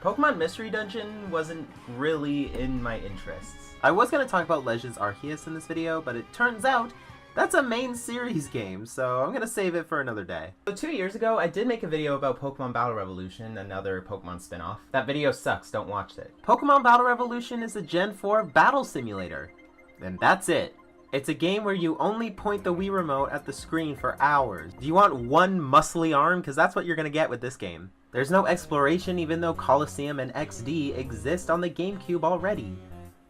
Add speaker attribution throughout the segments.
Speaker 1: Pokemon Mystery Dungeon wasn't really in my interests.
Speaker 2: I was going to talk about Legends Arceus in this video, but it turns out that's a main series game, so I'm going to save it for another day.
Speaker 1: So 2 years ago, I did make a video about Pokemon Battle Revolution, another Pokemon spin-off. That video sucks, don't watch it.
Speaker 2: Pokemon Battle Revolution is a Gen 4 battle simulator. And that's it. It's a game where you only point the Wii Remote at the screen for hours. Do you want one muscly arm? Because that's what you're going to get with this game. There's no exploration even though Colosseum and XD exist on the GameCube already.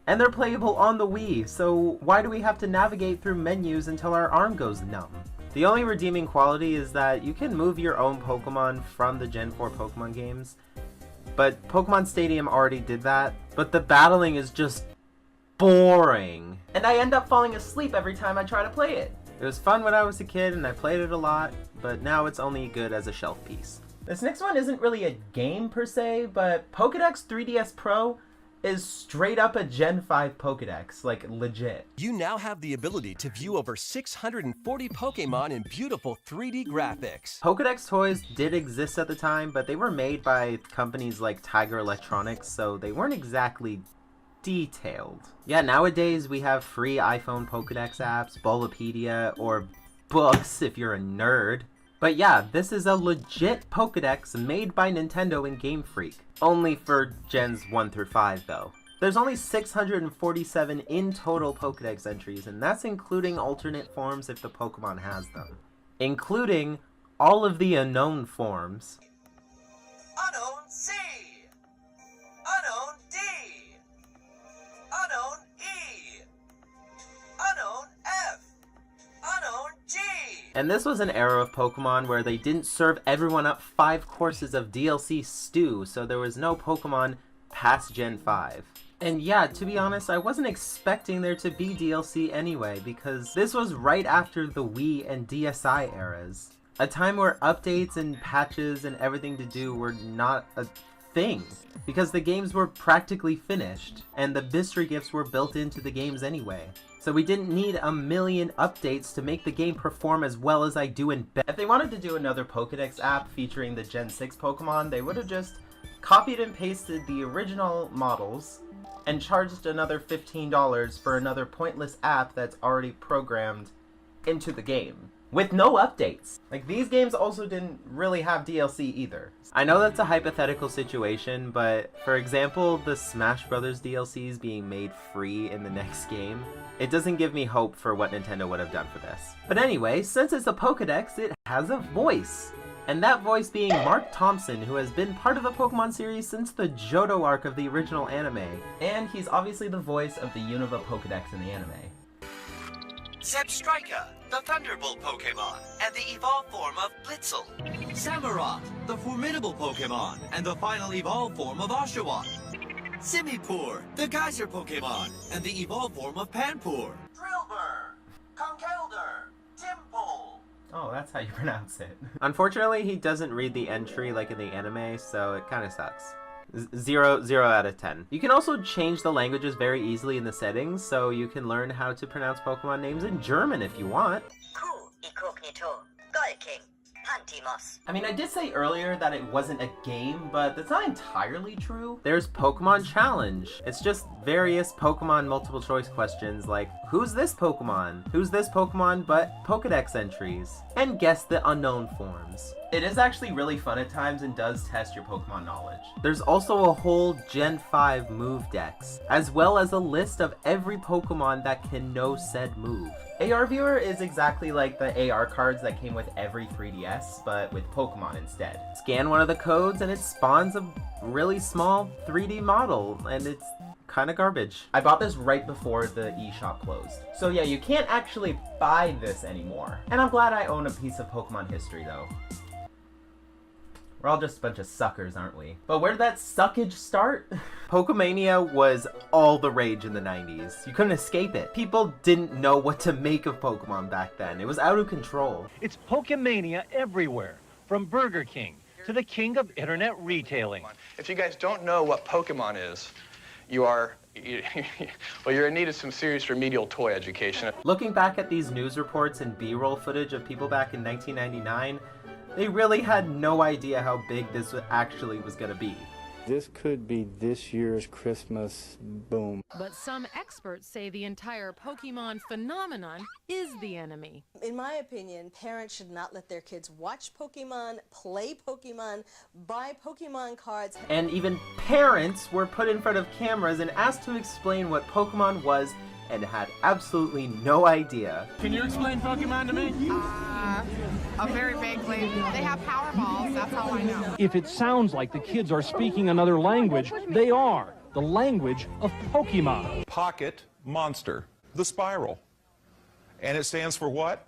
Speaker 2: And they're playable on the Wii, so why do we have to navigate through menus until our arm goes numb? The only redeeming quality is that you can move your own Pokemon from the Gen 4 Pokemon games, but Pokemon Stadium already did that, but the battling is just boring.
Speaker 1: And I end up falling asleep every time I try to play it.
Speaker 2: It was fun when I was a kid and I played it a lot, but now it's only good as a shelf piece.
Speaker 1: This next one isn't really a game per se, but Pokédex 3DS Pro is straight up a Gen 5 Pokédex, like legit.
Speaker 3: You now have the ability to view over 640 Pokémon in beautiful 3D graphics.
Speaker 2: Pokédex toys did exist at the time, but they were made by companies like Tiger Electronics, so they weren't exactly detailed. Yeah, nowadays we have free iPhone Pokédex apps, Bulbapedia, or books if you're a nerd. But yeah, this is a legit Pokédex made by Nintendo and Game Freak. Only for Gens 1 through 5 though. There's only 647 in total Pokédex entries, and that's including alternate forms if the Pokemon has them. Including all of the unknown forms.
Speaker 4: Unknown C! Unknown D! Unknown E! Unknown F! Unknown G!
Speaker 2: And this was an era of Pokemon where they didn't serve everyone up 5 courses of DLC stew, so there was no Pokemon past Gen 5. And yeah, to be honest, I wasn't expecting there to be DLC anyway, because this was right after the Wii and DSi eras. A time where updates and patches and everything to do were not a thing, because the games were practically finished, and the mystery gifts were built into the games anyway. So we didn't need a million updates to make the game perform as well as I do in bed.
Speaker 1: If they wanted to do another Pokédex app featuring the Gen 6 Pokemon, they would have just copied and pasted the original models and charged another $15 for another pointless app that's already programmed into the game, with no updates. Like, these games also didn't really have DLC either.
Speaker 2: I know that's a hypothetical situation, but for example, the Smash Brothers DLCs being made free in the next game, it doesn't give me hope for what Nintendo would have done for this. But anyway, since it's a Pokédex, it has a voice. And that voice being Mark Thompson, who has been part of the Pokemon series since the Johto arc of the original anime.
Speaker 1: And he's obviously the voice of the Unova Pokédex in the anime.
Speaker 4: Zebstrika, the Thunderbolt Pokemon, and the evolved form of Blitzel. Samurott, the formidable Pokemon, and the final evolved form of Oshawott. Simipour, the Geyser Pokemon, and the evolved form of Panpour. Drillbur, Conkeldurr, Dimple.
Speaker 1: Oh, that's how you pronounce it.
Speaker 2: Unfortunately, he doesn't read the entry like in the anime, so it kinda sucks. 0 out of 10. You can also change the languages very easily in the settings, so you can learn how to pronounce Pokemon names in German if you want.
Speaker 5: Cool, Incognito, Golking, Pantimos.
Speaker 1: I mean, I did say earlier that it wasn't a game, but that's not entirely true.
Speaker 2: There's Pokemon Challenge. It's just various Pokemon multiple choice questions like, who's this Pokemon? Who's this Pokemon but Pokédex entries? And guess the unknown forms.
Speaker 1: It is actually really fun at times and does test your Pokemon knowledge.
Speaker 2: There's also a whole Gen 5 move dex, as well as a list of every Pokemon that can know said move.
Speaker 1: AR Viewer is exactly like the AR cards that came with every 3DS, but with Pokemon instead.
Speaker 2: Scan one of the codes and it spawns a really small 3D model, and it's kinda garbage.
Speaker 1: I bought this right before the eShop closed. So yeah, you can't actually buy this anymore. And I'm glad I own a piece of Pokemon history though. We're all just a bunch of suckers, aren't we? But where did that suckage start?
Speaker 2: Pokemania was all the rage in the 90s. You couldn't escape it. People didn't know what to make of Pokemon back then. It was out of control.
Speaker 6: It's Pokemania everywhere, from Burger King to the king of internet retailing.
Speaker 7: If you guys don't know what Pokemon is, you're in need of some serious remedial toy education.
Speaker 2: Looking back at these news reports and B-roll footage of people back in 1999, they really had no idea how big this actually was going to be.
Speaker 8: This could be this year's Christmas boom.
Speaker 9: But some experts say the entire Pokemon phenomenon is the enemy.
Speaker 10: In my opinion, parents should not let their kids watch Pokemon, play Pokemon, buy Pokemon cards.
Speaker 2: And even parents were put in front of cameras and asked to explain what Pokemon was and had absolutely no idea.
Speaker 11: Can you explain Pokemon to me?
Speaker 12: Very vaguely. They have power balls, that's all I know.
Speaker 6: If it sounds like the kids are speaking another language, they are. The language of Pokemon.
Speaker 11: Pocket Monster. The spiral. And it stands for what?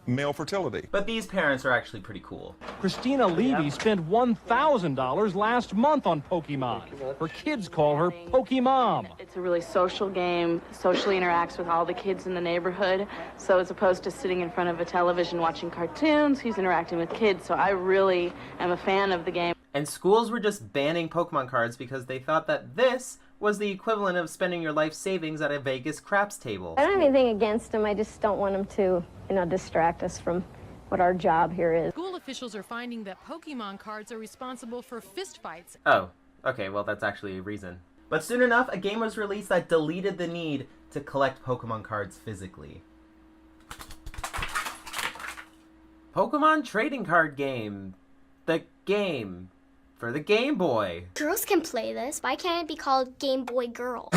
Speaker 11: Male fertility.
Speaker 1: But these parents are actually pretty cool.
Speaker 6: Christina Levy spent $1,000 last month on Pokemon. Her kids call her Pokemom.
Speaker 13: It's a really social game, socially interacts with all the kids in the neighborhood. So as opposed to sitting in front of a television watching cartoons, he's interacting with kids. So I really am a fan of the game.
Speaker 2: And schools were just banning Pokemon cards because they thought that this was the equivalent of spending your life savings at a Vegas craps table.
Speaker 14: I don't have anything against them, I just don't want them to, distract us from what our job here is.
Speaker 9: School officials are finding that Pokemon cards are responsible for fistfights.
Speaker 2: Oh, okay, well that's actually a reason.
Speaker 1: But soon enough, a game was released that deleted the need to collect Pokemon cards physically.
Speaker 2: Pokemon trading card game. The game. For the Game Boy.
Speaker 15: Girls can play this. Why can't it be called Game Boy Girl?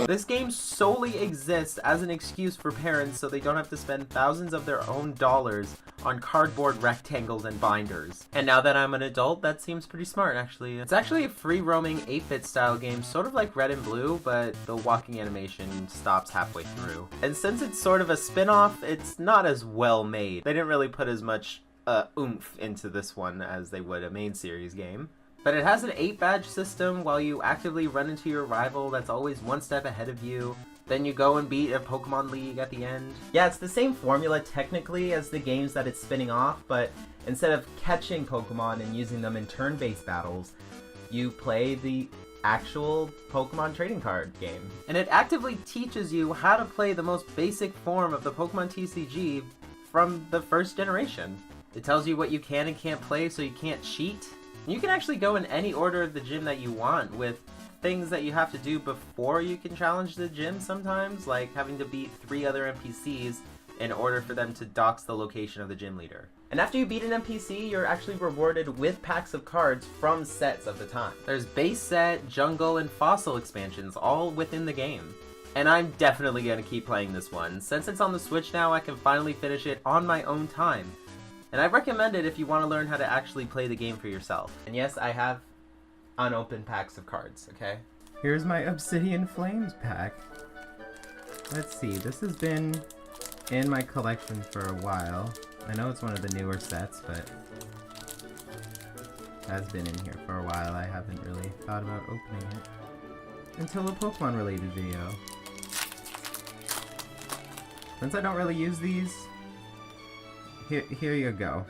Speaker 2: This game solely exists as an excuse for parents so they don't have to spend thousands of their own dollars on cardboard rectangles and binders. And now that I'm an adult, that seems pretty smart, actually. It's actually a free-roaming 8-bit style game, sort of like Red and Blue, but the walking animation stops halfway through. And since it's sort of a spin-off, it's not as well made. They didn't really put as much oomph into this one as they would a main series game. But it has an 8-badge system while you actively run into your rival that's always one step ahead of you. Then you go and beat a Pokemon League at the end.
Speaker 1: Yeah, it's the same formula technically as the games that it's spinning off, but instead of catching Pokemon and using them in turn-based battles, you play the actual Pokemon trading card game.
Speaker 2: And it actively teaches you how to play the most basic form of the Pokemon TCG from the first generation. It tells you what you can and can't play so you can't cheat. You can actually go in any order of the gym that you want with things that you have to do before you can challenge the gym sometimes, like having to beat 3 other NPCs in order for them to dox the location of the gym leader.
Speaker 1: And after you beat an NPC, you're actually rewarded with packs of cards from sets of the time.
Speaker 2: There's base set, jungle, and fossil expansions all within the game. And I'm definitely going to keep playing this one. Since it's on the Switch now, I can finally finish it on my own time. And I recommend it if you want to learn how to actually play the game for yourself.
Speaker 1: And yes, I have unopened packs of cards, okay? Here's my Obsidian Flames pack. Let's see, this has been in my collection for a while. I know it's one of the newer sets, but it has been in here for a while. I haven't really thought about opening it until a Pokemon related video. Since I don't really use these, here you go.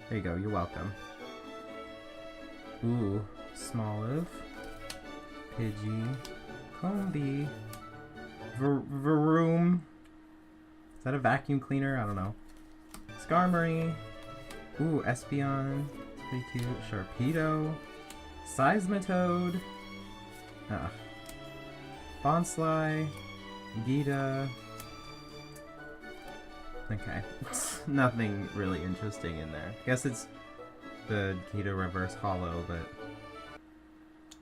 Speaker 1: There you go, you're welcome. Ooh, Smoliv, Pidgey, Combi, Varoom. Is that a vacuum cleaner? I don't know. Skarmory. Ooh, Espeon. Pretty cute. Sharpedo. Seismitoad. Bonsly. Gita. Okay. Nothing really interesting in there. Guess it's the Gita Reverse Hollow, but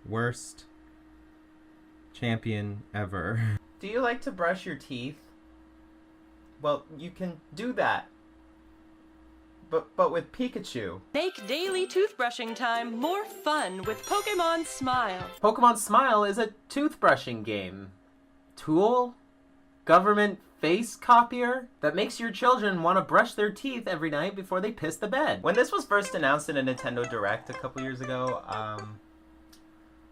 Speaker 1: worst champion ever. Do you like to brush your teeth? Well, you can do that. But with Pikachu.
Speaker 16: Make daily toothbrushing time more fun with Pokemon Smile.
Speaker 2: Pokemon Smile is a toothbrushing game. Tool? Government face copier? That makes your children want to brush their teeth every night before they piss the bed.
Speaker 1: When this was first announced in a Nintendo Direct a couple years ago,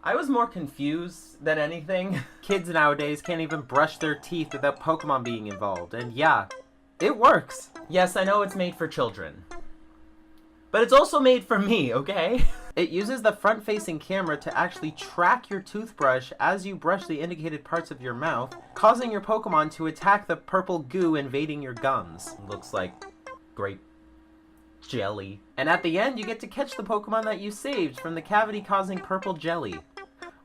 Speaker 1: I was more confused than anything.
Speaker 2: Kids nowadays can't even brush their teeth without Pokemon being involved, and yeah, it works.
Speaker 1: Yes, I know it's made for children. But it's also made for me, okay?
Speaker 2: It uses the front-facing camera to actually track your toothbrush as you brush the indicated parts of your mouth, causing your Pokemon to attack the purple goo invading your gums.
Speaker 1: Looks like grape jelly.
Speaker 2: And at the end, you get to catch the Pokemon that you saved from the cavity-causing purple jelly.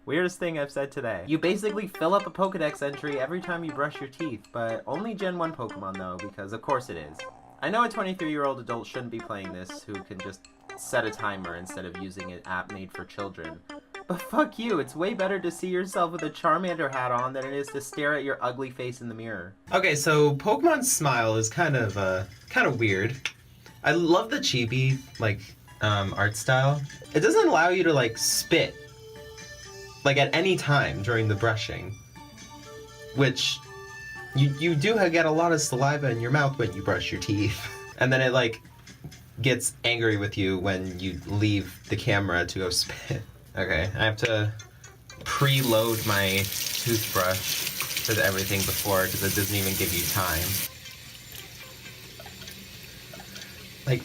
Speaker 2: Weirdest thing I've said today. You basically fill up a Pokedex entry every time you brush your teeth, but only Gen 1 Pokemon though, because of course it is. I know a 23-year-old adult shouldn't be playing this who can just set a timer instead of using an app made for children. But fuck you, it's way better to see yourself with a Charmander hat on than it is to stare at your ugly face in the mirror.
Speaker 1: Okay, so Pokemon Smile is kind of weird. I love the chibi, art style. It doesn't allow you to, spit, at any time during the brushing. Which, you do get a lot of saliva in your mouth when you brush your teeth. And then it, gets angry with you when you leave the camera to go spit. Okay, I have to preload my toothbrush with everything before, because it doesn't even give you time.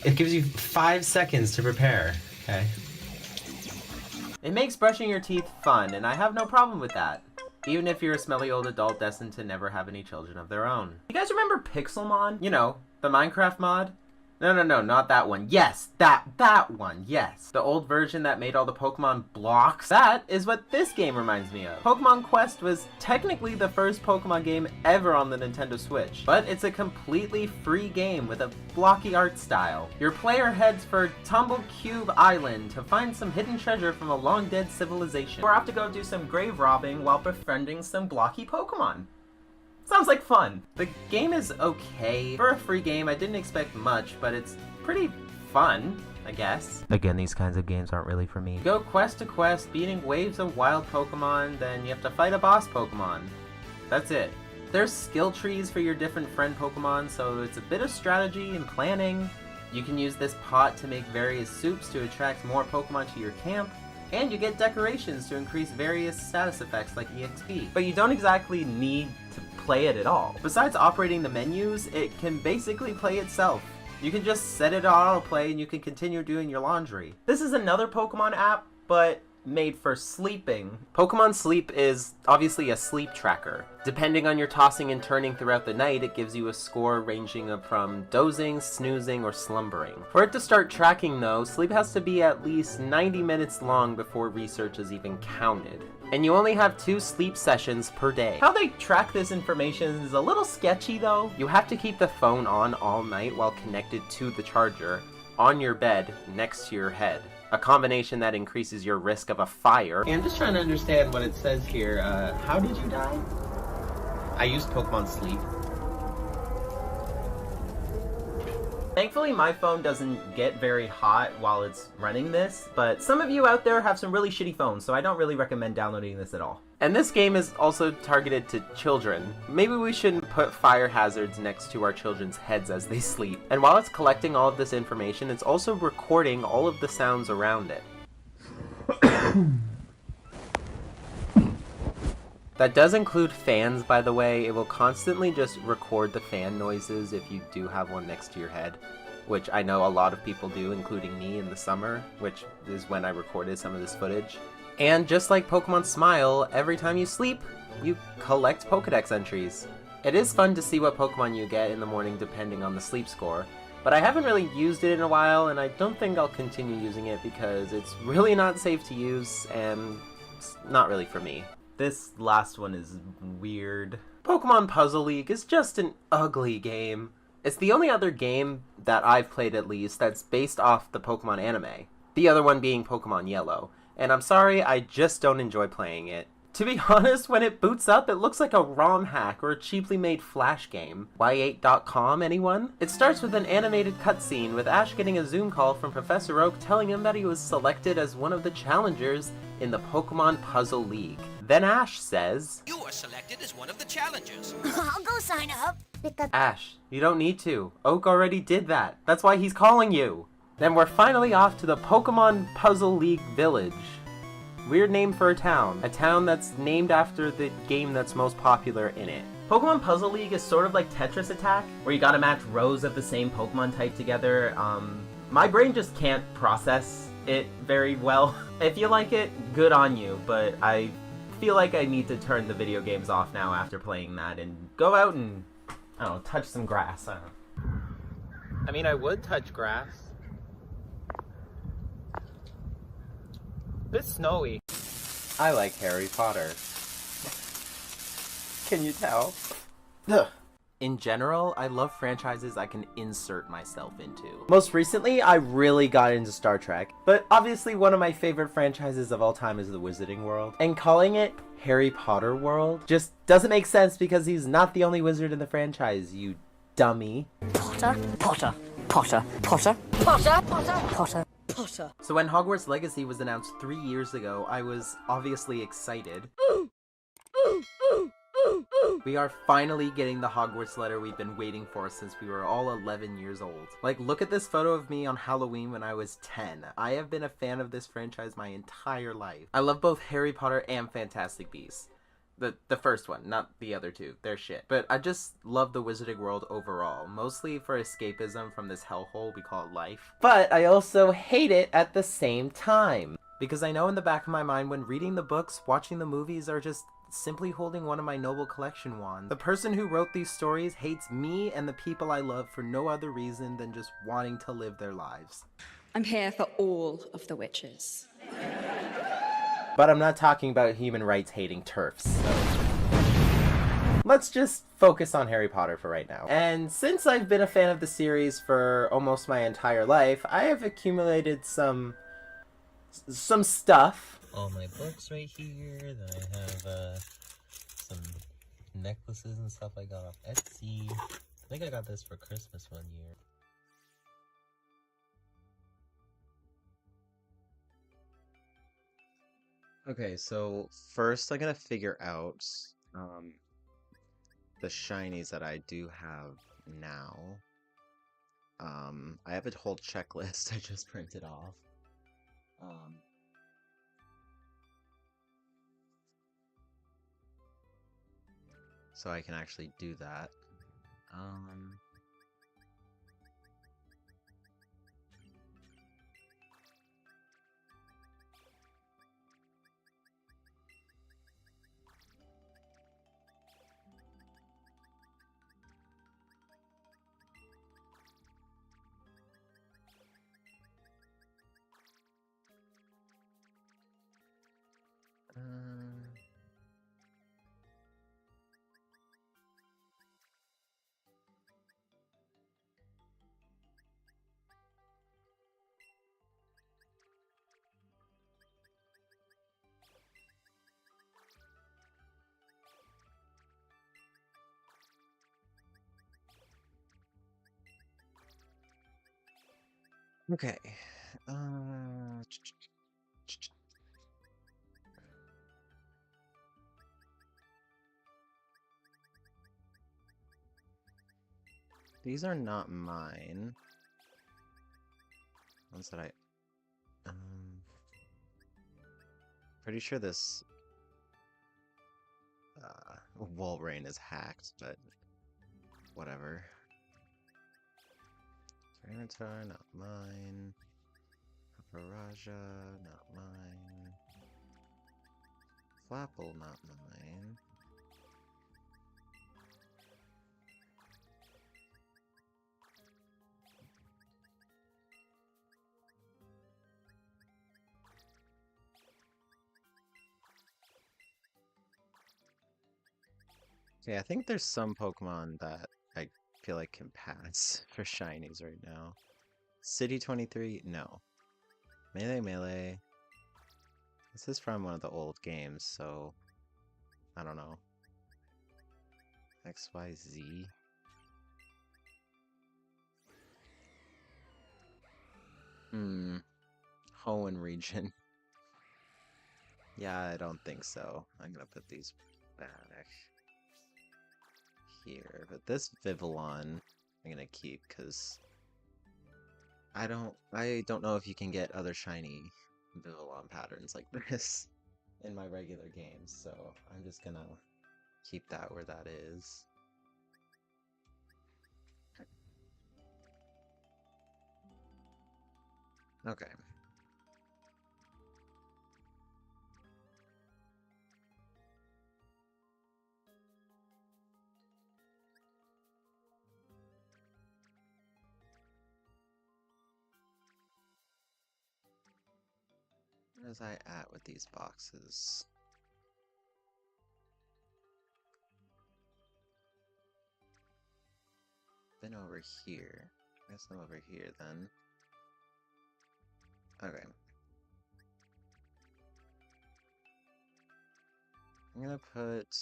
Speaker 1: It gives you 5 seconds to prepare, okay?
Speaker 2: It makes brushing your teeth fun, and I have no problem with that. Even if you're a smelly old adult destined to never have any children of their own.
Speaker 1: You guys remember Pixelmon?
Speaker 2: You know, the Minecraft mod? No, not that one. Yes, that one, yes. The old version that made all the Pokemon blocks. That is what this game reminds me of. Pokemon Quest was technically the first Pokemon game ever on the Nintendo Switch, but it's a completely free game with a blocky art style. Your player heads for Tumble Cube Island to find some hidden treasure from a long-dead civilization.
Speaker 1: Or have to go do some grave robbing while befriending some blocky Pokemon. Sounds like fun.
Speaker 2: The game is okay. For a free game, I didn't expect much, but it's pretty fun, I guess.
Speaker 1: Again, these kinds of games aren't really for me.
Speaker 2: You go quest to quest, beating waves of wild Pokemon, then you have to fight a boss Pokemon. That's it. There's skill trees for your different friend Pokemon, so it's a bit of strategy and planning. You can use this pot to make various soups to attract more Pokemon to your camp. And you get decorations to increase various status effects like EXP.
Speaker 1: But you don't exactly need to play it at all.
Speaker 2: Besides operating the menus, it can basically play itself. You can just set it on autoplay and you can continue doing your laundry.
Speaker 1: This is another Pokemon app, but made for sleeping.
Speaker 2: Pokemon Sleep is obviously a sleep tracker. Depending on your tossing and turning throughout the night, it gives you a score ranging from dozing, snoozing, or slumbering. For it to start tracking though, sleep has to be at least 90 minutes long before research is even counted. And you only have 2 sleep sessions per day.
Speaker 1: How they track this information is a little sketchy though.
Speaker 2: You have to keep the phone on all night while connected to the charger, on your bed, next to your head. A combination that increases your risk of a fire.
Speaker 1: Okay, I'm just trying to understand what it says here. How did you die?
Speaker 2: I used Pokemon Sleep.
Speaker 1: Thankfully, my phone doesn't get very hot while it's running this, but some of you out there have some really shitty phones, so I don't really recommend downloading this at all.
Speaker 2: And this game is also targeted to children. Maybe we shouldn't put fire hazards next to our children's heads as they sleep. And while it's collecting all of this information, it's also recording all of the sounds around it. That does include fans, by the way. It will constantly just record the fan noises if you do have one next to your head, which I know a lot of people do, including me in the summer, which is when I recorded some of this footage. And just like Pokemon Smile, every time you sleep, you collect Pokedex entries. It is fun to see what Pokemon you get in the morning depending on the sleep score, but I haven't really used it in a while, and I don't think I'll continue using it because it's really not safe to use, and it's not really for me.
Speaker 1: This last one is weird.
Speaker 2: Pokemon Puzzle League is just an ugly game. It's the only other game that I've played at least that's based off the Pokemon anime. The other one being Pokemon Yellow. And I'm sorry, I just don't enjoy playing it. To be honest, when it boots up, it looks like a ROM hack or a cheaply made Flash game. Y8.com, anyone? It starts with an animated cutscene with Ash getting a Zoom call from Professor Oak telling him that he was selected as one of the challengers in the Pokemon Puzzle League. Then Ash says,
Speaker 17: "You were selected as one of the challengers."
Speaker 15: I'll go sign up.
Speaker 2: Ash, you don't need to. Oak already did that. That's why he's calling you. Then we're finally off to the Pokemon Puzzle League Village. Weird name for a town that's named after the game that's most popular in it.
Speaker 1: Pokemon Puzzle League is sort of like Tetris Attack, where you gotta match rows of the same Pokemon type together. My brain just can't process it very well. If you like it, good on you, but I feel like I need to turn the video games off now after playing that and go out and, I don't know, touch some grass. I don't know.
Speaker 2: I mean, I would touch grass. bit snowy. I like Harry Potter. Can you tell? Ugh. In general, I love franchises I can insert myself into. Most recently, I really got into Star Trek, but obviously one of my favorite franchises of all time is the Wizarding World. And calling it Harry Potter World just doesn't make sense because he's not the only wizard in the franchise, you dummy.
Speaker 5: Potter, Potter, Potter, Potter, Potter, Potter, Potter, Potter.
Speaker 2: So when Hogwarts Legacy was announced 3 years ago, I was obviously excited. We are finally getting the Hogwarts letter we've been waiting for since we were all 11 years old. Like, look at this photo of me on Halloween when I was 10. I have been a fan of this franchise my entire life. I love both Harry Potter and Fantastic Beasts. The first one, not the other two. They're shit. But I just love the Wizarding World overall, mostly for escapism from this hellhole we call life. But I also hate it at the same time. Because I know in the back of my mind when reading the books, watching the movies, are just simply holding one of my noble collection wands. The person who wrote these stories hates me and the people I love for no other reason than just wanting to live their lives.
Speaker 18: I'm here for all of the witches.
Speaker 2: But I'm not talking about human rights hating TERFs, so let's just focus on Harry Potter for right now. And since I've been a fan of the series for almost my entire life, I have accumulated some stuff. All my books right here, then I have some necklaces and stuff I got off Etsy. I think I got this for Christmas one year. Okay, so first I'm gonna figure out the shinies that I do have now. I have a whole checklist I just printed off. So I can actually do that. Okay. These are not mine. Ones that I... pretty sure this... Walrein is hacked, but... whatever. Tyranitar, not mine. Paparaja, not mine. Flapple, not mine. Okay, I think there's some Pokemon that I feel like can pass for shinies right now. City 23? No. Melee. This is from one of the old games, so I don't know. XYZ. Hoenn region. Yeah, I don't think so. I'm gonna put these back here. But this Vivillon I'm gonna keep because I don't know if you can get other shiny Vivillon patterns like this in my regular games, so I'm just gonna keep that where that is. Okay.
Speaker 19: was I at with these boxes? Been over here. I guess I'm over here then. Okay. I'm gonna put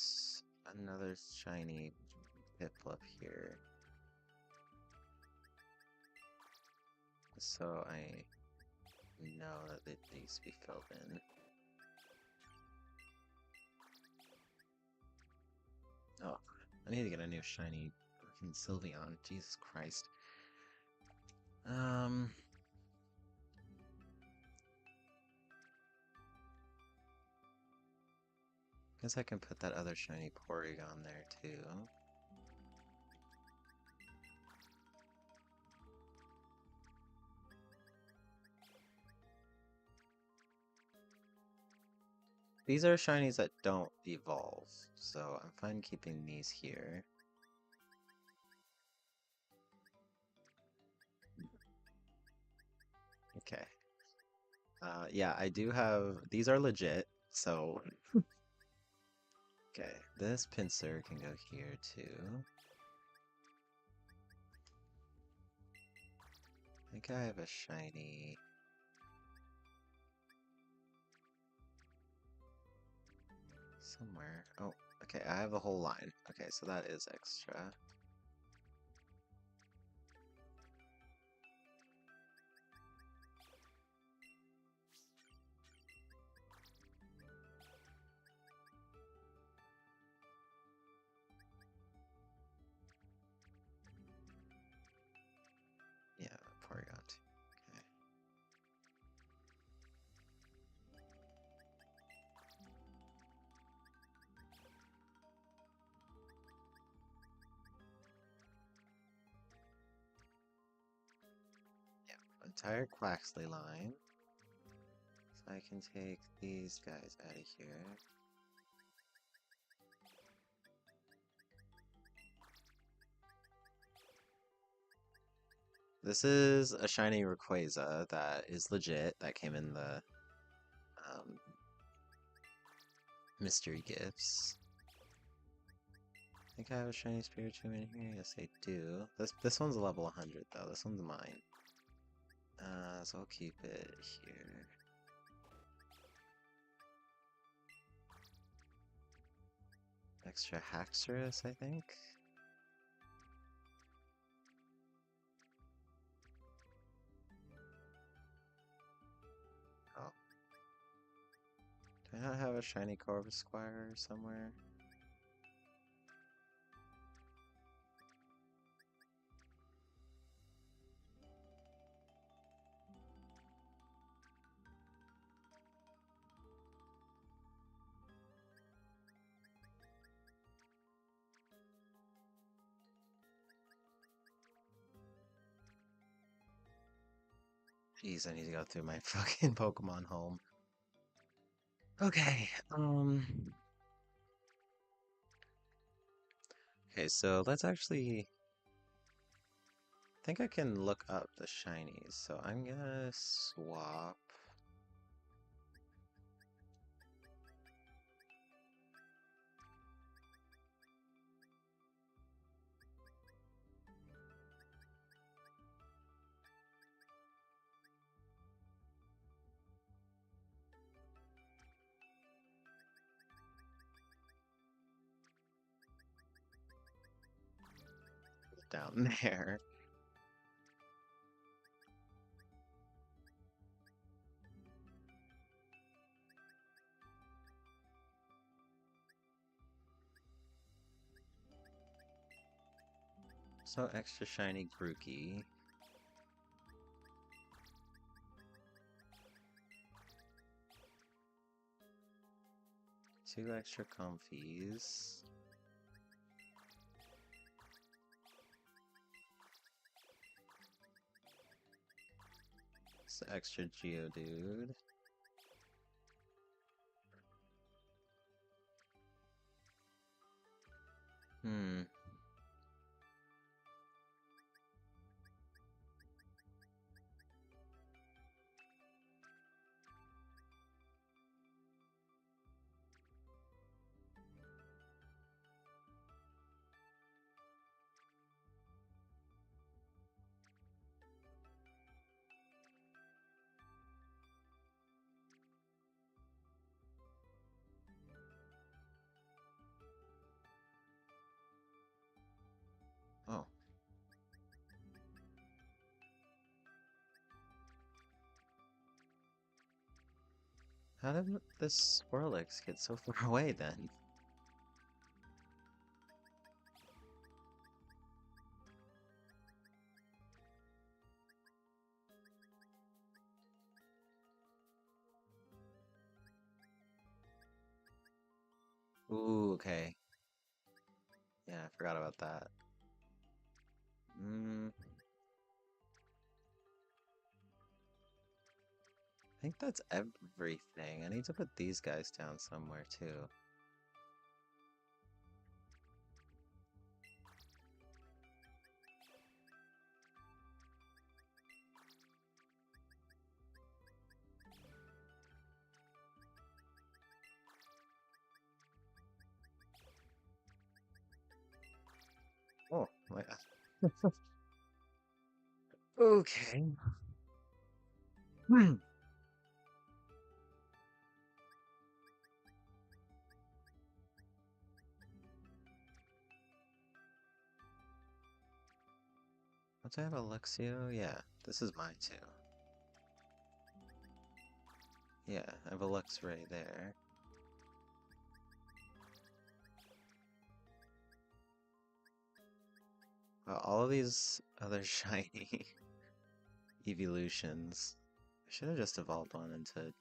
Speaker 19: another shiny Piplup here. So I know that it needs to be filled in. Oh, I need to get a new shiny freaking Sylveon. Jesus Christ. Guess I can put that other shiny Porygon there too. These are shinies that don't evolve, so I'm fine keeping these here. Okay. Yeah, I do have... These are legit, so... Okay, this pincer can go here too. I think I have a shiny... somewhere. Oh, okay, I have the whole line. Okay, so that is extra. Yeah, Porygon. Okay. Yeah, entire Quaxley line. So I can take these guys out of here. This is a shiny Rayquaza that is legit, that came in the mystery gifts. I think I have a shiny Spiritomb in here. Yes, I do. This one's level 100 though. This one's mine. So I'll keep it here. Extra Haxorus, I think. Oh. Do I not have a shiny Corvisquire somewhere? Jeez, I need to go through my fucking Pokemon home. Okay, okay, so let's actually... I think I can look up the shinies, so I'm gonna swap... down there. So extra shiny Grookey. Two extra Comfies. So extra Geodude. How did this Swirlix get so far away then? Ooh, okay. Yeah, I forgot about that. I think that's everything. I need to put these guys down somewhere too. Oh my god. Okay. Don't I have Alexio? Yeah, this is mine too. Yeah, I have a Luxray there. All of these other shiny evolutions. I should have just evolved one into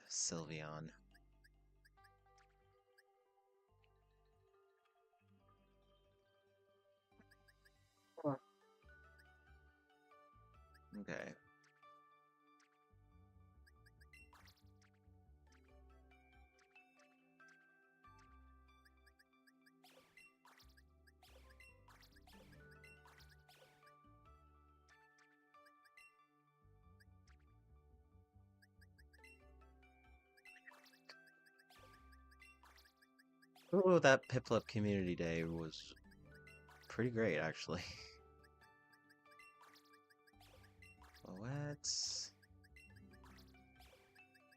Speaker 19: Sylveon. Okay. Oh, that Piplup Community Day was pretty great, actually. Let's...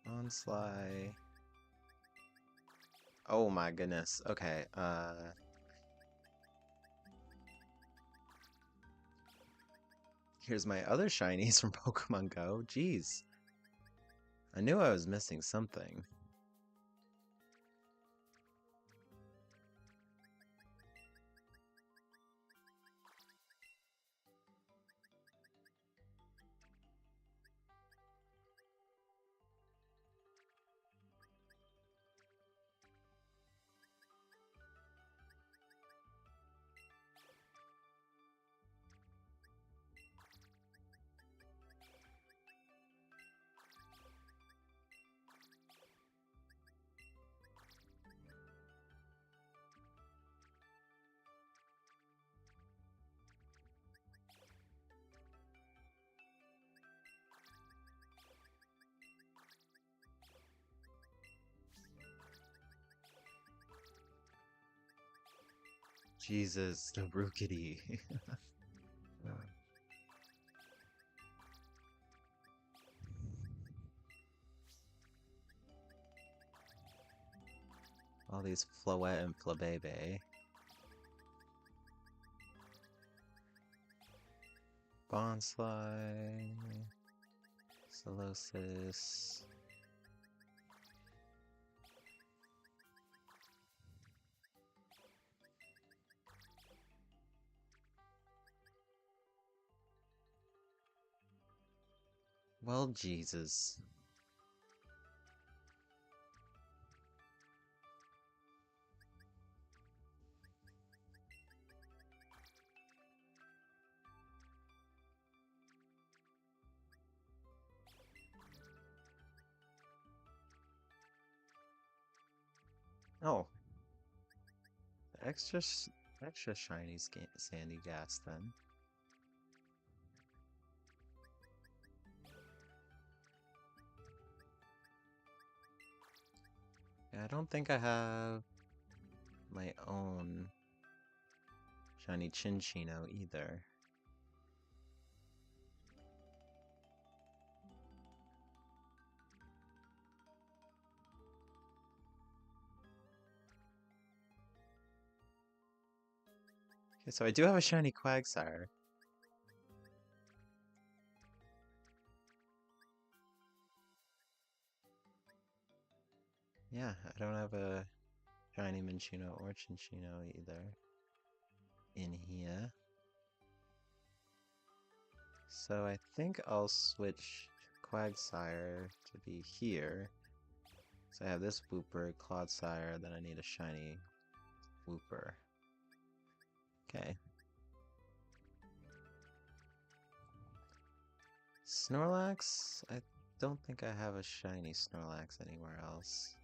Speaker 19: Onsly... Oh my goodness. Okay, here's my other shinies from Pokemon Go. Jeez. I knew I was missing something. Jesus, the Rookity. All these Floette and Flabebe. Bonsly. Solosis. Well, Jesus. Oh. Extra shiny sandy gas then. Yeah, I don't think I have my own shiny Chinchino either. Okay, so I do have a shiny Quagsire. Yeah, I don't have a shiny Minccino or Cinccino either in here. So I think I'll switch Quagsire to be here. So I have this Wooper, Clodsire, then I need a shiny Wooper. Okay. Snorlax? I don't think I have a shiny Snorlax anywhere else.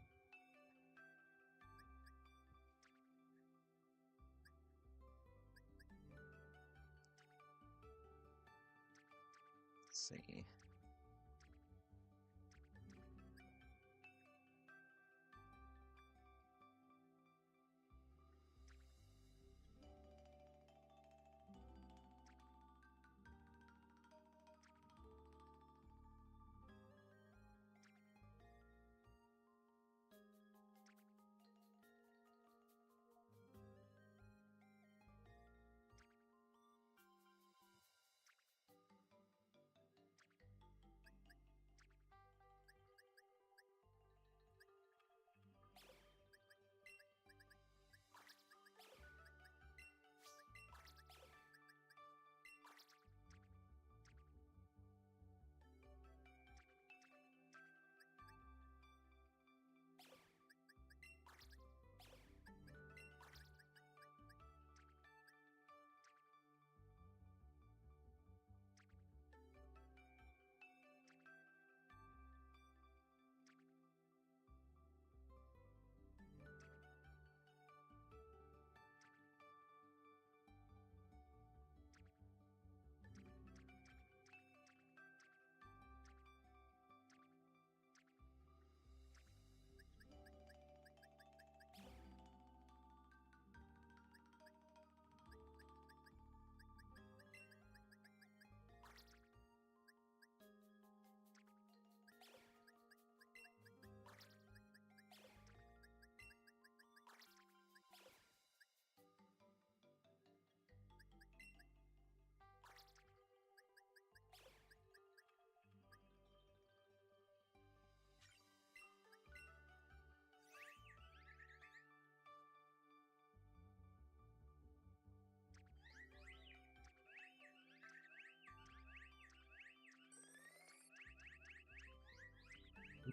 Speaker 19: Let's see.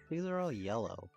Speaker 19: These are all yellow.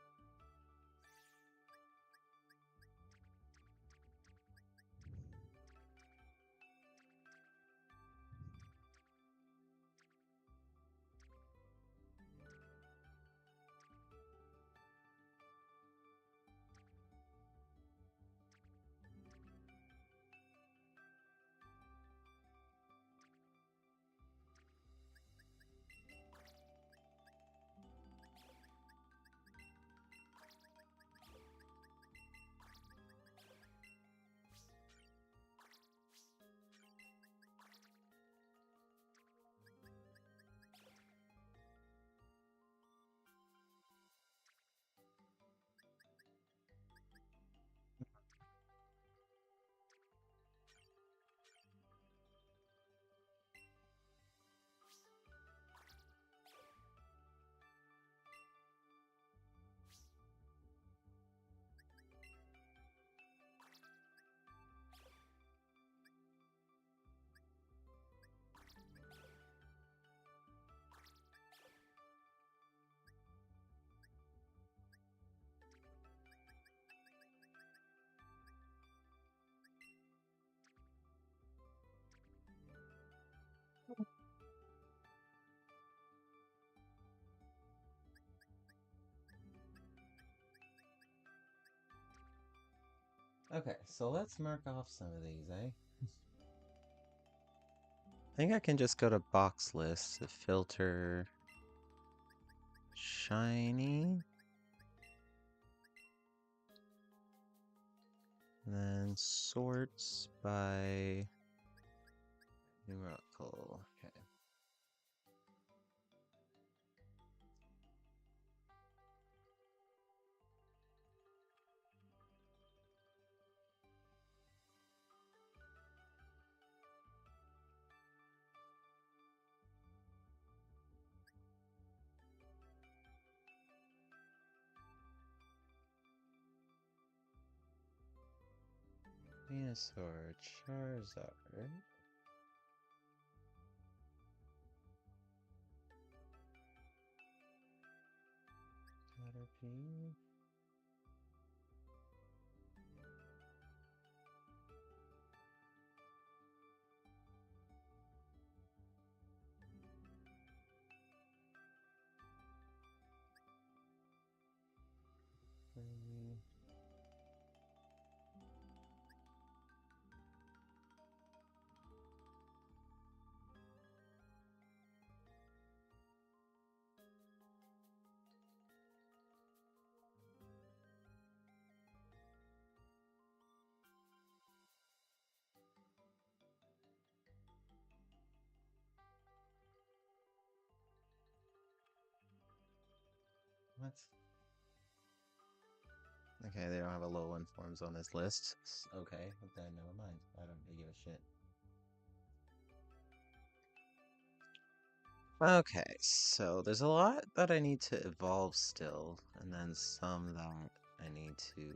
Speaker 19: Okay, so let's mark off some of these, eh? I think I can just go to box list to filter shiny. Then sorts by numerical. Okay. Venusaur, Charizard. Caterpie. What? Okay, they don't have a Alolan forms on this list. Okay, but then never mind. I don't really give a shit. Okay, so there's a lot that I need to evolve still, and then some that I need to...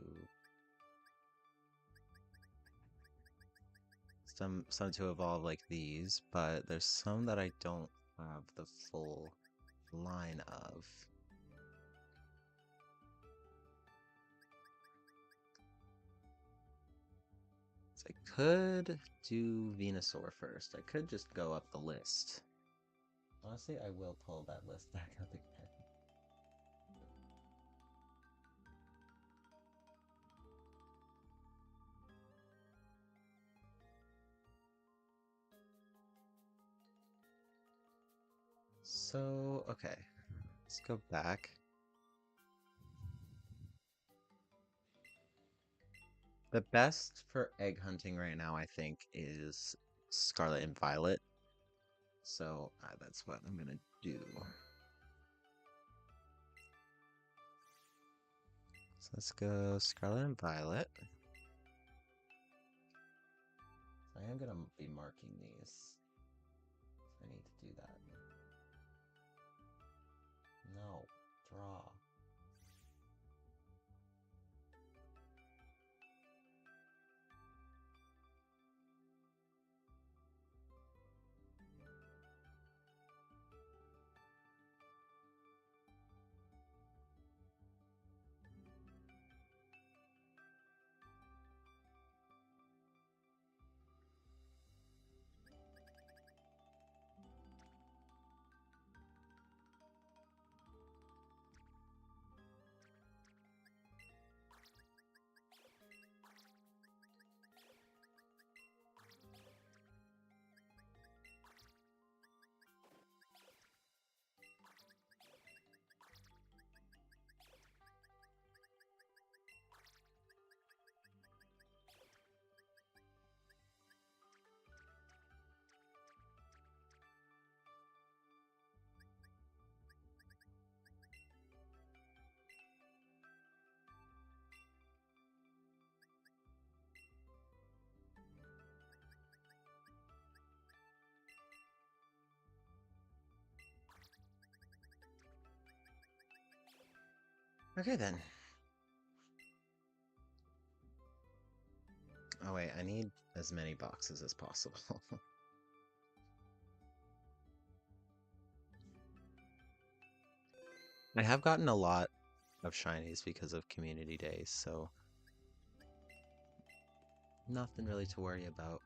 Speaker 19: Some to evolve like these, but there's some that I don't have the full line of. So I could do Venusaur first. I could just go up the list. Honestly, I will pull that list back up again. So, okay. Let's go back. The best for egg hunting right now, I think, is Scarlet and Violet. So that's what I'm gonna do. So let's go Scarlet and Violet. I am gonna be marking these. I need to do that. No, draw. Okay then. Oh wait, I need as many boxes as possible. I have gotten a lot of shinies because of community days, so nothing really to worry about.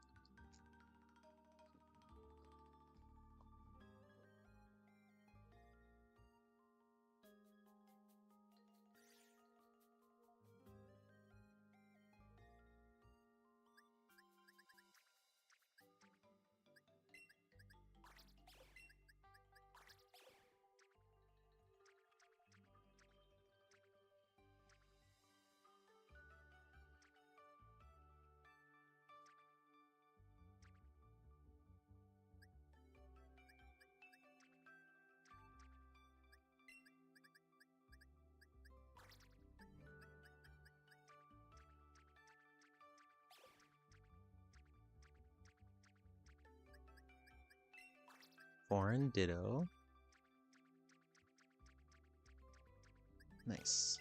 Speaker 19: Foreign Ditto. Nice.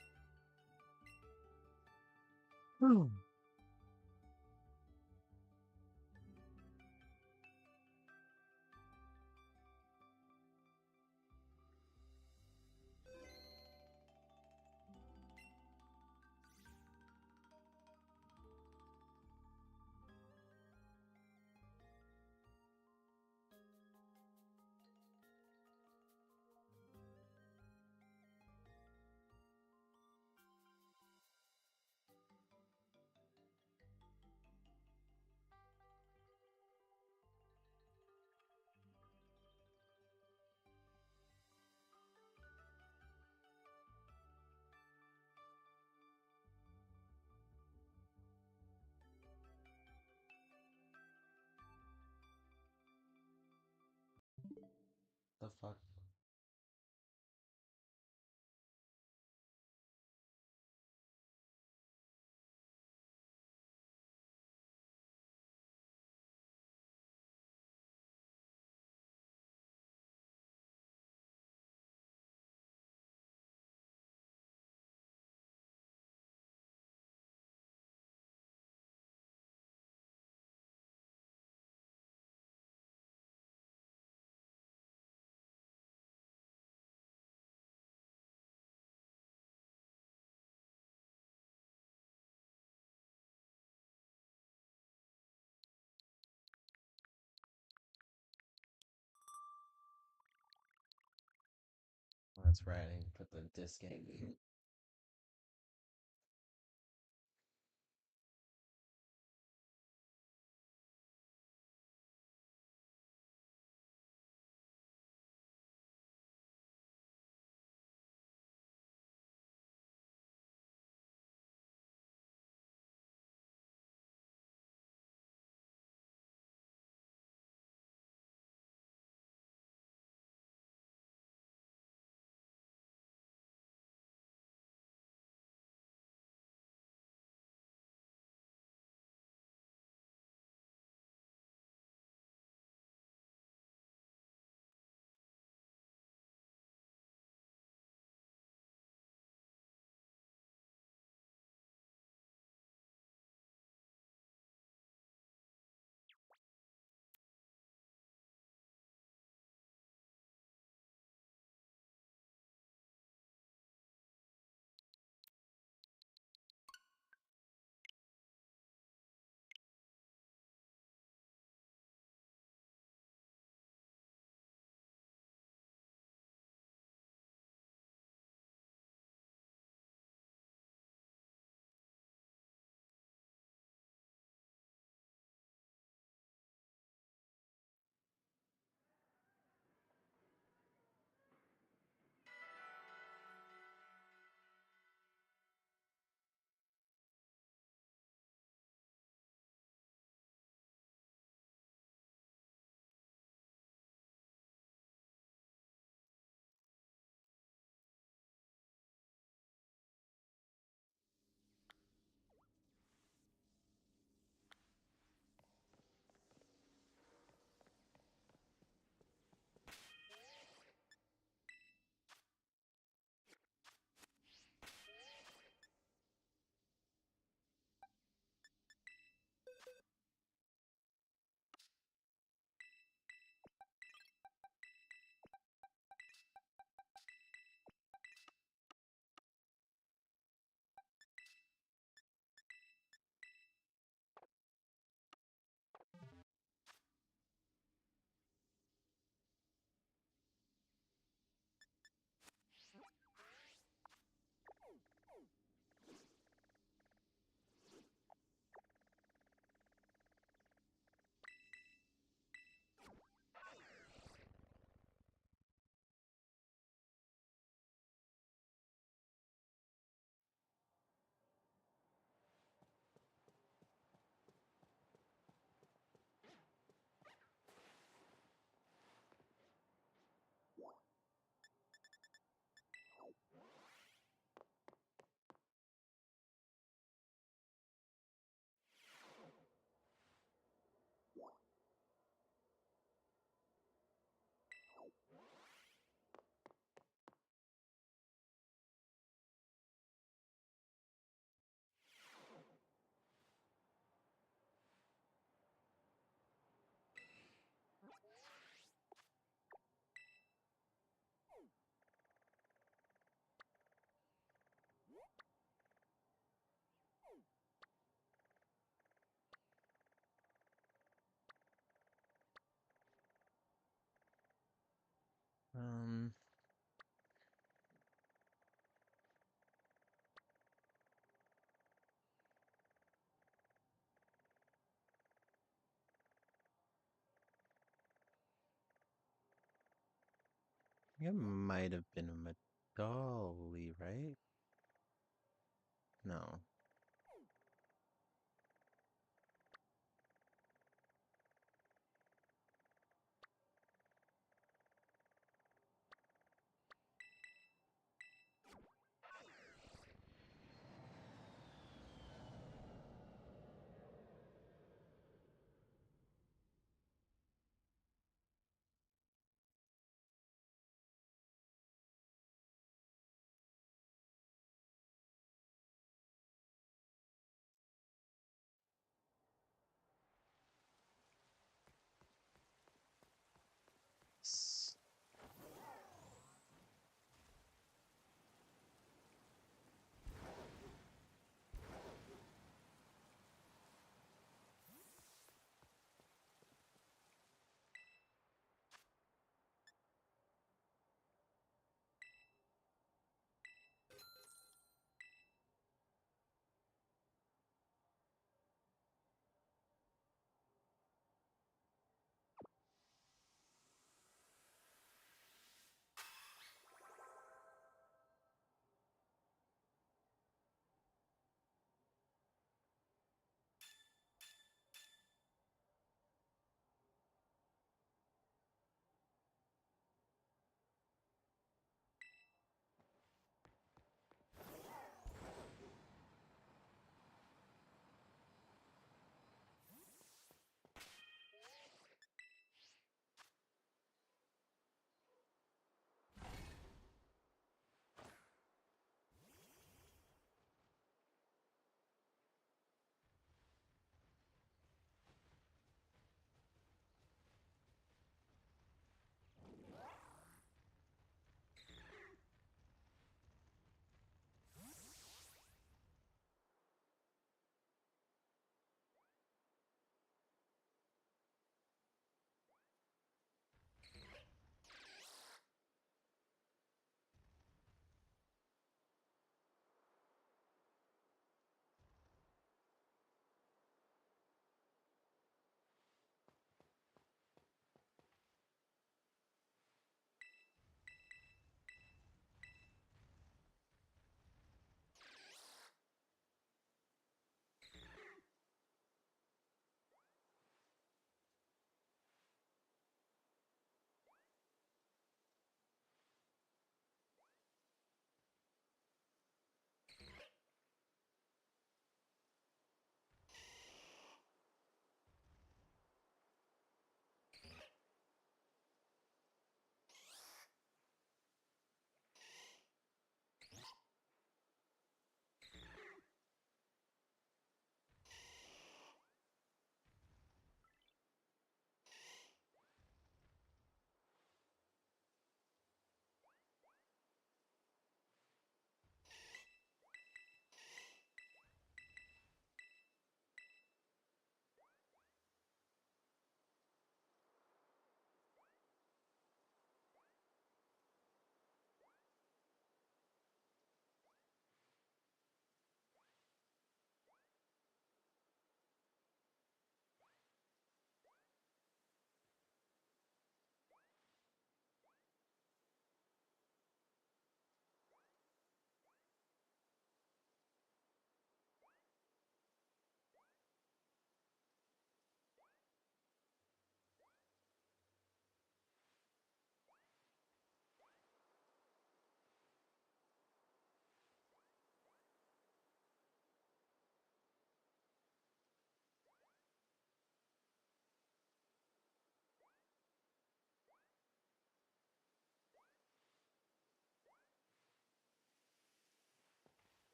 Speaker 1: fuck? That's right, I put the disc in.
Speaker 19: Um, it might have been a Medali, right? No.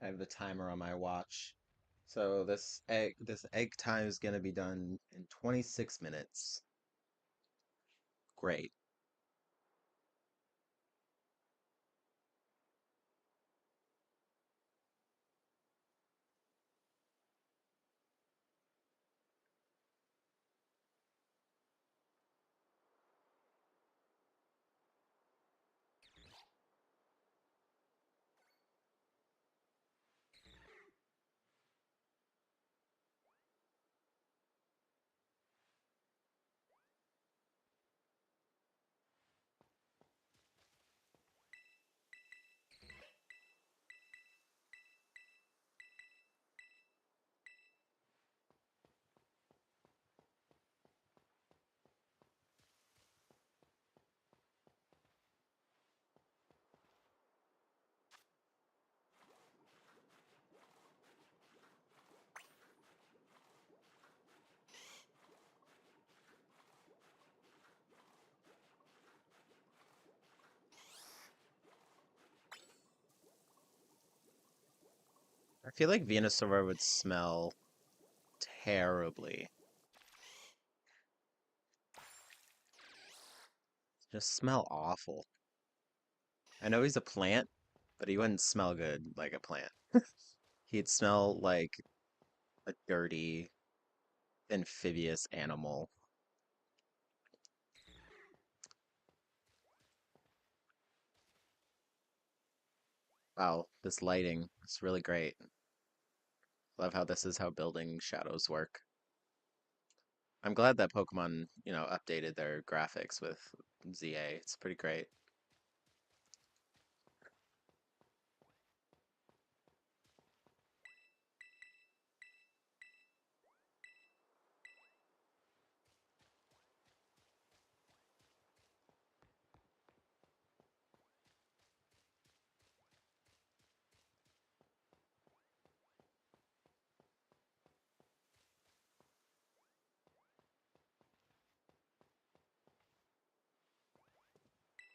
Speaker 19: I have the timer on my watch. So this egg time is gonna be done in 26 minutes. Great. I feel like Venusaur would smell terribly. Just smell awful. I know he's a plant, but he wouldn't smell good like a plant. He'd smell like a dirty, amphibious animal. Wow, this lighting is really great. Love how this is how building shadows work. I'm glad that Pokemon, updated their graphics with ZA. It's pretty great.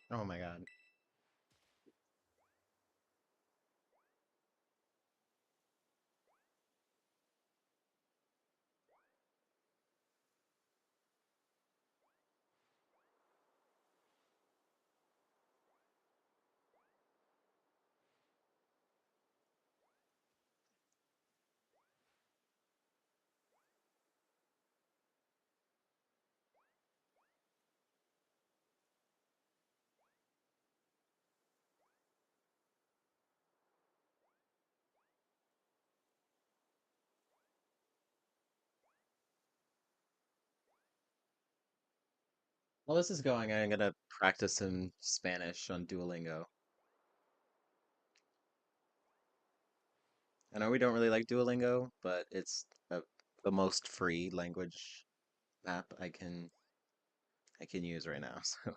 Speaker 19: Oh my god. While this is going, I'm gonna practice some Spanish on Duolingo. I know we don't really like Duolingo, but it's the most free language app I can use right now. So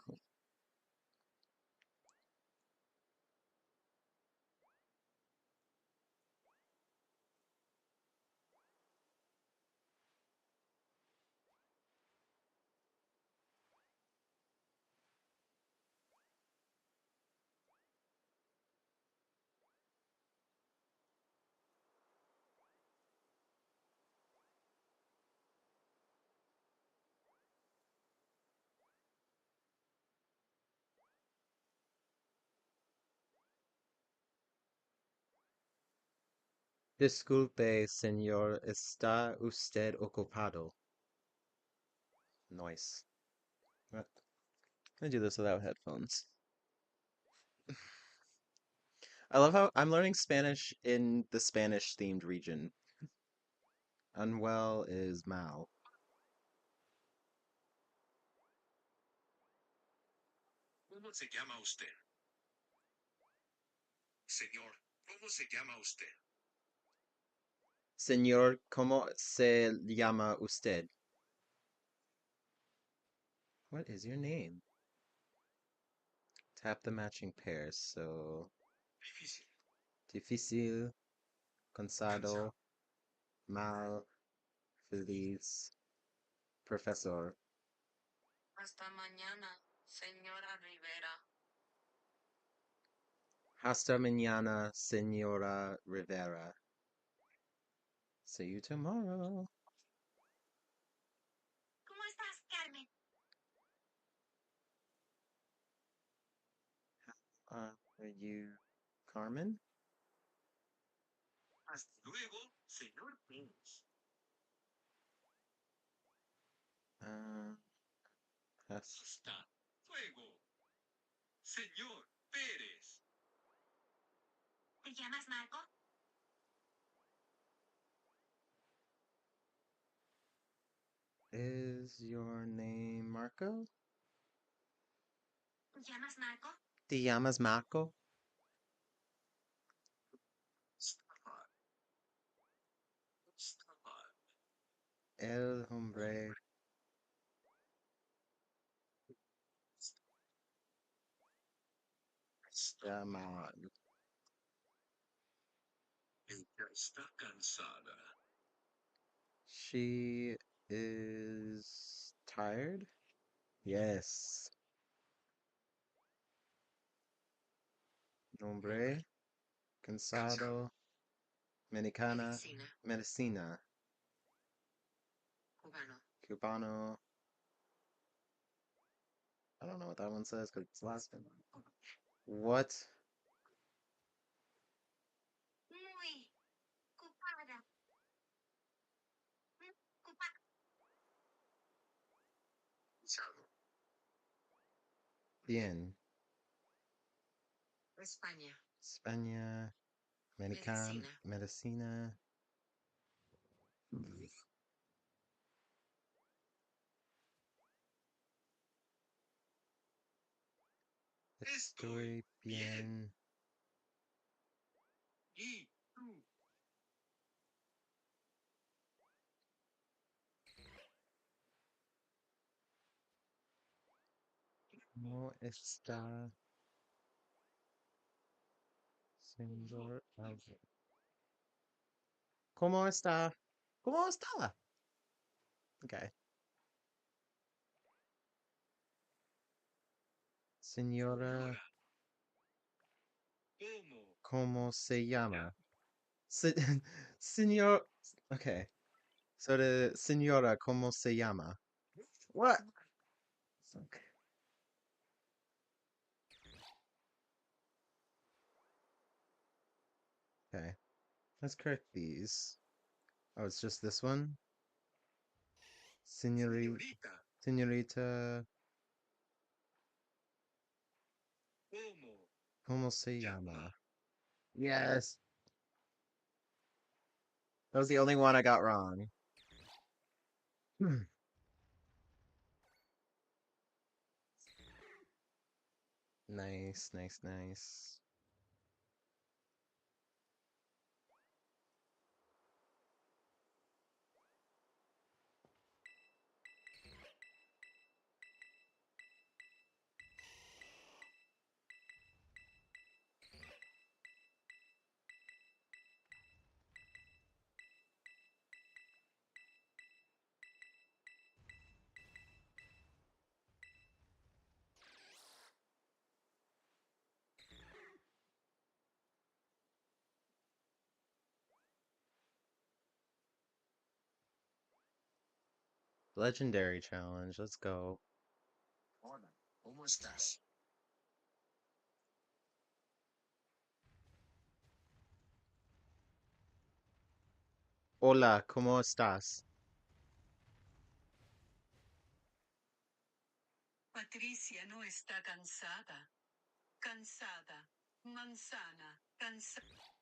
Speaker 19: disculpe, señor, ¿está usted ocupado? Nice. I'm gonna do this without headphones. I love how I'm learning Spanish in the Spanish themed region. Unwell is mal.
Speaker 20: ¿Cómo se llama usted? Señor, ¿cómo se llama usted?
Speaker 19: Señor, ¿cómo se llama usted? What is your name? Tap the matching pairs. So
Speaker 20: Difícil.
Speaker 19: difícil, cansado, mal, feliz, profesor.
Speaker 12: Hasta mañana, señora Rivera.
Speaker 19: Hasta mañana, Senora Rivera. See you tomorrow.
Speaker 21: ¿Cómo estás, Carmen?
Speaker 19: Are you Carmen?
Speaker 20: Hasta luego, señor Pérez. Hasta luego, señor Pérez.
Speaker 21: ¿Te llamas Marco?
Speaker 19: Is your name Marco?
Speaker 21: ¿Te llamas Marco?
Speaker 19: ¿Te llamas Marco?
Speaker 20: Stop. Stop.
Speaker 19: El hombre. Llamado.
Speaker 20: Ella está cansada.
Speaker 19: She is tired? Yes. Nombre. Cansado. Mexicana. Medicina. Cubano. I don't know what that one says because it's last name. What?
Speaker 21: Muy ocupada. Ocupada.
Speaker 19: Bien.
Speaker 21: España.
Speaker 19: España. Medicina. Medicina. Estoy bien.
Speaker 20: ¿Y tú?
Speaker 19: ¿Cómo está, señor Albert? ¿Cómo está? ¿Cómo está? Okay. Señora, ¿cómo se llama? Señor, okay. So the señora, ¿cómo se llama? What? Okay. Okay. Let's correct these. Oh, it's just this one? Señorita. Señorita. ¿Cómo se llama? Yes. That was the only one I got wrong. Nice, nice, nice. Legendary challenge, let's go.
Speaker 20: Hola, ¿cómo estás?
Speaker 19: Hola, ¿cómo estás?
Speaker 22: Patricia no está cansada. Cansada. Manzana. Cansada.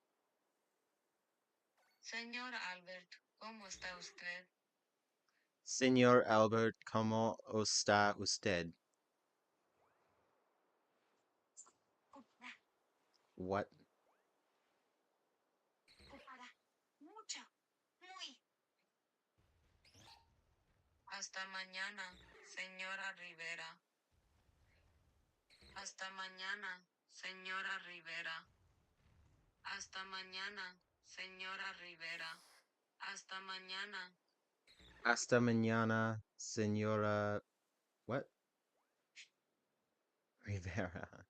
Speaker 21: Señor Albert, ¿cómo está usted?
Speaker 19: Señor Albert, ¿cómo está usted?
Speaker 21: Ocupada.
Speaker 19: What?
Speaker 21: Ocupada. Mucho. Muy. Hasta mañana, señora Rivera. Hasta mañana, señora Rivera. Hasta mañana, señora Rivera. Hasta mañana.
Speaker 19: Hasta mañana, señora. What? Rivera.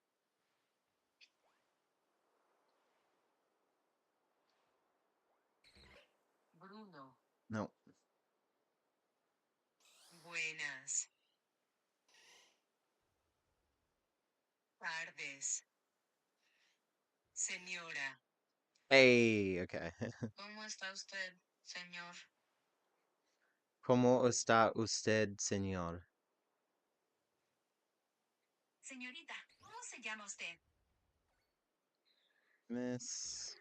Speaker 19: No.
Speaker 22: Buenas tardes, señora.
Speaker 19: Hey, okay.
Speaker 21: ¿Cómo está usted, señor?
Speaker 19: ¿Cómo está usted, señor?
Speaker 22: Señorita, ¿cómo se llama usted?
Speaker 19: Miss,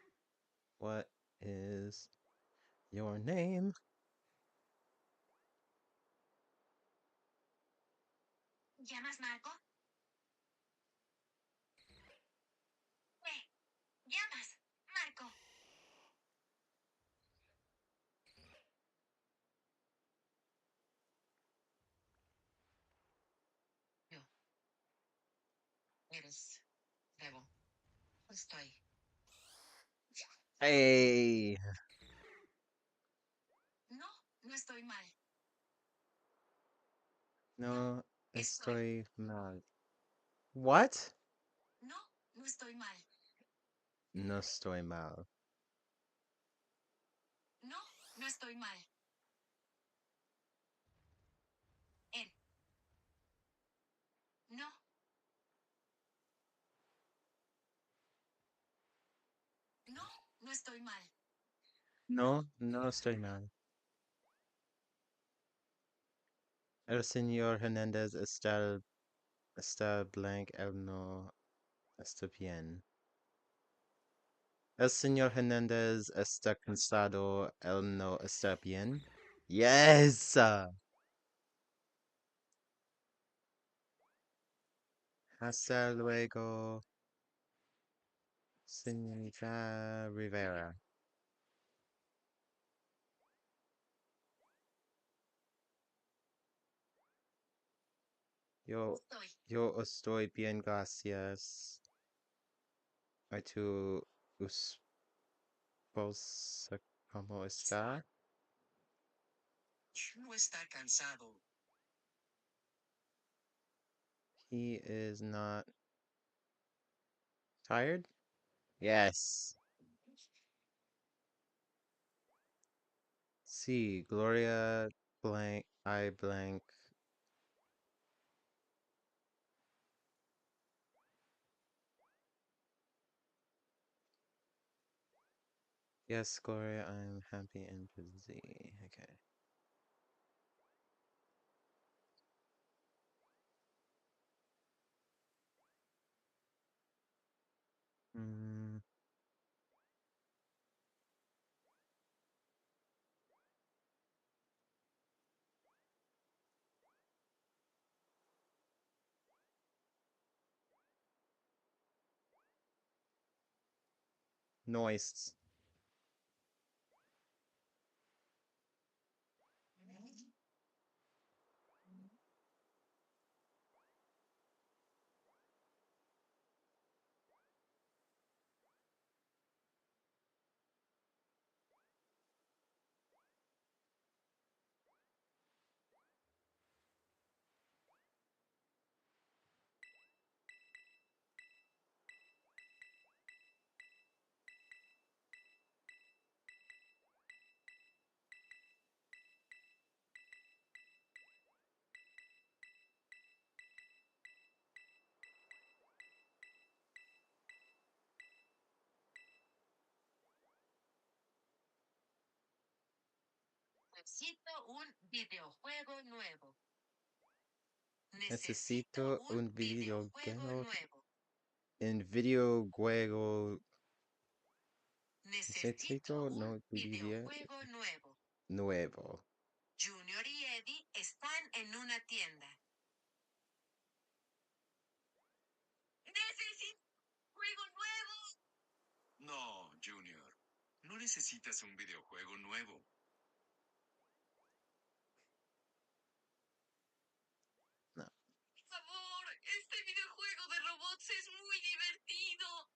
Speaker 19: what is your name?
Speaker 22: ¿Llamas Marco? ¿Llamas Marco? Yo. Eres. Debo. Estoy.
Speaker 19: Hey.
Speaker 22: No, no estoy mal.
Speaker 19: No estoy mal. What?
Speaker 22: No, no estoy mal.
Speaker 19: No estoy mal.
Speaker 22: No, no estoy mal. Él. No. No, no estoy mal.
Speaker 19: No, no estoy mal. El señor Hernández está blank, él no está bien. El señor Hernández está cansado, él no está bien. Yes! Hasta luego, señorita Rivera. Yo estoy bien, gracias. ¿Y tu esposa cómo está?
Speaker 20: No está cansado.
Speaker 19: He is not tired? Yes. Sí, Gloria blank, I blank. Yes, Gloria, I'm happy and busy. Okay. Mm. Noise.
Speaker 22: Necesito un videojuego nuevo.
Speaker 19: Necesito un videojuego.
Speaker 22: nuevo.
Speaker 19: En videojuego.
Speaker 22: Necesito un
Speaker 19: no
Speaker 22: videojuego nuevo.
Speaker 19: nuevo.
Speaker 22: Junior y Eddie están en una tienda. ¡Necesito un juego nuevo!
Speaker 20: No, Junior. No necesitas un videojuego nuevo.
Speaker 19: No.
Speaker 22: Por favor, este videojuego de robots es muy divertido.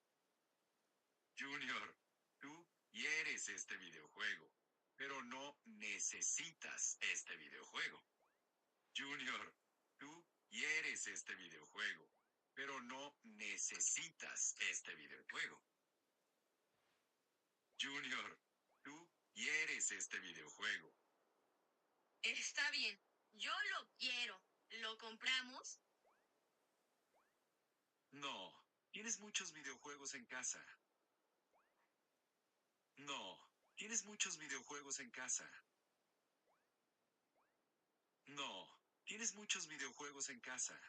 Speaker 20: Junior, tú quieres este videojuego, pero no necesitas este videojuego. Junior, tú quieres este videojuego, pero no necesitas este videojuego. Junior, tú quieres quieres este videojuego?
Speaker 22: Está bien, yo lo quiero. ¿Lo compramos?
Speaker 20: No, tienes muchos videojuegos en casa. No, tienes muchos videojuegos en casa. No, tienes muchos videojuegos en casa.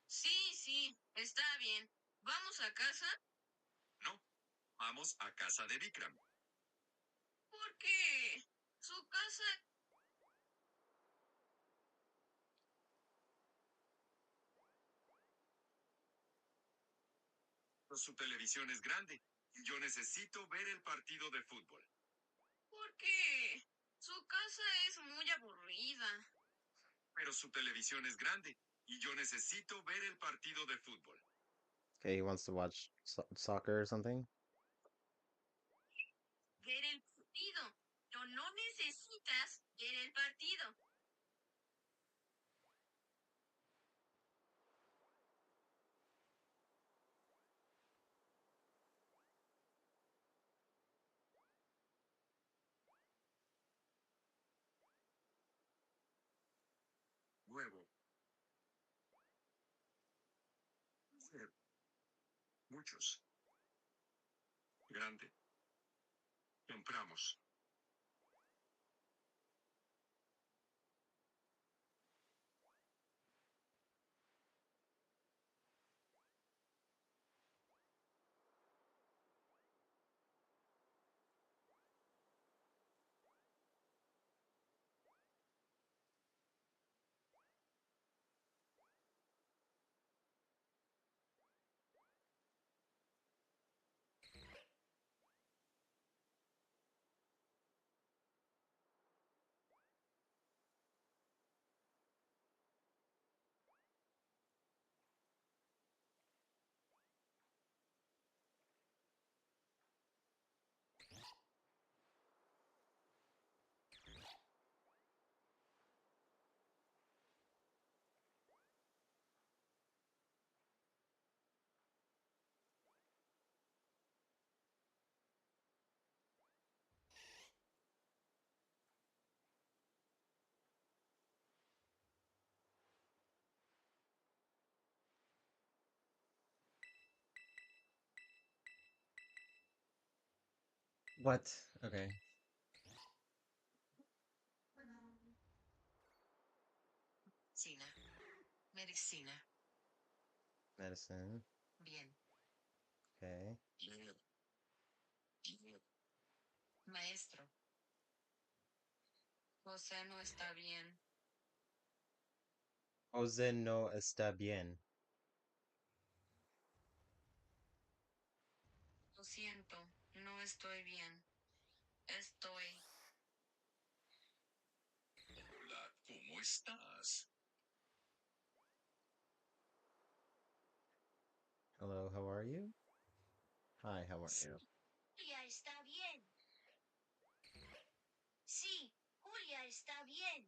Speaker 22: Sí, sí, está bien. ¿Vamos a casa?
Speaker 20: No, vamos a casa de Vikram.
Speaker 22: ¿Por qué? Su casa...
Speaker 20: Su televisión es grande. Yo necesito ver el partido de fútbol.
Speaker 22: ¿Por qué? Su casa es muy aburrida.
Speaker 20: Pero su televisión es grande y yo necesito ver el partido de fútbol.
Speaker 19: Okay, he wants to watch soccer or something.
Speaker 22: Ver el partido. Pero no necesitas ver el partido.
Speaker 20: Huevo. Muchos. Grande. Compramos.
Speaker 19: What? Okay.
Speaker 21: Medicina. Medicina.
Speaker 19: Medicine.
Speaker 21: Bien.
Speaker 19: Okay.
Speaker 21: Maestro. José no está bien.
Speaker 19: Jose no está bien.
Speaker 21: Lo siento, no estoy bien. Estoy...
Speaker 20: Hola, ¿cómo estás?
Speaker 19: Hello, how are you? Hi, how are you?
Speaker 22: Julia está bien. Sí, Julia está bien.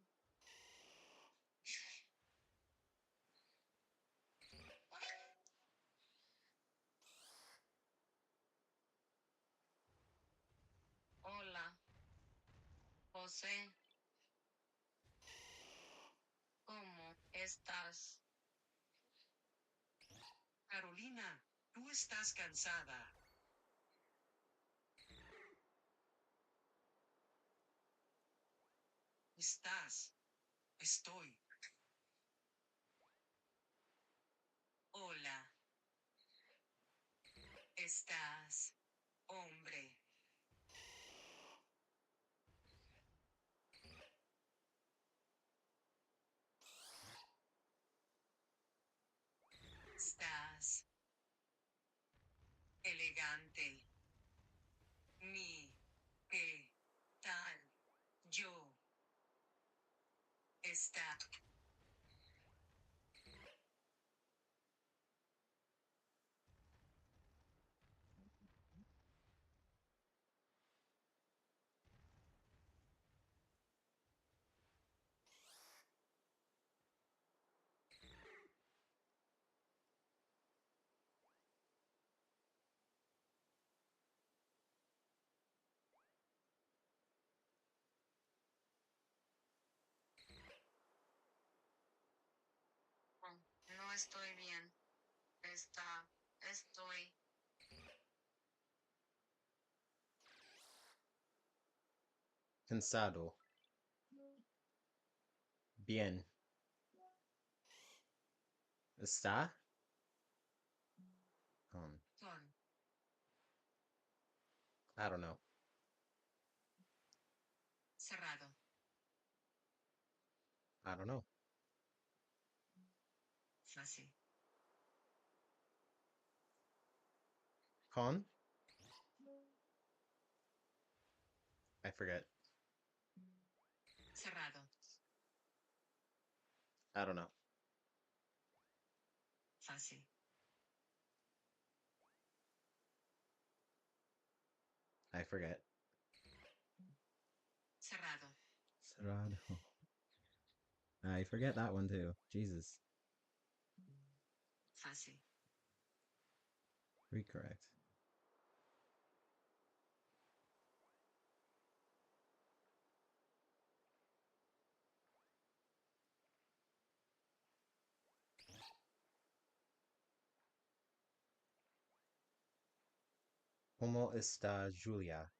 Speaker 21: Hola. José. ¿Cómo estás?
Speaker 20: Carolina, tú estás cansada. Estoy.
Speaker 21: Hola. Estás. Hombre. Estás. Elegante. ¿Qué tal? Yo. Está. estoy bien. Estoy.
Speaker 2: Cansado. Bien. ¿Está?
Speaker 21: Con.
Speaker 2: I don't know.
Speaker 21: Cerrado.
Speaker 2: I don't know.
Speaker 21: Fácil.
Speaker 2: Con? I forget.
Speaker 21: Cerrado.
Speaker 2: I don't know.
Speaker 21: Fácil.
Speaker 2: I forget.
Speaker 21: Cerrado.
Speaker 2: Cerrado. I forget that one too. Jesus.
Speaker 21: Fácil.
Speaker 2: Recorrect. ¿Cómo está Julia?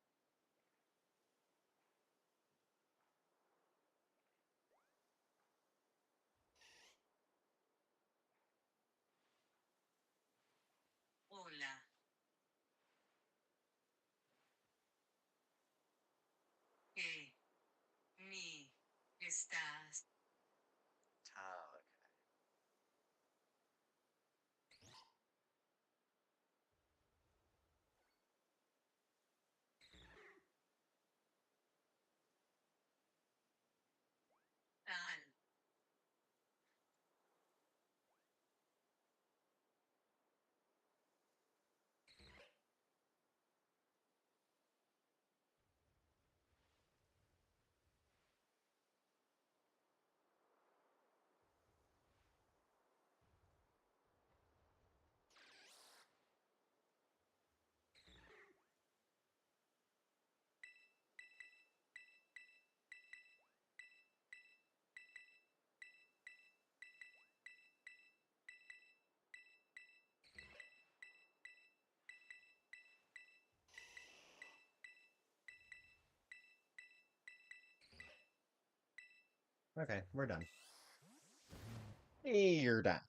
Speaker 21: Hola. ¿Qué? Mi. Estás.
Speaker 2: Oh,
Speaker 21: Tal.
Speaker 2: okay, we're done. Hey, you're done.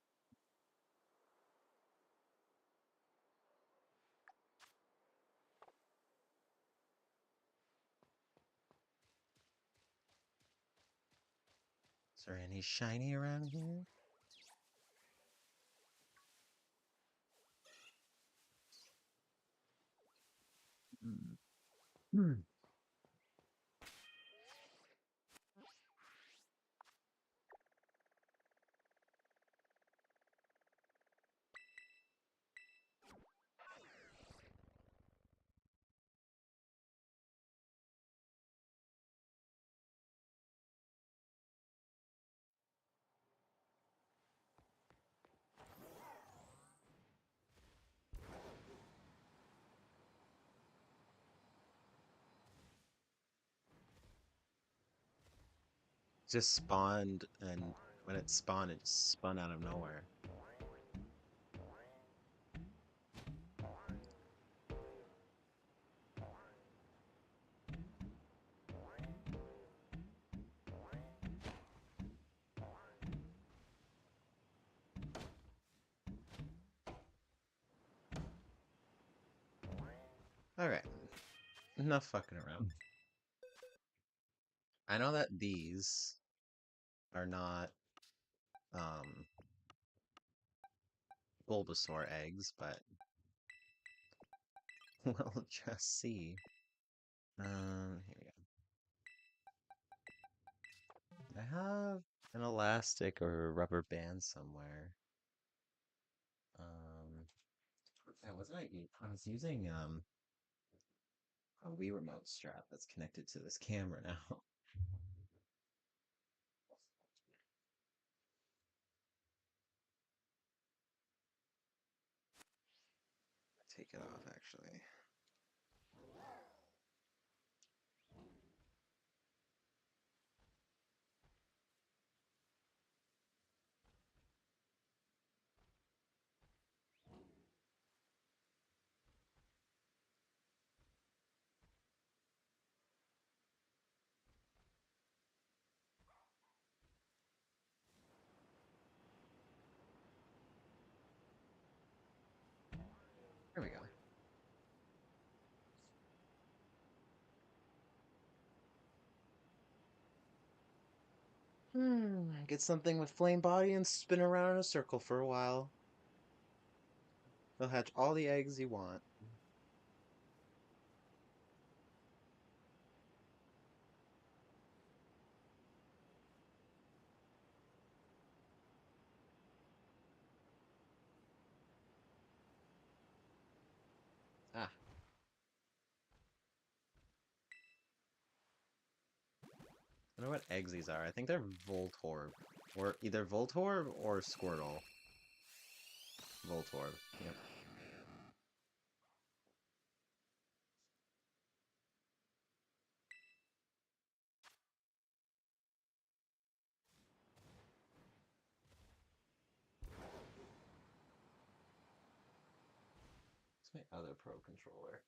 Speaker 2: Is there any shiny around here? Hmm. Just spawned, and when it spawned, it just spun out of nowhere. Okay, enough fucking around. I know that these are not, Bulbasaur eggs, but we'll just see. Here we go. I have an elastic or a rubber band somewhere. Yeah, wasn't I was using, a Wii remote strap that's connected to this camera now. Take it off, actually.
Speaker 19: Get something with flame body and spin around in a circle for a while. They'll hatch all the eggs you want. Ah. I don't know what eggs these are. I think they're Voltorb. Or either Voltorb or Squirtle. Voltorb, yep. What's my other Pro controller?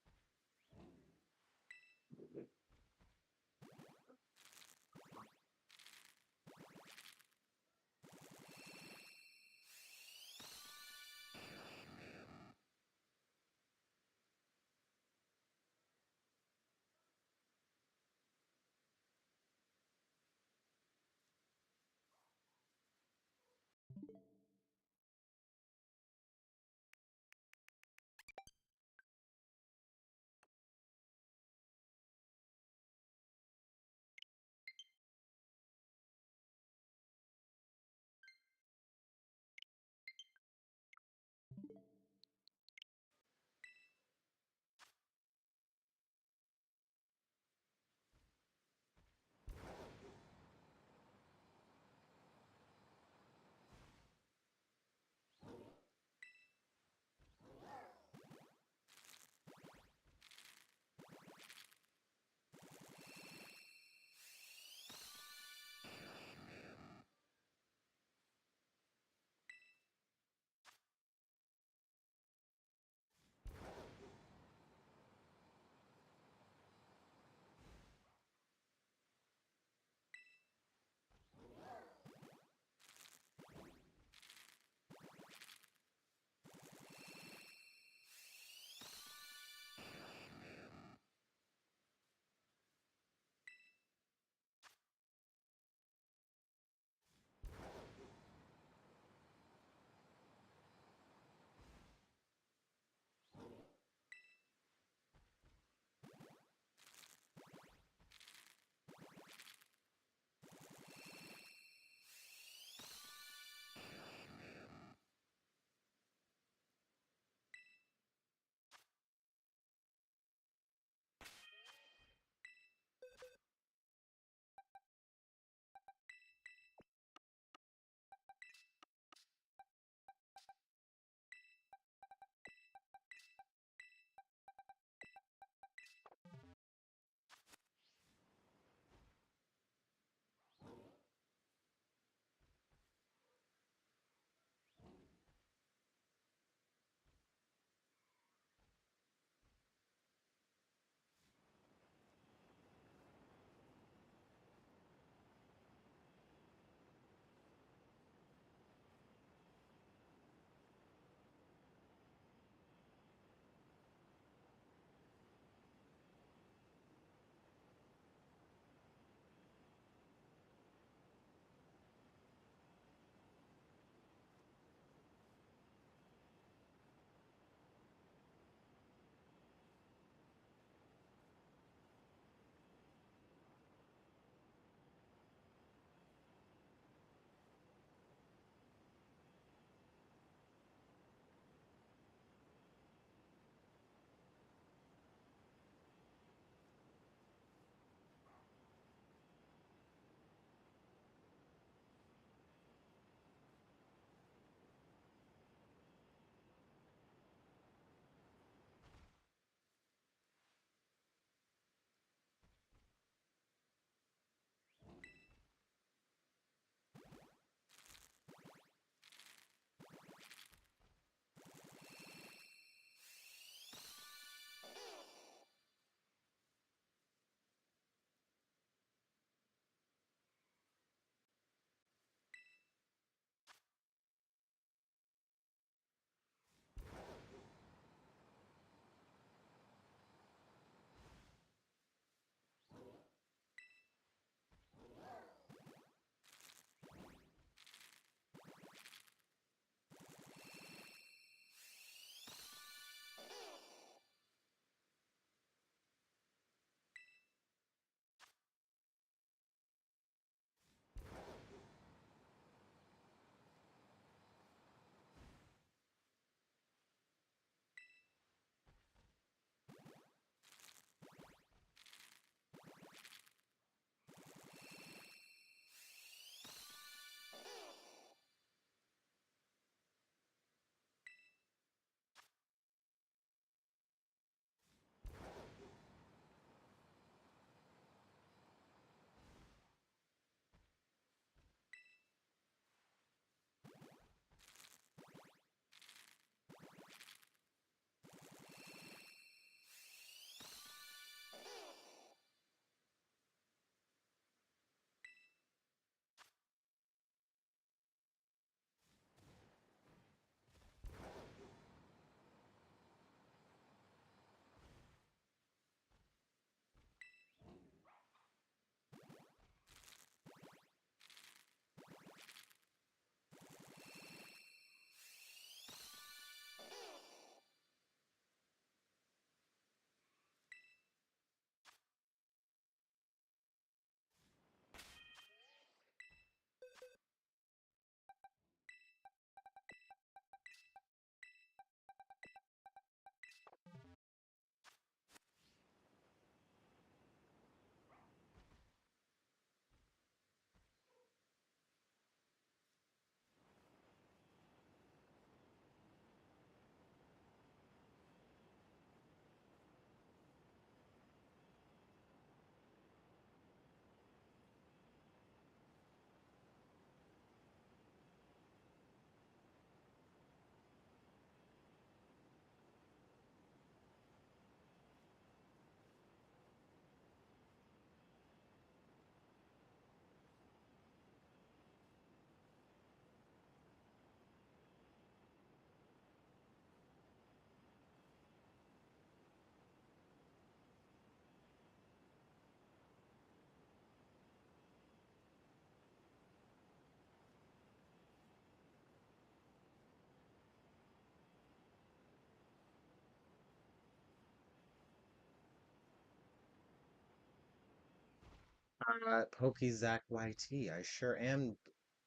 Speaker 19: PokeZac YT. I sure am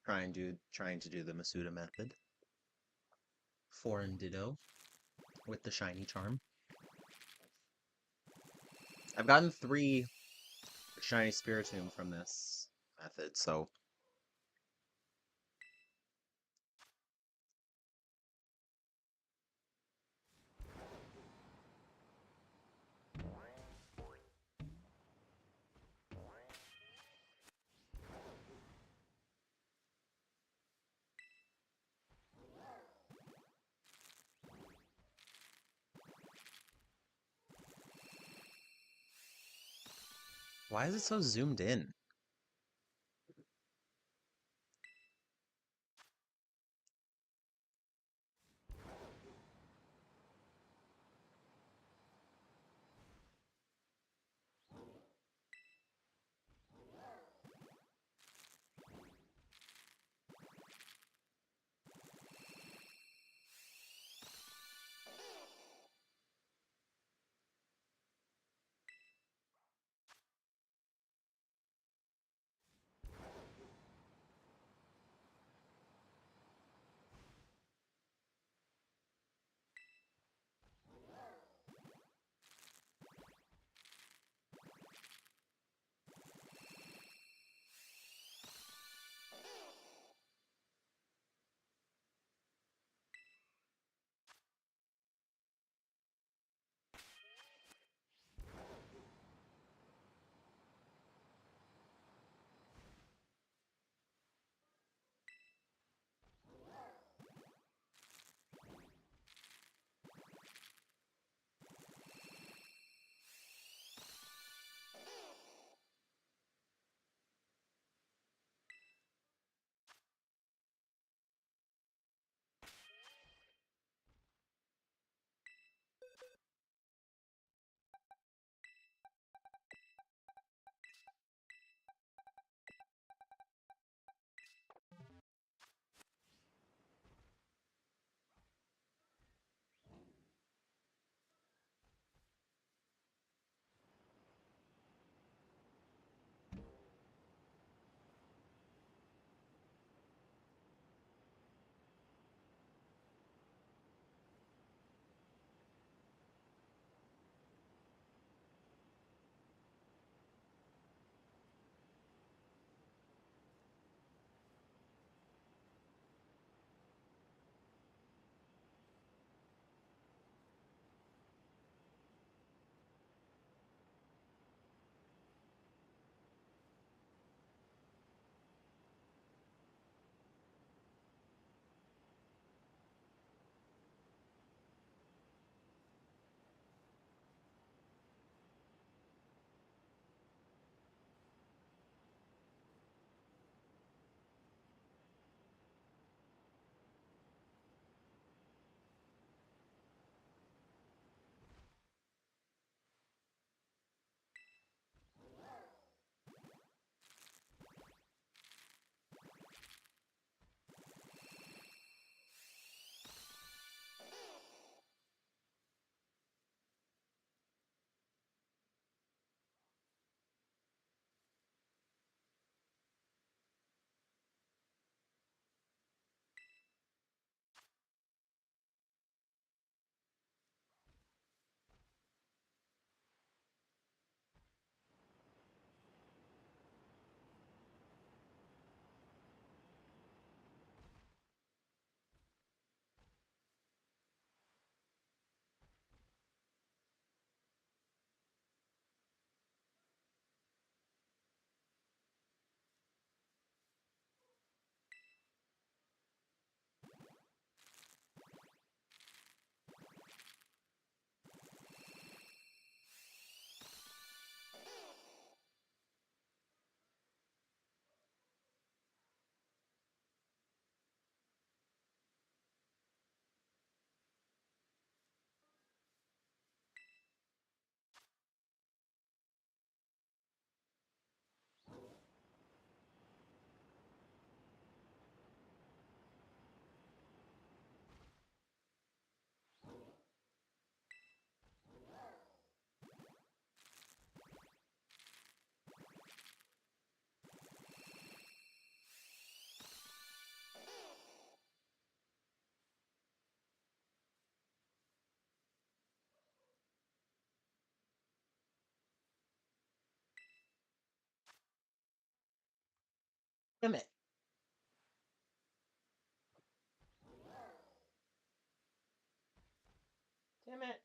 Speaker 19: trying to do the Masuda method. Foreign Ditto with the shiny charm. I've gotten 3 shiny Spiritomb from this method, so why is it so zoomed in? Damn it. Damn it.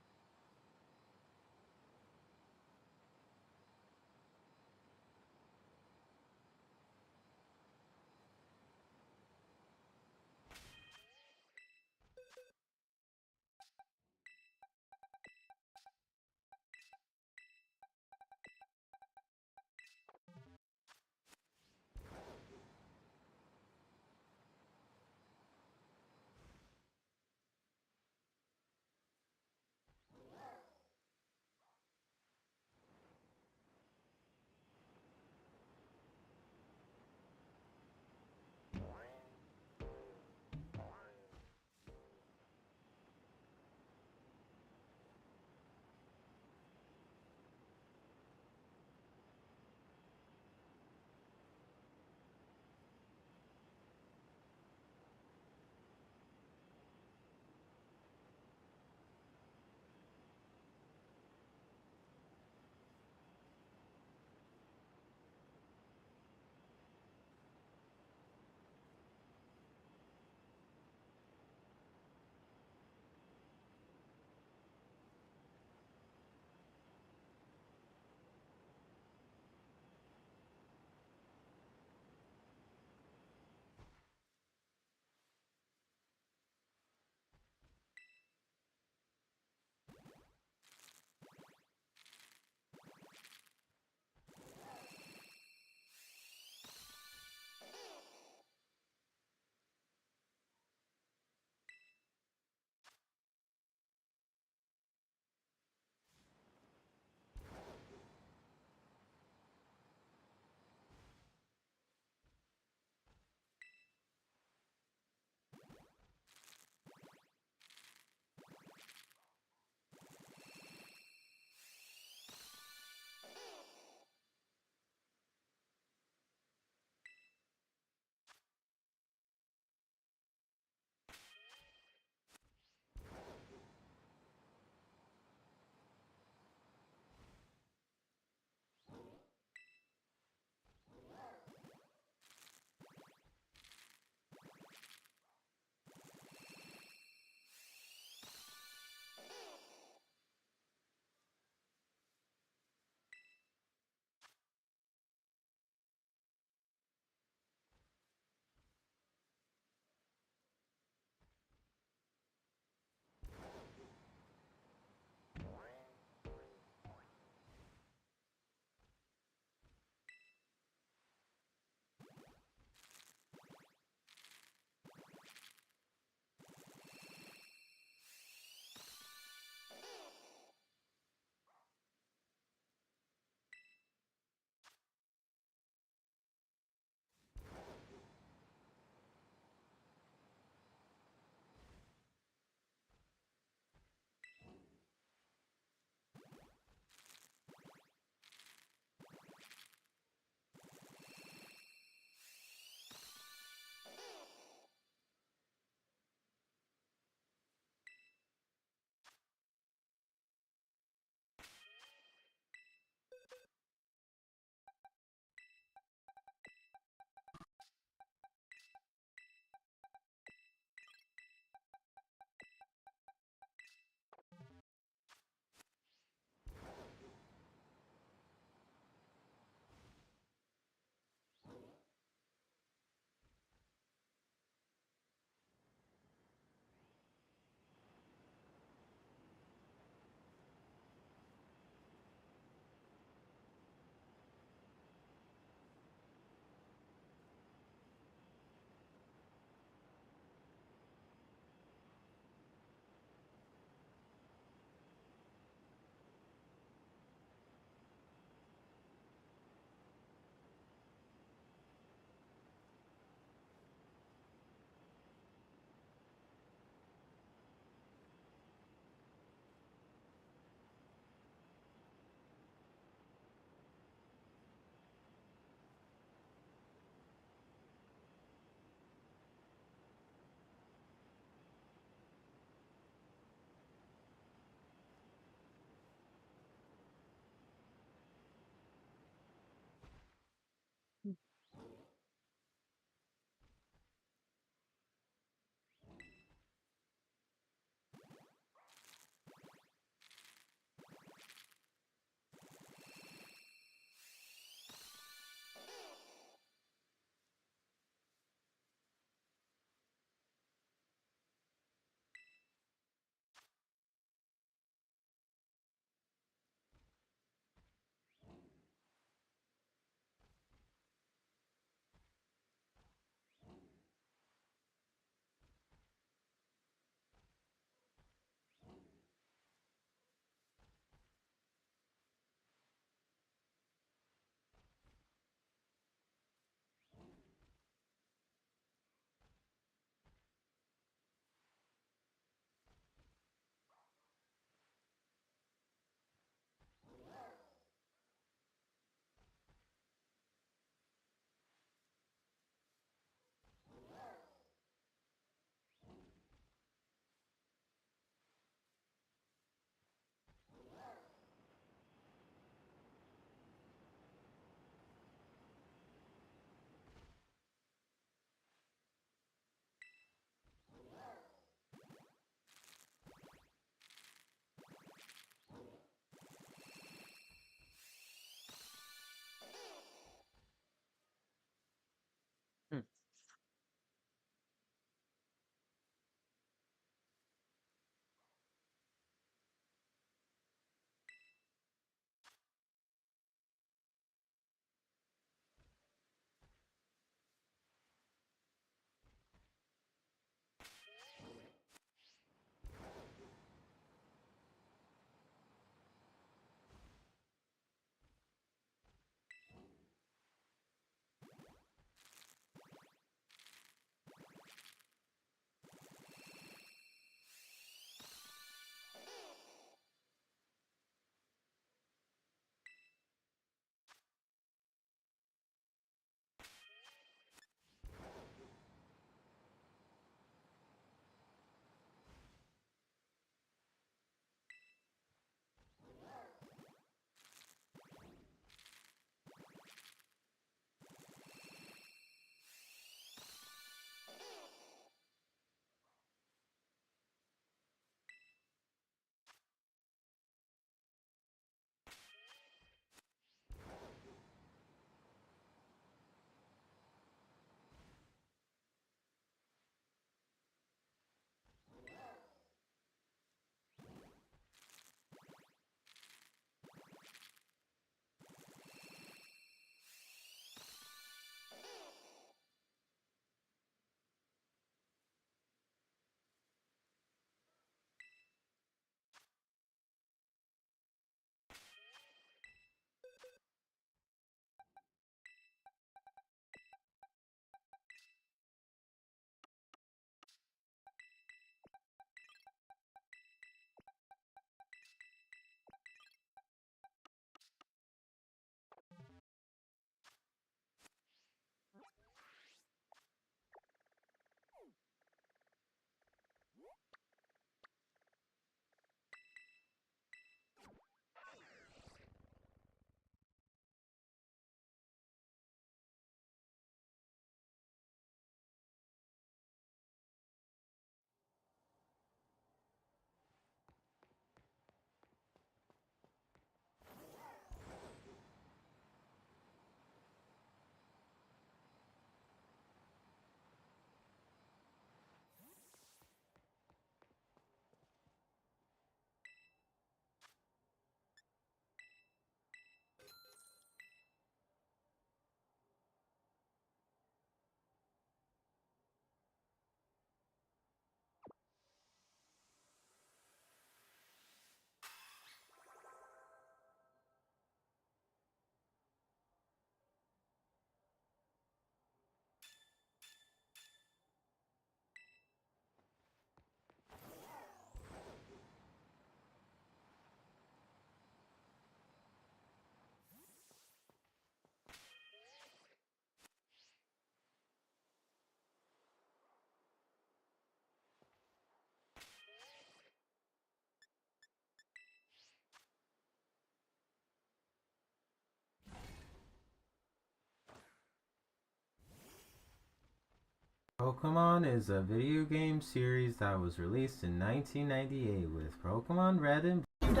Speaker 2: Pokémon is a video game series that was released in 1998 with Pokémon Red and Blue.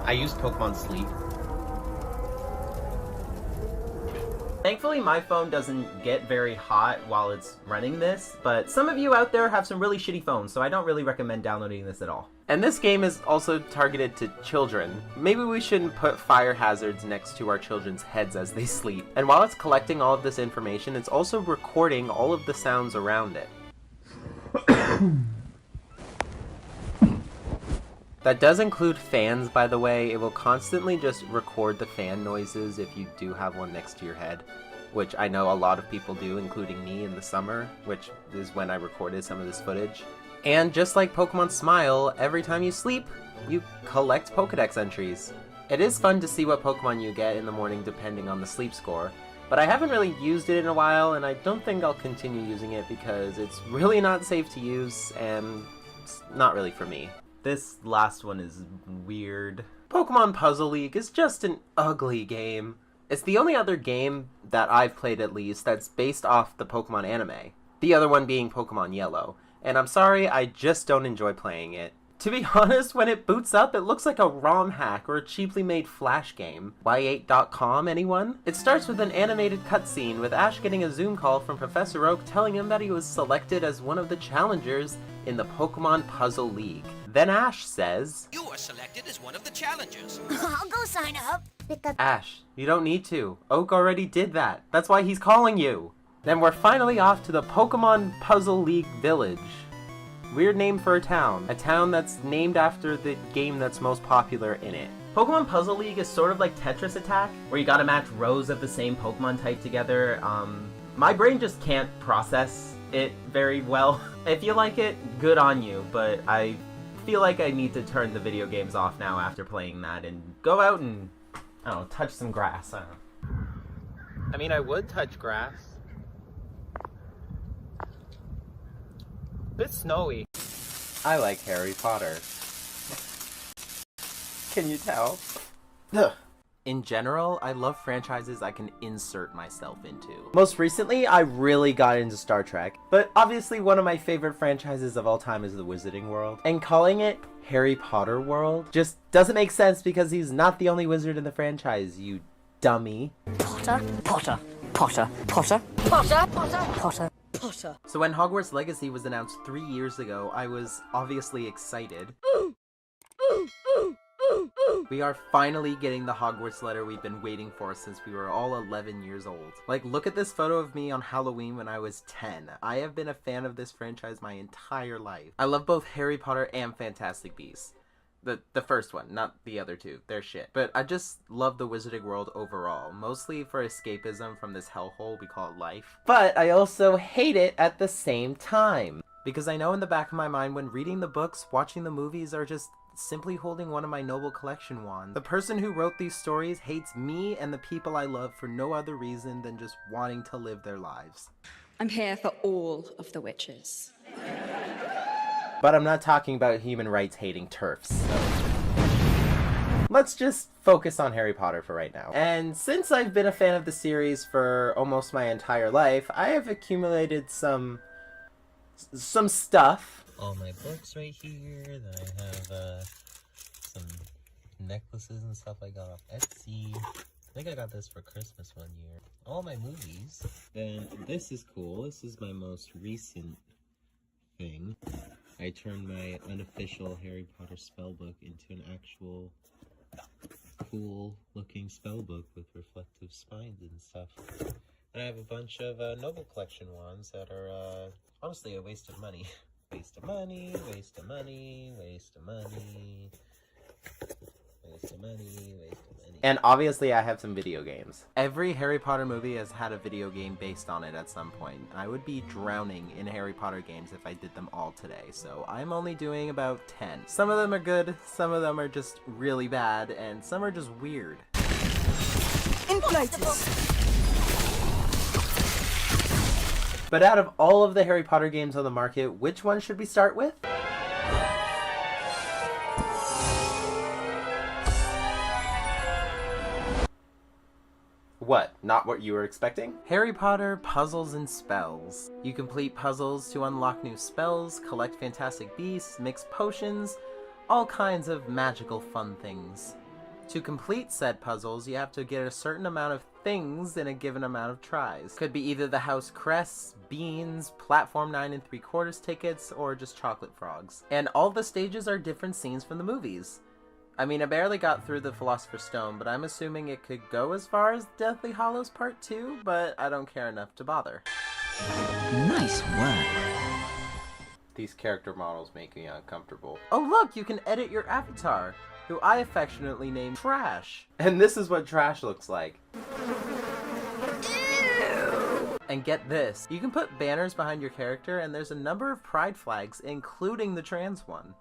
Speaker 2: I used Pokémon Sleep.
Speaker 1: Thankfully, my phone doesn't get very hot while it's running this, but some of you out there have some really shitty phones, so I don't really recommend downloading this at all.
Speaker 2: And this game is also targeted to children. Maybe we shouldn't put fire hazards next to our children's heads as they sleep. And while it's collecting all of this information, it's also recording all of the sounds around it. That does include fans, by the way. It will constantly just record the fan noises if you do have one next to your head, which I know a lot of people do, including me in the summer, which is when I recorded some of this footage. And just like Pokemon Smile, every time you sleep, you collect Pokédex entries. It is fun to see what Pokemon you get in the morning depending on the sleep score, but I haven't really used it in a while, and I don't think I'll continue using it because it's really not safe to use, and it's not really for me.
Speaker 1: This last one is weird.
Speaker 2: Pokemon Puzzle League is just an ugly game. It's the only other game that I've played, at least, that's based off the Pokemon anime. The other one being Pokemon Yellow. And I'm sorry, I just don't enjoy playing it. To be honest, when it boots up, it looks like a ROM hack or a cheaply made Flash game. Y8.com, anyone? It starts with an animated cutscene with Ash getting a Zoom call from Professor Oak telling him that he was selected as one of the challengers in the Pokemon Puzzle League. Then Ash says,
Speaker 17: You are selected as one of the challengers.
Speaker 15: I'll go sign up.
Speaker 2: Ash, you don't need to. Oak already did that. That's why he's calling you. Then we're finally off to the Pokemon Puzzle League Village. Weird name for a town that's named after the game that's most popular in it.
Speaker 1: Pokemon Puzzle League is sort of like Tetris Attack, where you gotta match rows of the same Pokemon type together. My brain just can't process it very well. If you like it, good on you, but I feel like I need to turn the video games off now after playing that and go out and, I don't know, touch some grass. I don't know.
Speaker 2: I mean, I would touch grass. Bit snowy. I like Harry Potter. Can you tell? Ugh. In general, I love franchises I can insert myself into. Most recently, I really got into Star Trek, but obviously one of my favorite franchises of all time is the Wizarding World. And calling it Harry Potter World just doesn't make sense because he's not the only wizard in the franchise, you dummy.
Speaker 5: Potter, Potter, Potter, Potter, Potter, Potter, Potter. Potter.
Speaker 2: So when Hogwarts Legacy was announced 3 years ago, I was obviously excited. We are finally getting the Hogwarts letter we've been waiting for since we were all 11 years old. Like, look at this photo of me on Halloween when I was 10. I have been a fan of this franchise my entire life. I love both Harry Potter and Fantastic Beasts. The first one, not the other two. They're shit. But I just love the Wizarding World overall, mostly for escapism from this hellhole we call life. But I also hate it at the same time. Because I know in the back of my mind when reading the books, watching the movies, or just simply holding one of my noble collection wands, the person who wrote these stories hates me and the people I love for no other reason than just wanting to live their lives.
Speaker 18: I'm here for all of the witches.
Speaker 2: But I'm not talking about human rights hating TERFs. So. Let's just focus on Harry Potter for right now. And since I've been a fan of the series for almost my entire life, I have accumulated some stuff. All my books right here, then I have some necklaces and stuff I got off Etsy. I think I got this for Christmas one year. All my movies. Then this is cool. This is my most recent thing. I turned my unofficial Harry Potter spellbook into an actual cool looking spellbook with reflective spines and stuff. And I have a bunch of Noble Collection wands that are honestly a waste of money. Waste of money, waste of money, waste of money, waste of money, waste of money. And obviously I have some video games. Every Harry Potter movie has had a video game based on it at some point. I would be drowning in Harry Potter games if I did them all today, so I'm only doing about 10. Some of them are good, some of them are just really bad, and some are just weird.
Speaker 5: Inflatus!
Speaker 2: But out of all of the Harry Potter games on the market, which one should we start with? What, not what you were expecting? Harry Potter Puzzles and Spells. You complete puzzles to unlock new spells, collect fantastic beasts, mix potions, all kinds of magical fun things. To complete said puzzles, you have to get a certain amount of things in a given amount of tries. Could be either the house crests, beans, platform 9 3/4 tickets, or just chocolate frogs. And all the stages are different scenes from the movies. I mean, I barely got through the Philosopher's Stone, but I'm assuming it could go as far as Deathly Hallows Part 2, but I don't care enough to bother.
Speaker 5: Nice work.
Speaker 2: These character models make me uncomfortable. Oh look, you can edit your avatar, who I affectionately named Trash. And this is what Trash looks like. Ew. And get this, you can put banners behind your character, and there's a number of pride flags, including the trans one.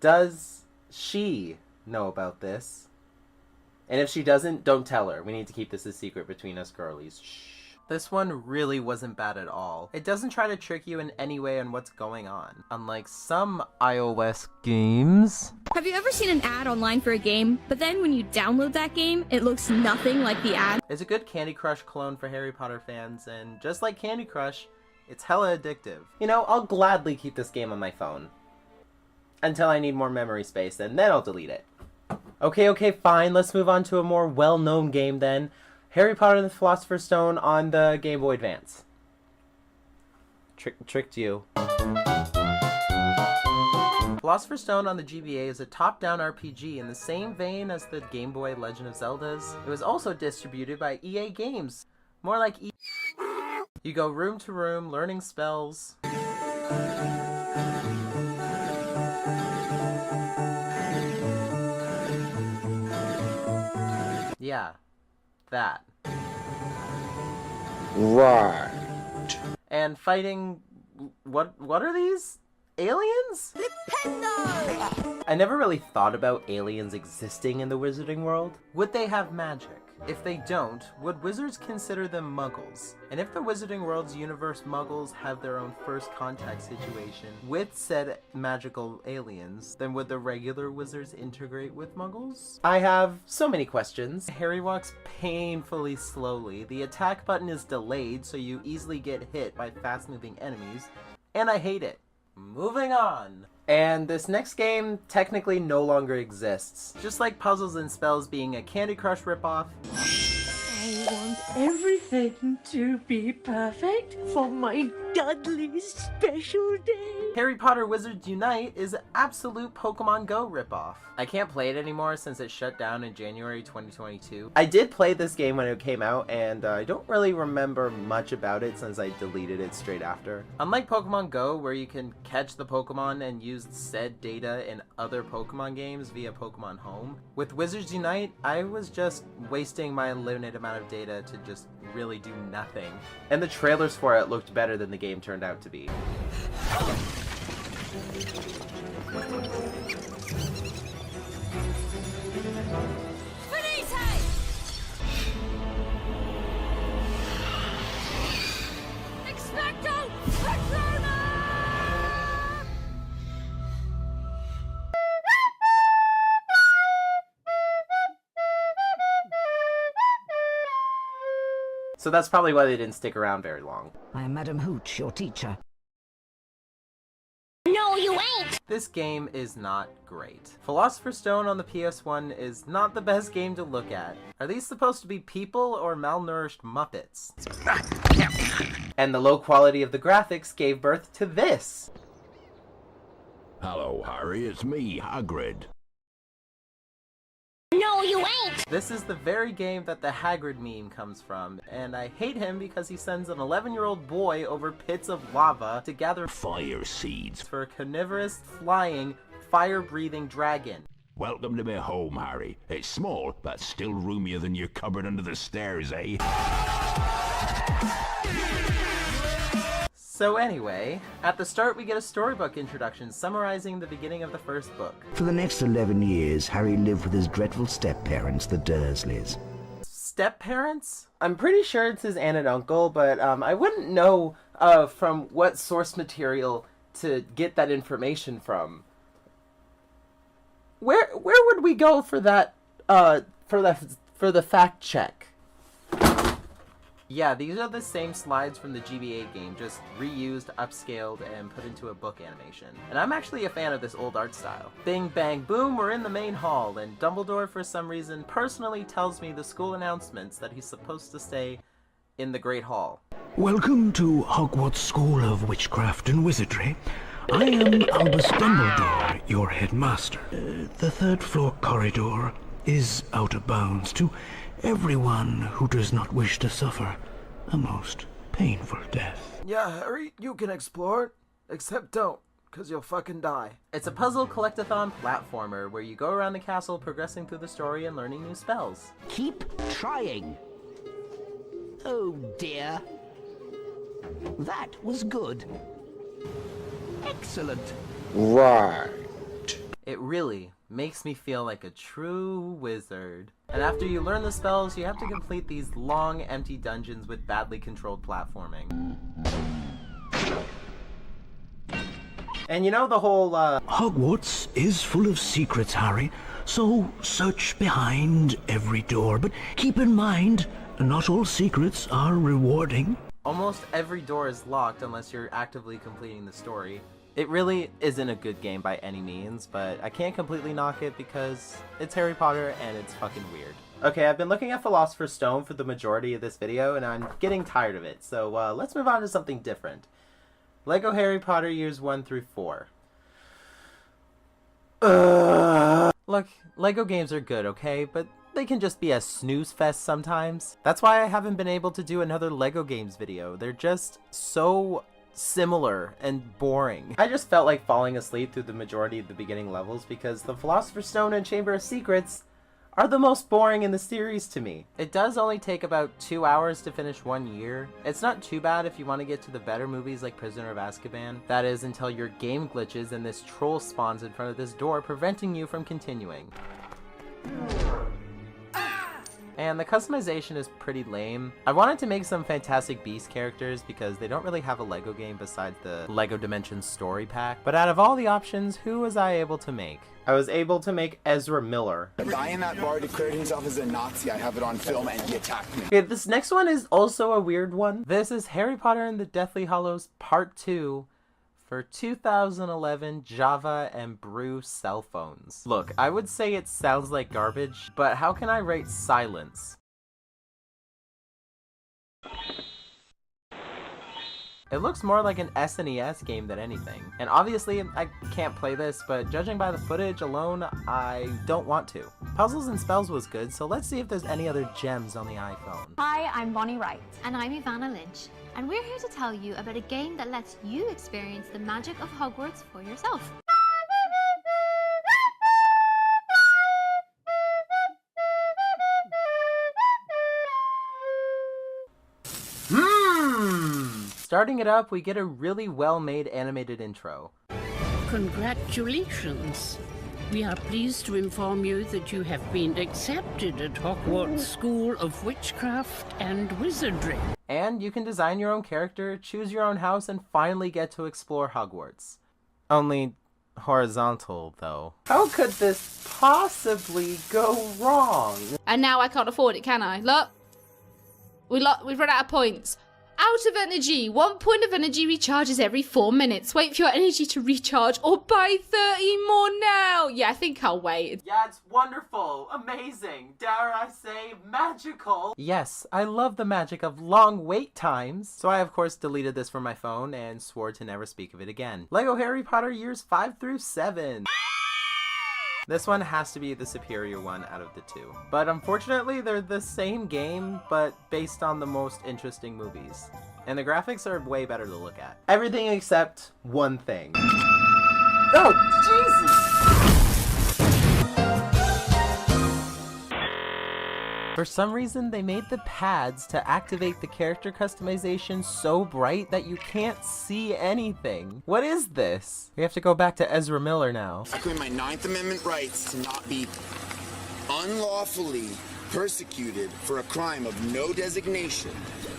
Speaker 2: Does she know about this? And if she doesn't, don't tell her. We need to keep this a secret between us girlies. Shh. This one really wasn't bad at all. It doesn't try to trick you in any way on what's going on, unlike some iOS games.
Speaker 3: Have you ever seen an ad online for a game, but then when you download that game, it looks nothing like the ad?
Speaker 2: It's a good Candy Crush clone for Harry Potter fans, and just like Candy Crush, it's hella addictive. You know, I'll gladly keep this game on my phone until I need more memory space, and then I'll delete it. Okay, fine, let's move on to a more well-known game then. Harry Potter and the Philosopher's Stone on the Game Boy Advance. Tricked you. Philosopher's Stone on the GBA is a top-down RPG in the same vein as the Game Boy Legend of Zelda's. It was also distributed by EA Games. More like You go room to room, learning spells. Yeah. That.
Speaker 8: Right.
Speaker 2: And fighting... What are these? Aliens? I never really thought about aliens existing in the wizarding world. Would they have magic? If they don't, would wizards consider them muggles? And if the Wizarding World's universe muggles have their own first contact situation with said magical aliens, then would the regular wizards integrate with muggles? I have so many questions. Harry walks painfully slowly. The attack button is delayed, so you easily get hit by fast-moving enemies, and I hate it. Moving on. And this next game technically no longer exists. Just like Puzzles and Spells being a Candy Crush ripoff.
Speaker 4: I want everything to be perfect for my Dudley's special day.
Speaker 2: Harry Potter Wizards Unite is an absolute Pokemon Go ripoff. I can't play it anymore since it shut down in January 2022. I did play this game when it came out, and I don't really remember much about it since I deleted it straight after. Unlike Pokemon Go, where you can catch the Pokemon and use said data in other Pokemon games via Pokemon Home, with Wizards Unite, I was just wasting my limited amount of data to just really do nothing. And the trailers for it looked better than the game turned out to be. So that's probably why they didn't stick around very long.
Speaker 5: I am Madam Hooch, your teacher.
Speaker 15: No, you ain't!
Speaker 2: This game is not great. Philosopher's Stone on the PS1 is not the best game to look at. Are these supposed to be people or malnourished Muppets? And the low quality of the graphics gave birth to this!
Speaker 23: Hello, Harry, it's me, Hagrid.
Speaker 15: No, you ain't!
Speaker 2: This is the very game that the Hagrid meme comes from, and I hate him because he sends an 11-year-old boy over pits of lava to gather
Speaker 23: fire seeds
Speaker 2: for a carnivorous, flying, fire-breathing dragon.
Speaker 23: Welcome to my home, Harry. It's small, but still roomier than your cupboard under the stairs, eh?
Speaker 2: So anyway, at the start we get a storybook introduction summarizing the beginning of the first book.
Speaker 24: For the next 11 years, Harry lived with his dreadful step-parents, the Dursleys.
Speaker 2: Step-parents? I'm pretty sure it's his aunt and uncle, but I wouldn't know from what source material to get that information from. Where would we go for that for the fact check? Yeah, these are the same slides from the GBA game, just reused, upscaled, and put into a book animation. And I'm actually a fan of this old art style. Bing, bang, boom, we're in the main hall, and Dumbledore, for some reason, personally tells me the school announcements that he's supposed to stay in the Great Hall.
Speaker 24: Welcome to Hogwarts School of Witchcraft and Wizardry. I am Albus Dumbledore, your headmaster. The third floor corridor is out of bounds to everyone who does not wish to suffer a most painful death.
Speaker 6: Yeah, Harry, you can explore it. Except don't, because you'll fucking die.
Speaker 2: It's a puzzle collectathon platformer where you go around the castle progressing through the story and learning new spells.
Speaker 24: Keep trying. Oh dear. That was good. Excellent.
Speaker 2: Right. It really makes me feel like a true wizard. And after you learn the spells, you have to complete these long, empty dungeons with badly controlled platforming. And you know the whole,
Speaker 24: Hogwarts is full of secrets, Harry, so search behind every door, but keep in mind, not all secrets are rewarding.
Speaker 2: Almost every door is locked unless you're actively completing the story. It really isn't a good game by any means, but I can't completely knock it because it's Harry Potter and it's fucking weird. Okay, I've been looking at Philosopher's Stone for the majority of this video and I'm getting tired of it, so let's move on to something different. Lego Harry Potter Years 1 through 4. Look, Lego games are good, okay, but they can just be a snooze fest sometimes. That's why I haven't been able to do another Lego games video. They're just so similar and boring. I just felt like falling asleep through the majority of the beginning levels because the Philosopher's Stone and Chamber of Secrets are the most boring in the series to me. It does only take about 2 hours to finish 1 year. It's not too bad if you want to get to the better movies like Prisoner of Azkaban. That is until your game glitches and this troll spawns in front of this door preventing you from continuing. And the customization is pretty lame. I wanted to make some Fantastic Beasts characters because they don't really have a Lego game besides the Lego Dimensions story pack. But out of all the options, who was I able to make? I was able to make Ezra Miller.
Speaker 7: A guy in that bar declared himself as a Nazi. I have it on film and he attacked me.
Speaker 2: Okay, this next one is also a weird one. This is Harry Potter and the Deathly Hallows Part 2 for 2011 Java and Brew cell phones. Look, I would say it sounds like garbage, but how can I write silence? It looks more like an SNES game than anything. And obviously, I can't play this, but judging by the footage alone, I don't want to. Puzzles and Spells was good, so let's see if there's any other gems on the iPhone.
Speaker 10: Hi, I'm Bonnie Wright.
Speaker 11: And I'm Ivana Lynch. And we're here to tell you about a game that lets you experience the magic of Hogwarts for yourself. Starting it up, we get a really well-made animated intro.
Speaker 25: Congratulations! We are pleased to inform you that you have been accepted at Hogwarts School of Witchcraft and Wizardry.
Speaker 2: And you can design your own character, choose your own house, and finally get to explore Hogwarts. Only horizontal, though. How could this possibly go wrong?
Speaker 26: And now I can't afford it, can I? Look! We've run out of points. Out of energy. 1 point of energy recharges every 4 minutes. Wait for your energy to recharge or buy 30 more now. Yeah, I think I'll wait.
Speaker 2: Yeah, it's wonderful, amazing, dare I say, magical. Yes, I love the magic of long wait times. So I, of course, deleted this from my phone and swore to never speak of it again. Lego Harry Potter Years 5 through 7. This one has to be the superior one out of the two. But unfortunately, they're the same game, but based on the most interesting movies. And the graphics are way better to look at. Everything except one thing. Oh, Jesus! For some reason, they made the pads to activate the character customization so bright that you can't see anything. What is this? We have to go back to Ezra Miller now.
Speaker 7: I claim my 9th Amendment rights to not be unlawfully Persecuted for a crime of no designation.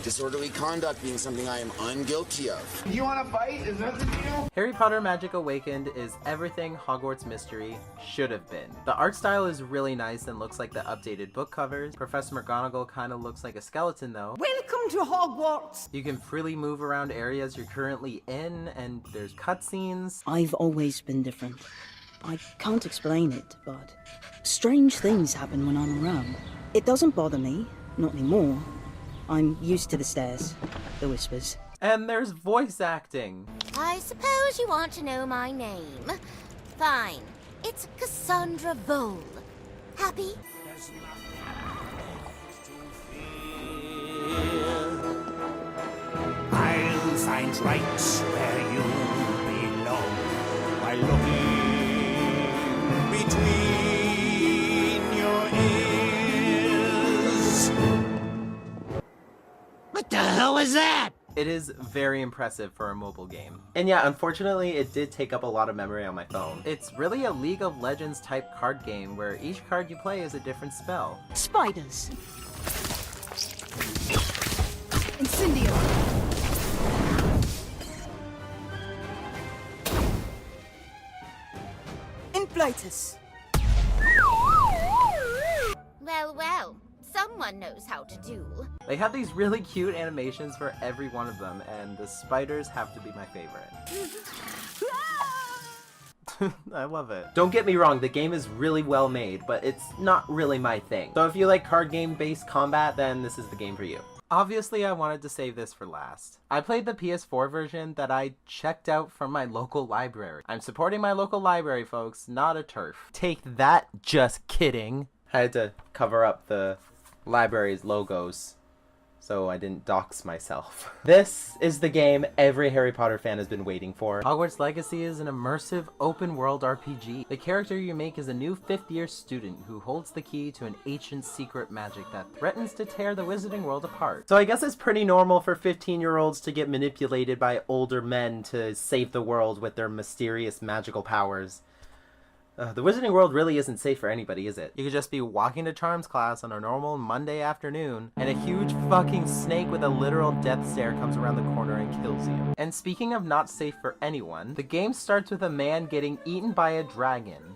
Speaker 7: Disorderly conduct being something I am unguilty of.
Speaker 9: You want to fight? Is that the deal?
Speaker 2: Harry Potter Magic Awakened is everything Hogwarts Mystery should have been. The art style is really nice and looks like the updated book covers. Professor McGonagall kind of looks like a skeleton though.
Speaker 10: Welcome to Hogwarts!
Speaker 2: You can freely move around areas you're currently in, and there's cutscenes.
Speaker 10: I've always been different. I can't explain it, but strange things happen when I'm around. It doesn't bother me, not anymore. I'm used to the stares, the whispers.
Speaker 2: And there's voice acting.
Speaker 12: I suppose you want to know my name. Fine. It's Cassandra Vole. Happy?
Speaker 13: I'll find right where you belong by looking between your ears. What the hell is that?
Speaker 2: It is very impressive for a mobile game. And yeah, unfortunately, it did take up a lot of memory on my phone. It's really a League of Legends type card game where each card you play is a different spell.
Speaker 10: Spiders. Incendio. Inflatus.
Speaker 12: Well, well. Someone knows how to duel.
Speaker 2: They have these really cute animations for every one of them, and the spiders have to be my favorite. I love it. Don't get me wrong, the game is really well made, but it's not really my thing. So if you like card game based combat, then this is the game for you. Obviously, I wanted to save this for last. I played the PS4 version that I checked out from my local library. I'm supporting my local library, folks, not a turf. Take that, just kidding. I had to cover up the library's logos so I didn't dox myself. This is the game every Harry Potter fan has been waiting for. Hogwarts Legacy is an immersive, open-world RPG. The character you make is a new 5th-year student who holds the key to an ancient secret magic that threatens to tear the wizarding world apart. So I guess it's pretty normal for 15-year-olds to get manipulated by older men to save the world with their mysterious magical powers. The wizarding world really isn't safe for anybody, is it? You could just be walking to Charms class on a normal Monday afternoon, and a huge fucking snake with a literal death stare comes around the corner and kills you. And speaking of not safe for anyone, the game starts with a man getting eaten by a dragon,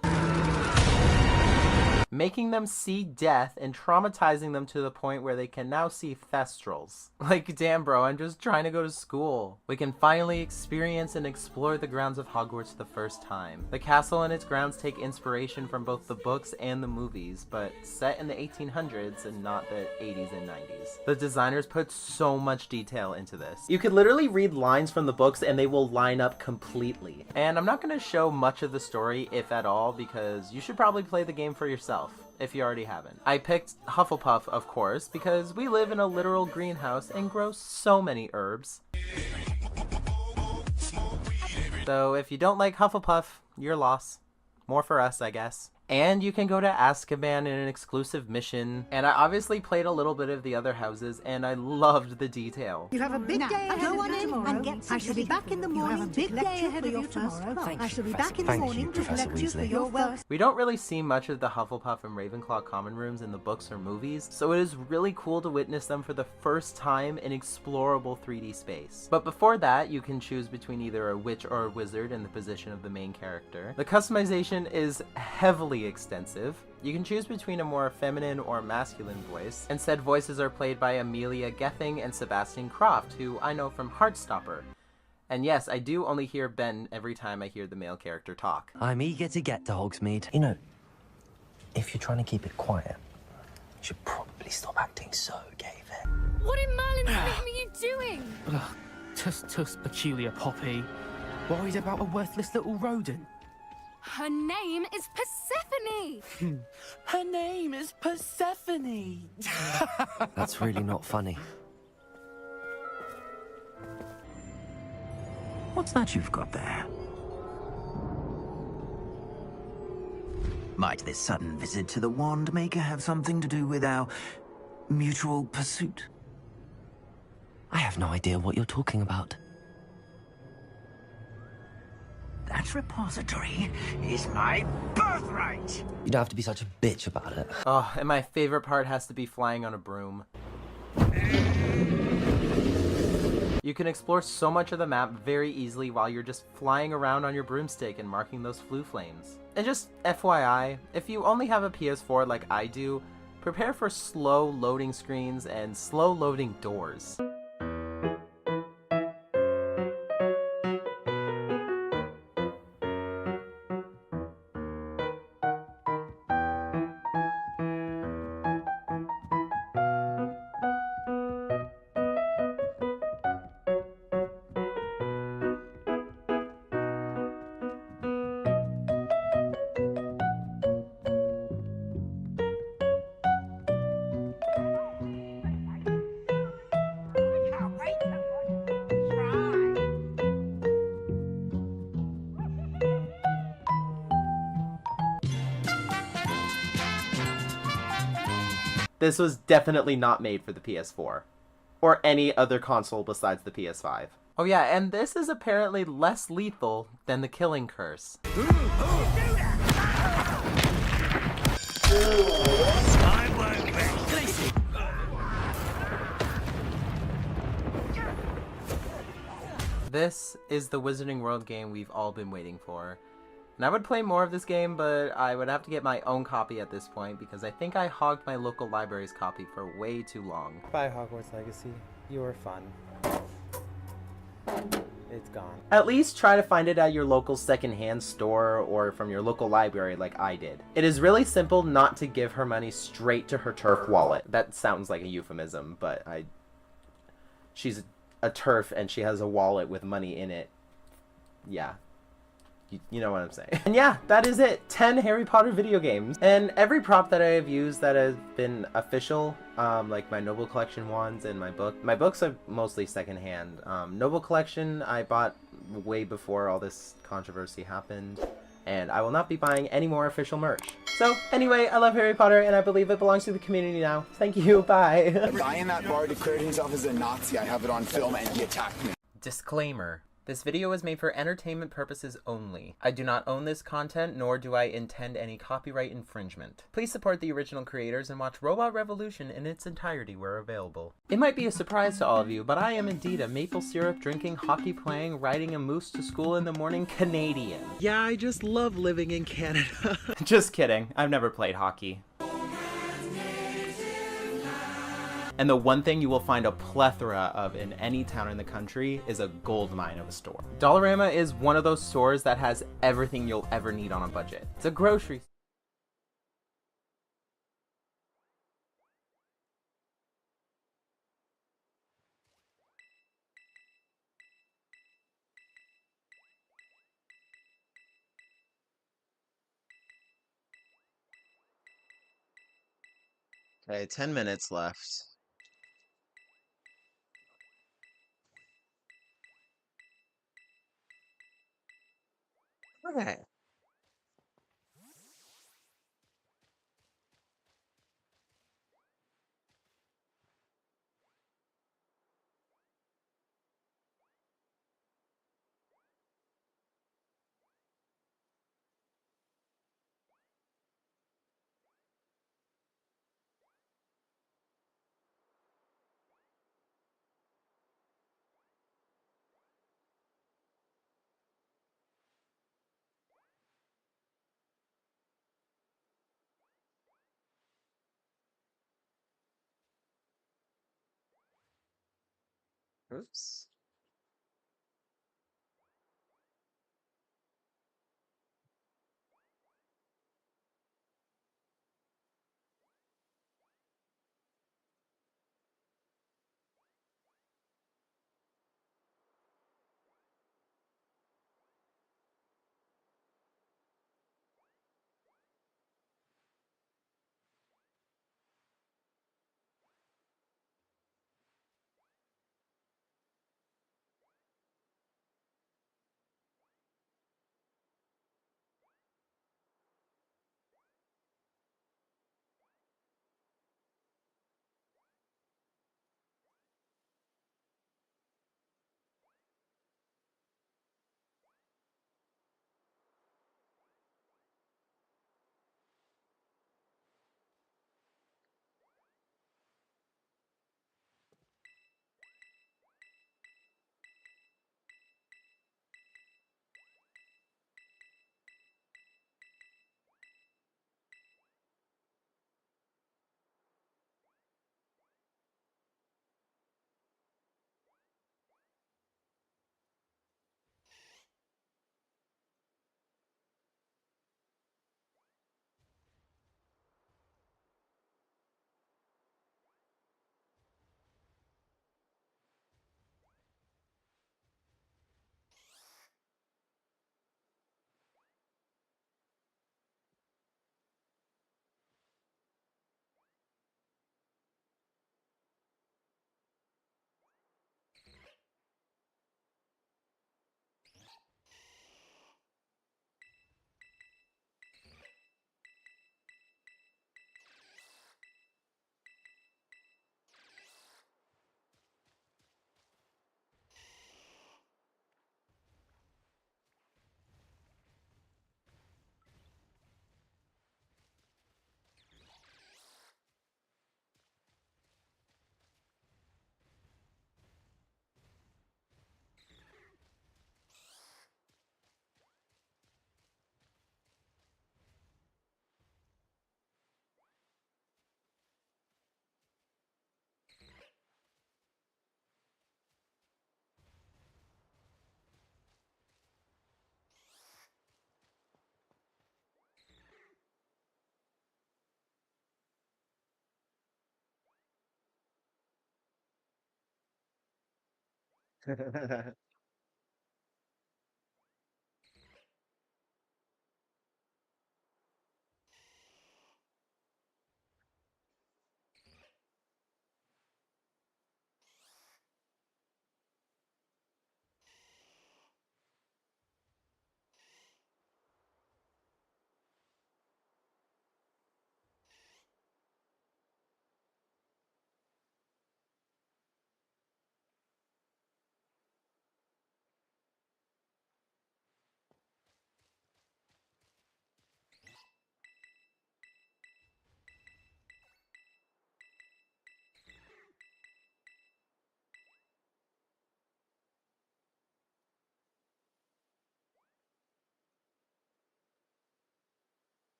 Speaker 2: making them see death and traumatizing them to the point where they can now see thestrals. Like, damn bro, I'm just trying to go to school. We can finally experience and explore the grounds of Hogwarts for the first time. The castle and its grounds take inspiration from both the books and the movies, but set in the 1800s and not the 80s and 90s. The designers put so much detail into this. You could literally read lines from the books and they will line up completely. And I'm not going to show much of the story, if at all, because you should probably play the game for yourself, if you already haven't. I picked Hufflepuff, of course, because we live in a literal greenhouse and grow so many herbs. So if you don't like Hufflepuff, your loss. More for us, I guess. And you can go to Azkaban in an exclusive mission. And I obviously played a little bit of the other houses, and I loved the detail.
Speaker 10: You have a big day ahead of you tomorrow. I shall be back in the morning to lecture for your first class. I shall be back in the morning to lecture for your first.
Speaker 2: We don't really see much of the Hufflepuff and Ravenclaw common rooms in the books or movies, so it is really cool to witness them for the first time in explorable 3D space. But before that, you can choose between either a witch or a wizard in the position of the main character. The customization is heavily extensive. You can choose between a more feminine or masculine voice, and said voices are played by Amelia Gething and Sebastian Croft, who I know from Heartstopper. And yes, I do only hear Ben every time I hear the male character talk.
Speaker 14: I'm eager to get to Hogsmeade. You know, if you're trying to keep it quiet, you should probably stop acting so gay there.
Speaker 11: What in Merlin's name are you doing?
Speaker 16: Ugh, tuss, peculiar Poppy. Worried about a worthless little rodent?
Speaker 11: Her name is Persephone!
Speaker 16: Her name is Persephone!
Speaker 14: That's really not funny.
Speaker 24: What's that you've got there? Might this sudden visit to the Wand Maker have something to do with our mutual pursuit?
Speaker 14: I have no idea what you're talking about.
Speaker 13: That repository is my birthright!
Speaker 14: You don't have to be such a bitch about it.
Speaker 2: Oh, and my favorite part has to be flying on a broom. You can explore so much of the map very easily while you're just flying around on your broomstick and marking those flue flames. And just FYI, if you only have a PS4 like I do, prepare for slow loading screens and slow loading doors. This was definitely not made for the PS4, or any other console besides the PS5. Oh yeah, and this is apparently less lethal than the Killing Curse. This is the Wizarding World game we've all been waiting for. And I would play more of this game, but I would have to get my own copy at this point because I think I hogged my local library's copy for way too long.
Speaker 1: Bye, Hogwarts Legacy. You were fun. It's gone.
Speaker 2: At least try to find it at your local secondhand store or from your local library like I did. It is really simple not to give her money straight to her turf wallet. That sounds like a euphemism, but she's a turf and she has a wallet with money in it. Yeah. You know what I'm saying. And yeah, that is it. 10 Harry Potter video games. And every prop that I have used that has been official, like my Noble Collection ones and my book. My books are mostly secondhand. Noble Collection I bought way before all this controversy happened. And I will not be buying any more official merch. So, anyway, I love Harry Potter, and I believe it belongs to the community now. Thank you, bye.
Speaker 7: The guy in that bar declared himself as a Nazi. I have it on film, and he attacked me.
Speaker 2: Disclaimer. This video is made for entertainment purposes only. I do not own this content, nor do I intend any copyright infringement. Please support the original creators and watch Robot Revolution in its entirety where available. It might be a surprise to all of you, but I am indeed a maple syrup drinking, hockey playing, riding a moose to school in the morning Canadian.
Speaker 6: Yeah, I just love living in Canada.
Speaker 2: Just kidding. I've never played hockey. And the one thing you will find a plethora of in any town in the country is a gold mine of a store. Dollarama is one of those stores that has everything you'll ever need on a budget. It's a grocery store.
Speaker 17: Okay, 10 minutes left. Okay. Oops.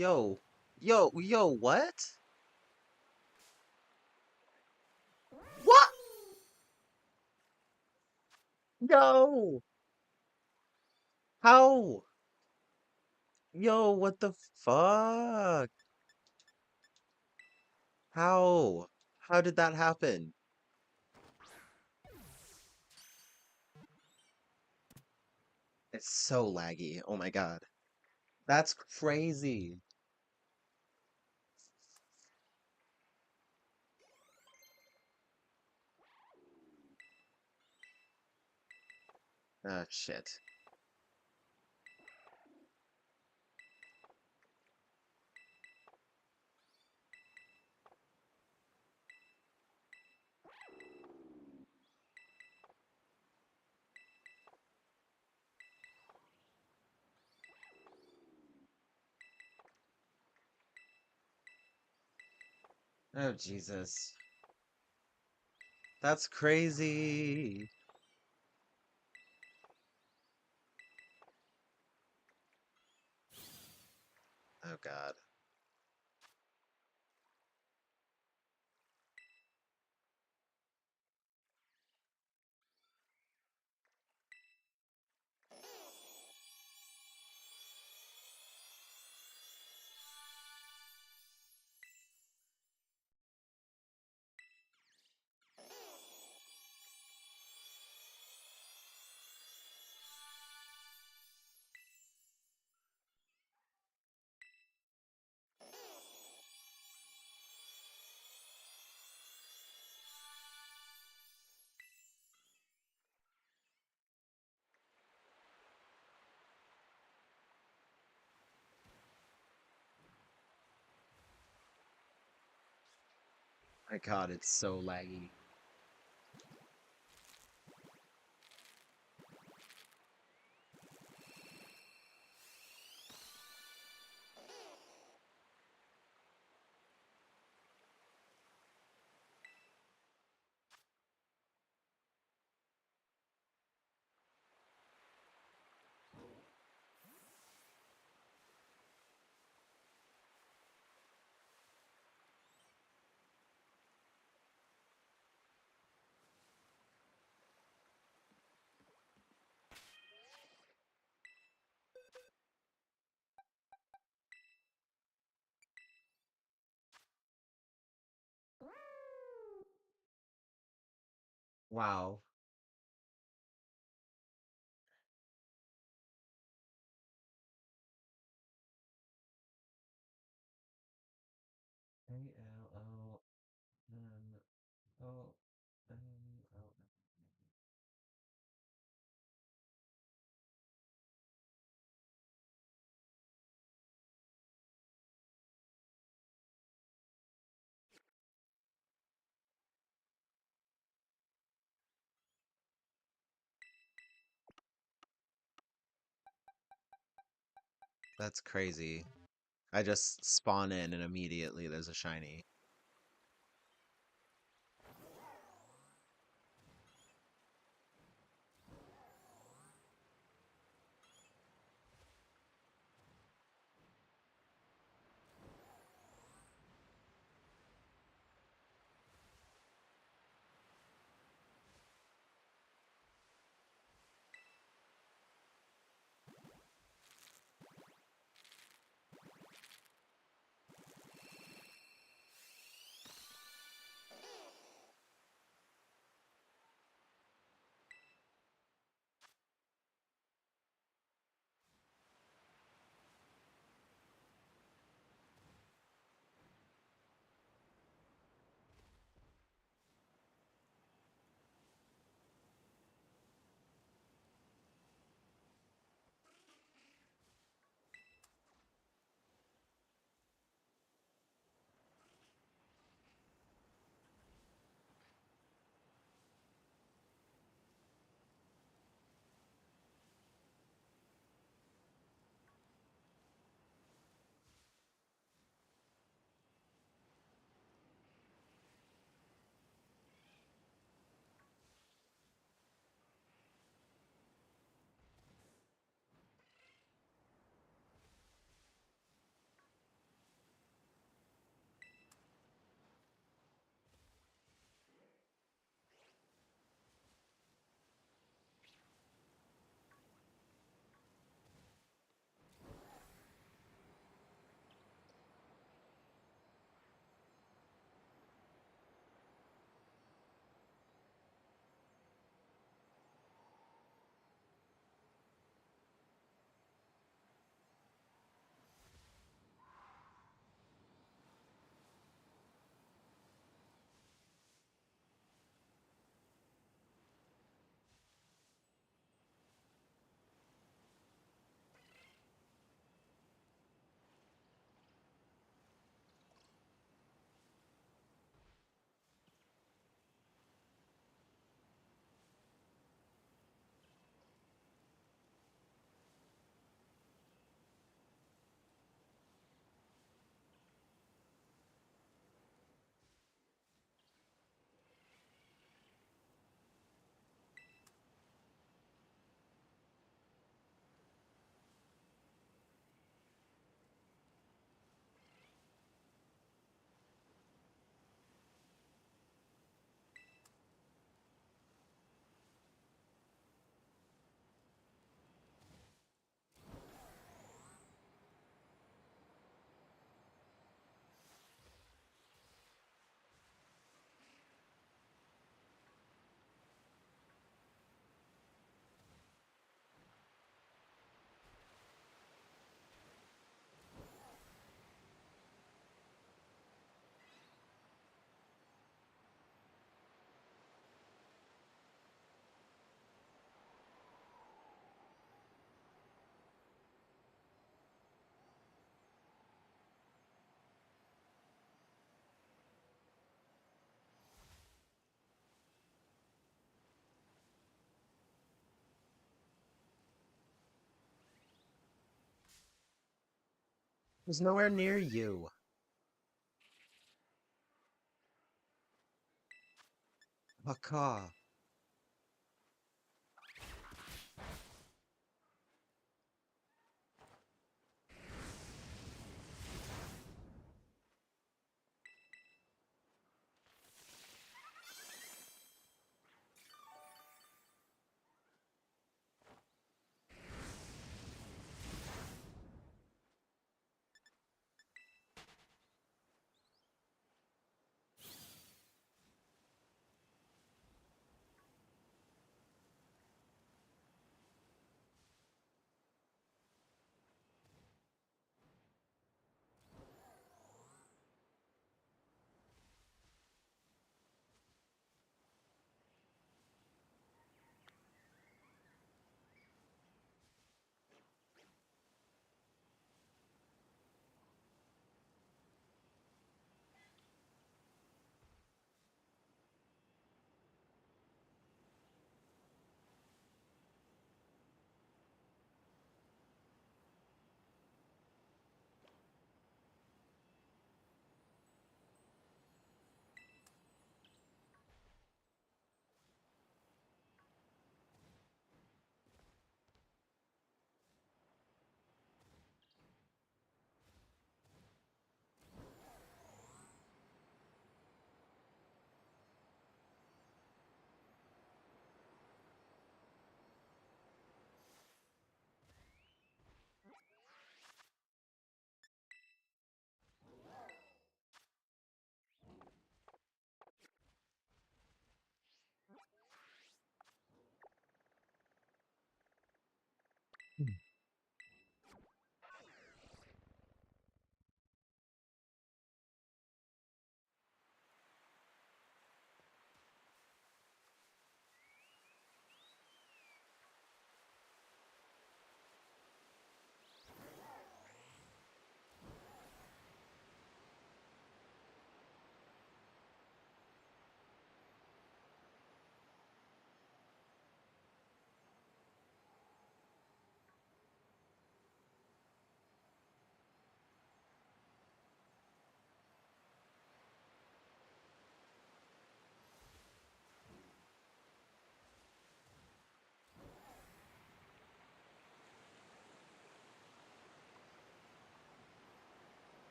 Speaker 17: Yo, what?
Speaker 2: What?
Speaker 17: No! How? Yo, what the fuck? How? How did that happen? It's so laggy. Oh my god. That's crazy. Ah, shit. Oh, Jesus. That's crazy. Oh, God. My God, it's so laggy. Wow. A-L-O-N-O-N-O. That's crazy. I just spawn in and immediately there's a shiny. There's nowhere near you. Macaw.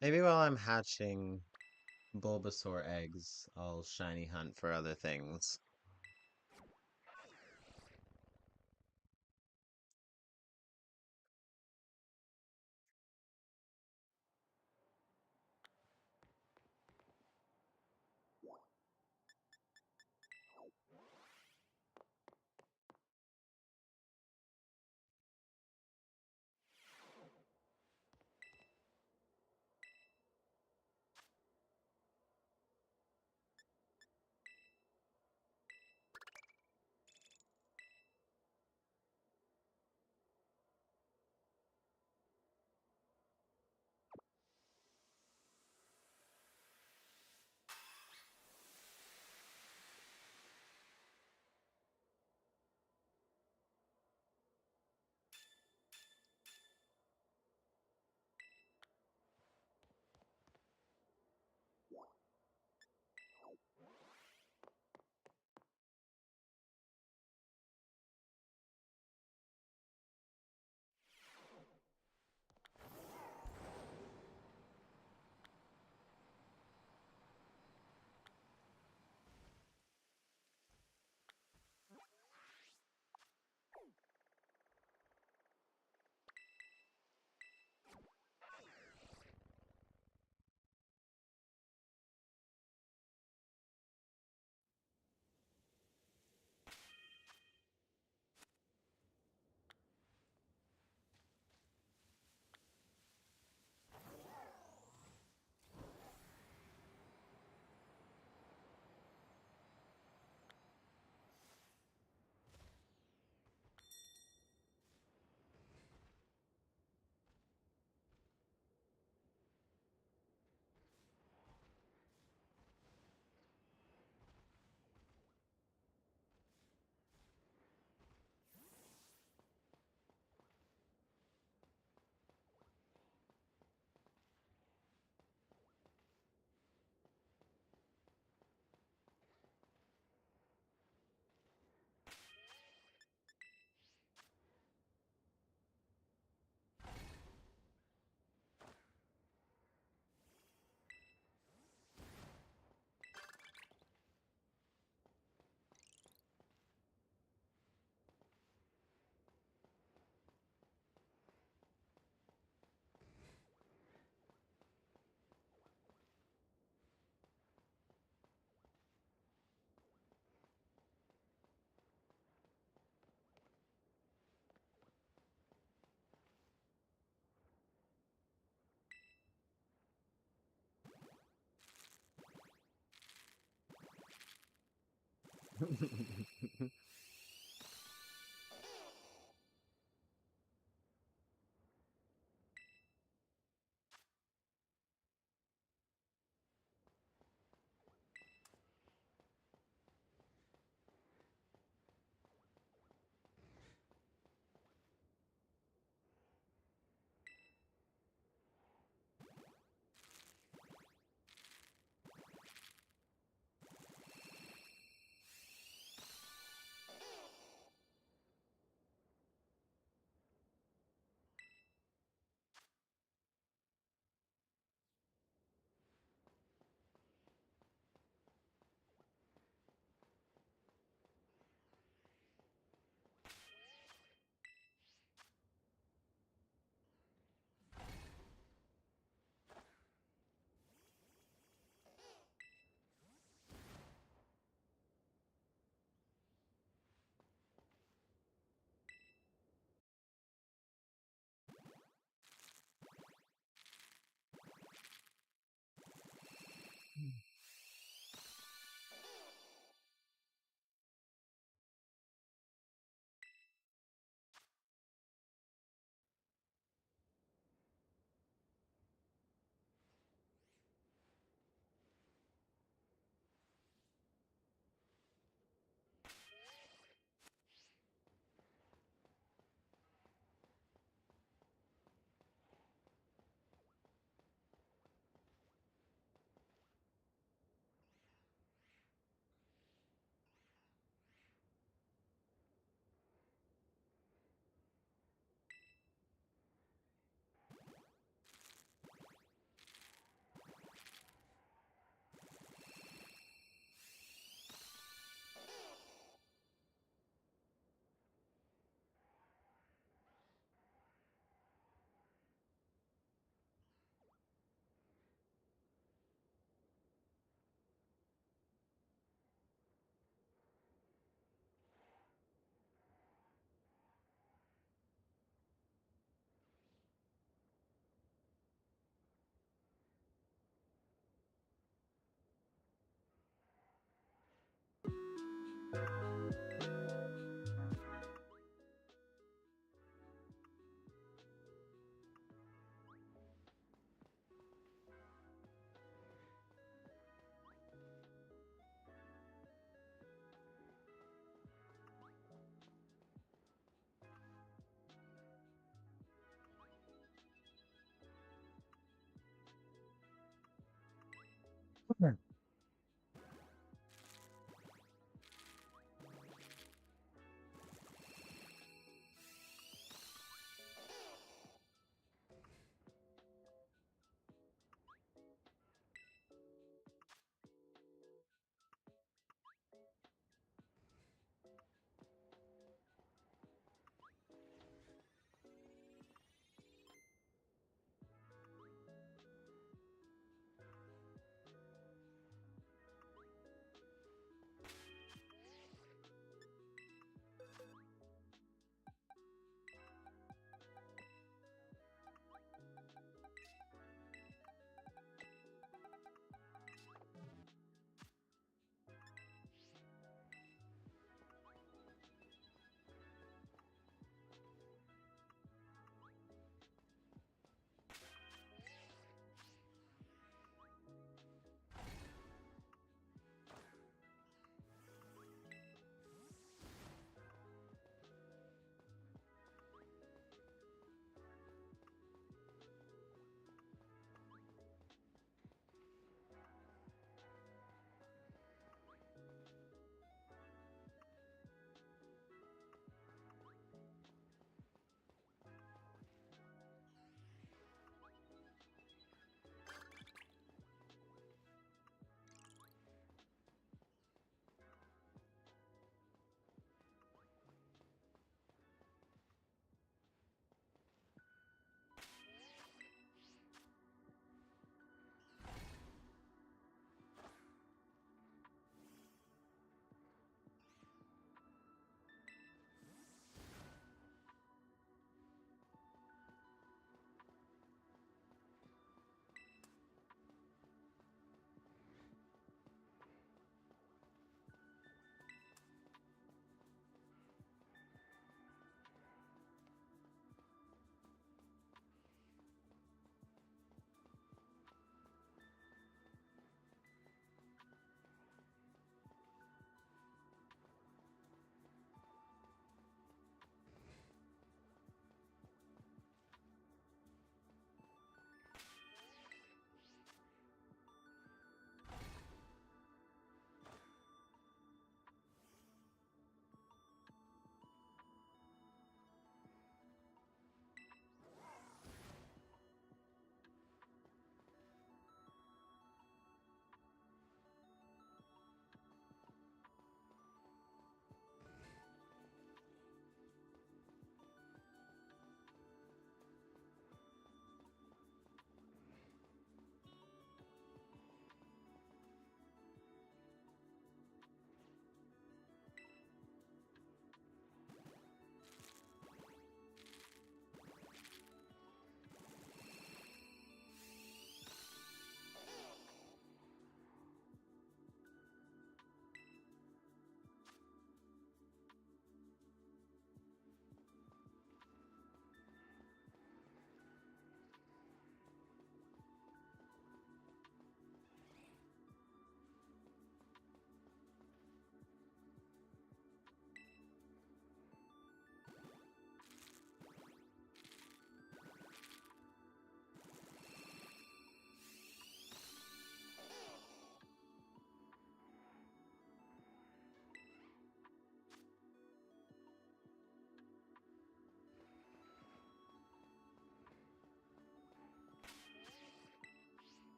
Speaker 17: Maybe while I'm hatching Bulbasaur eggs, I'll shiny hunt for other things.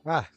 Speaker 3: Ah.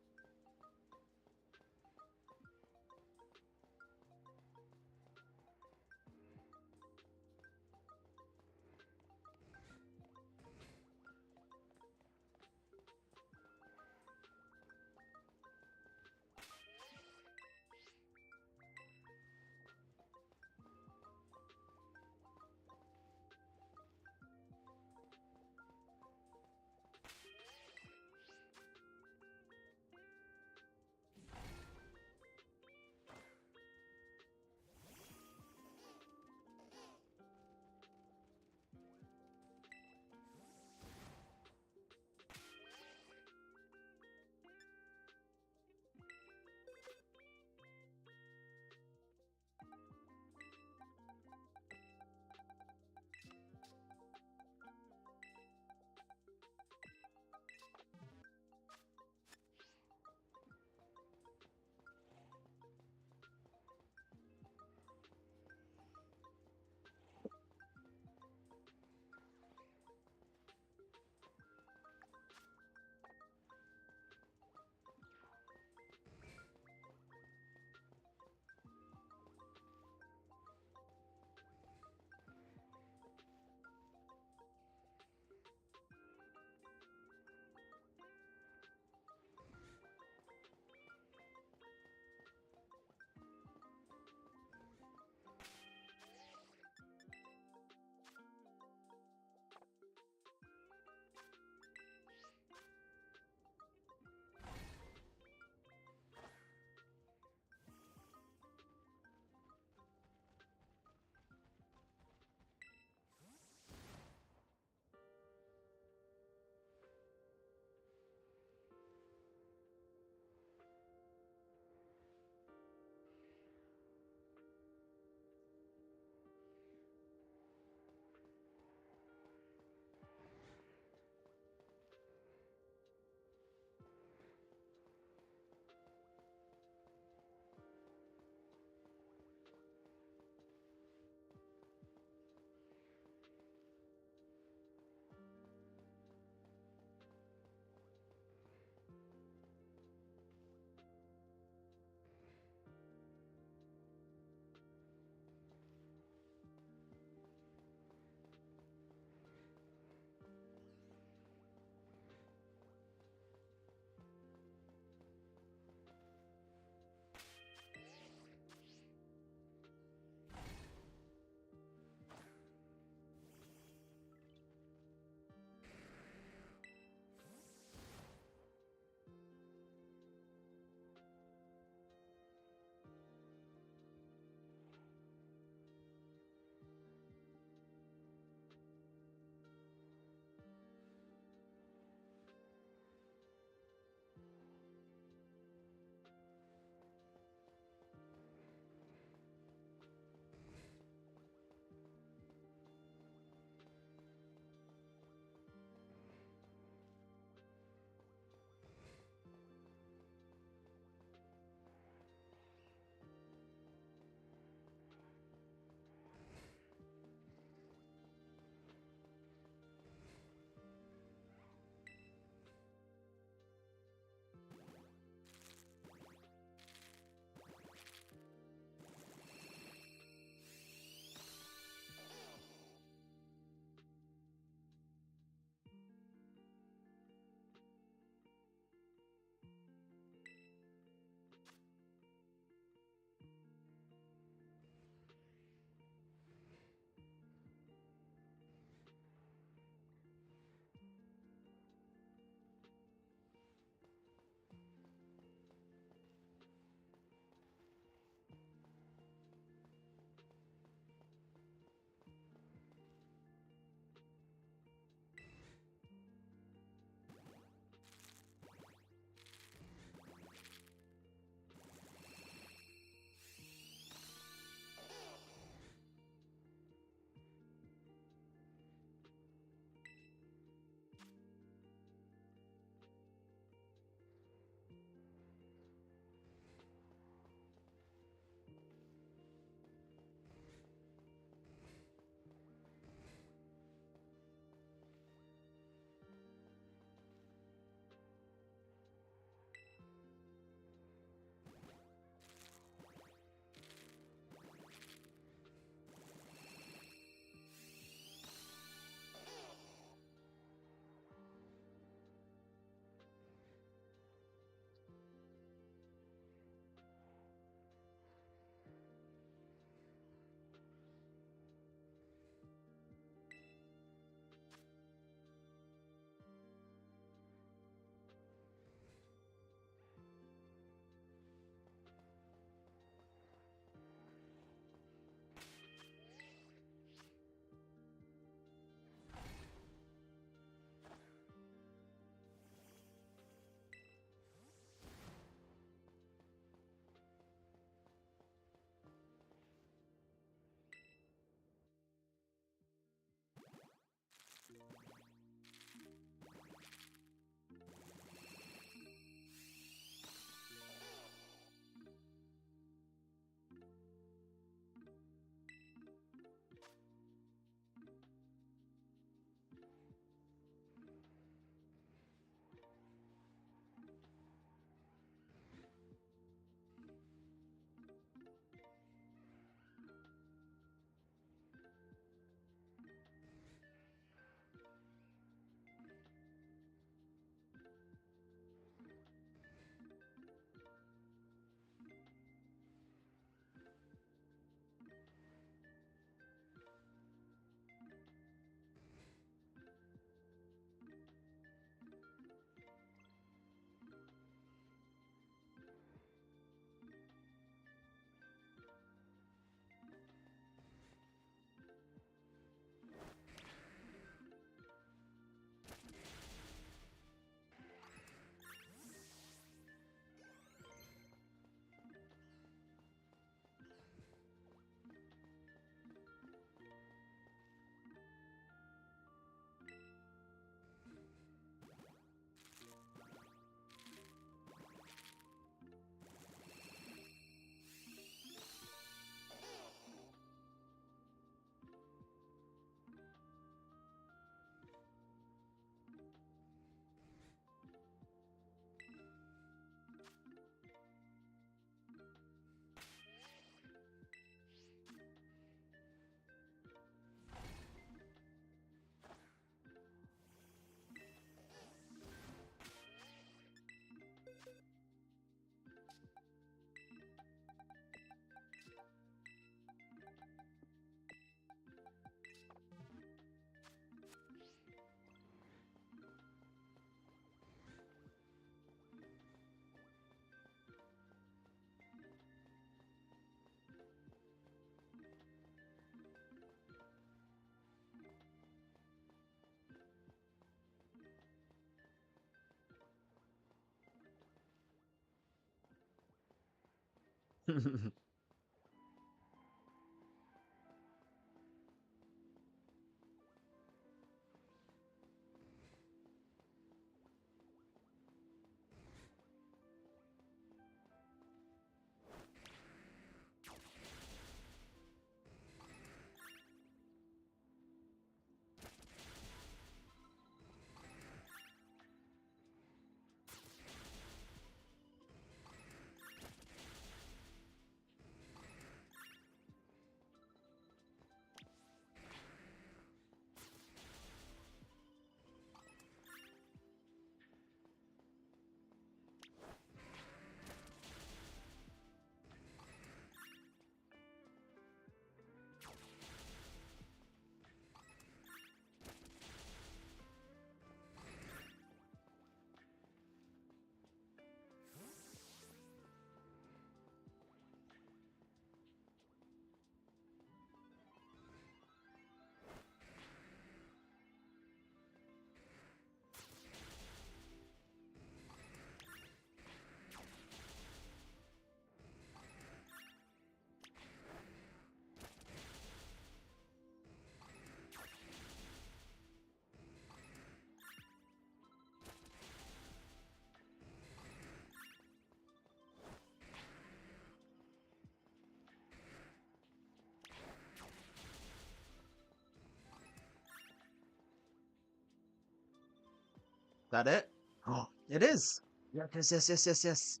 Speaker 17: That it? Oh, it is. Yes, yes, yes, yes, yes.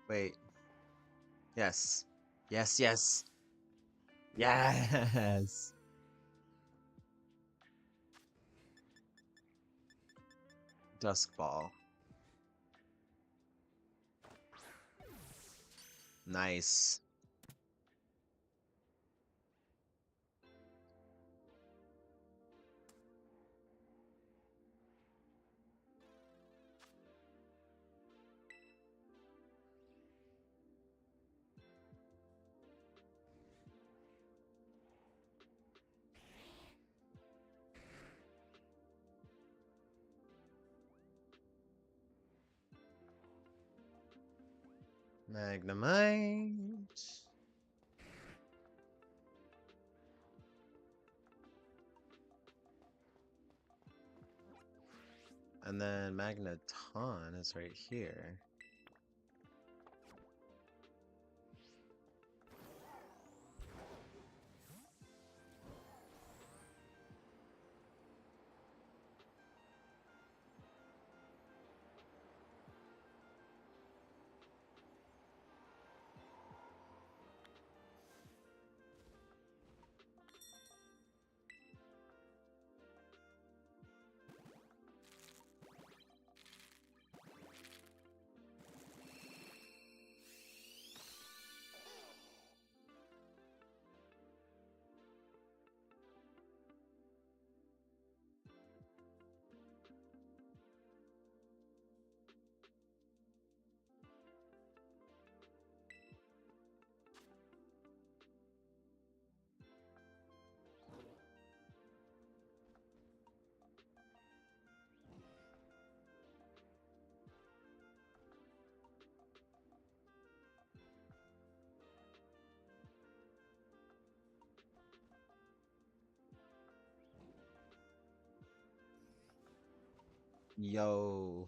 Speaker 17: Wait. Yes. Yes, yes. Yes. Dusk Ball. Nice. Magnemite. And then Magneton is right here. Yo.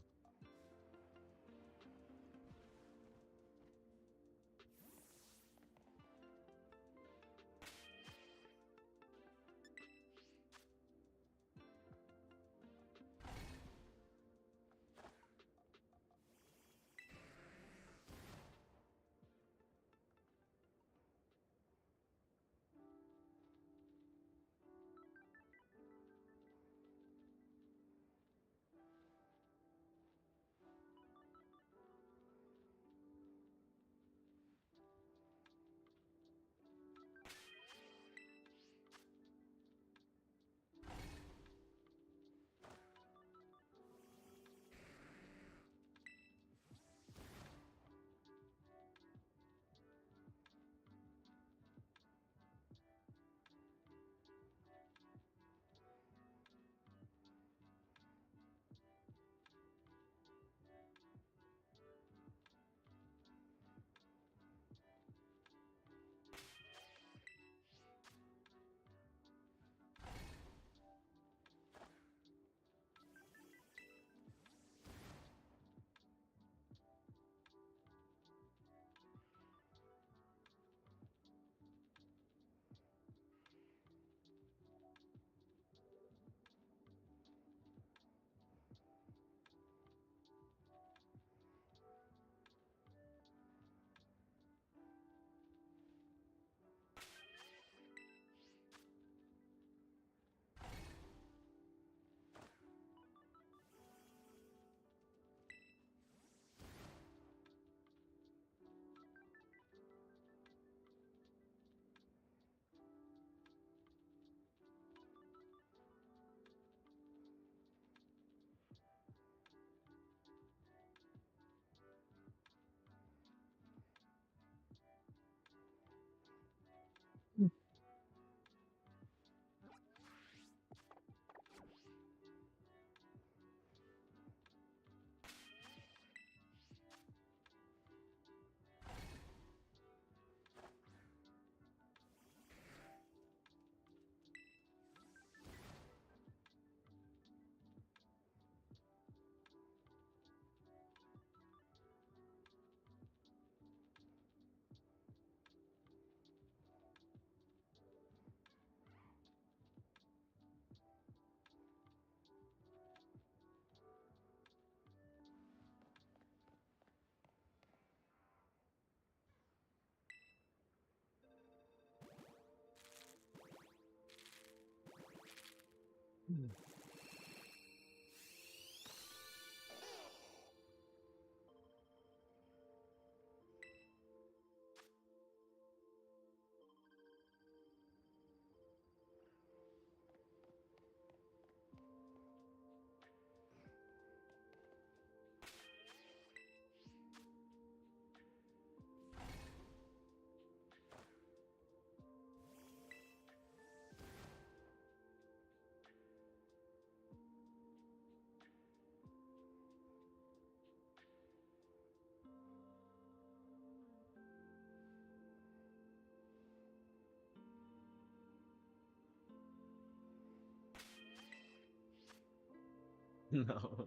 Speaker 17: No.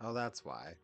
Speaker 17: Oh, that's why.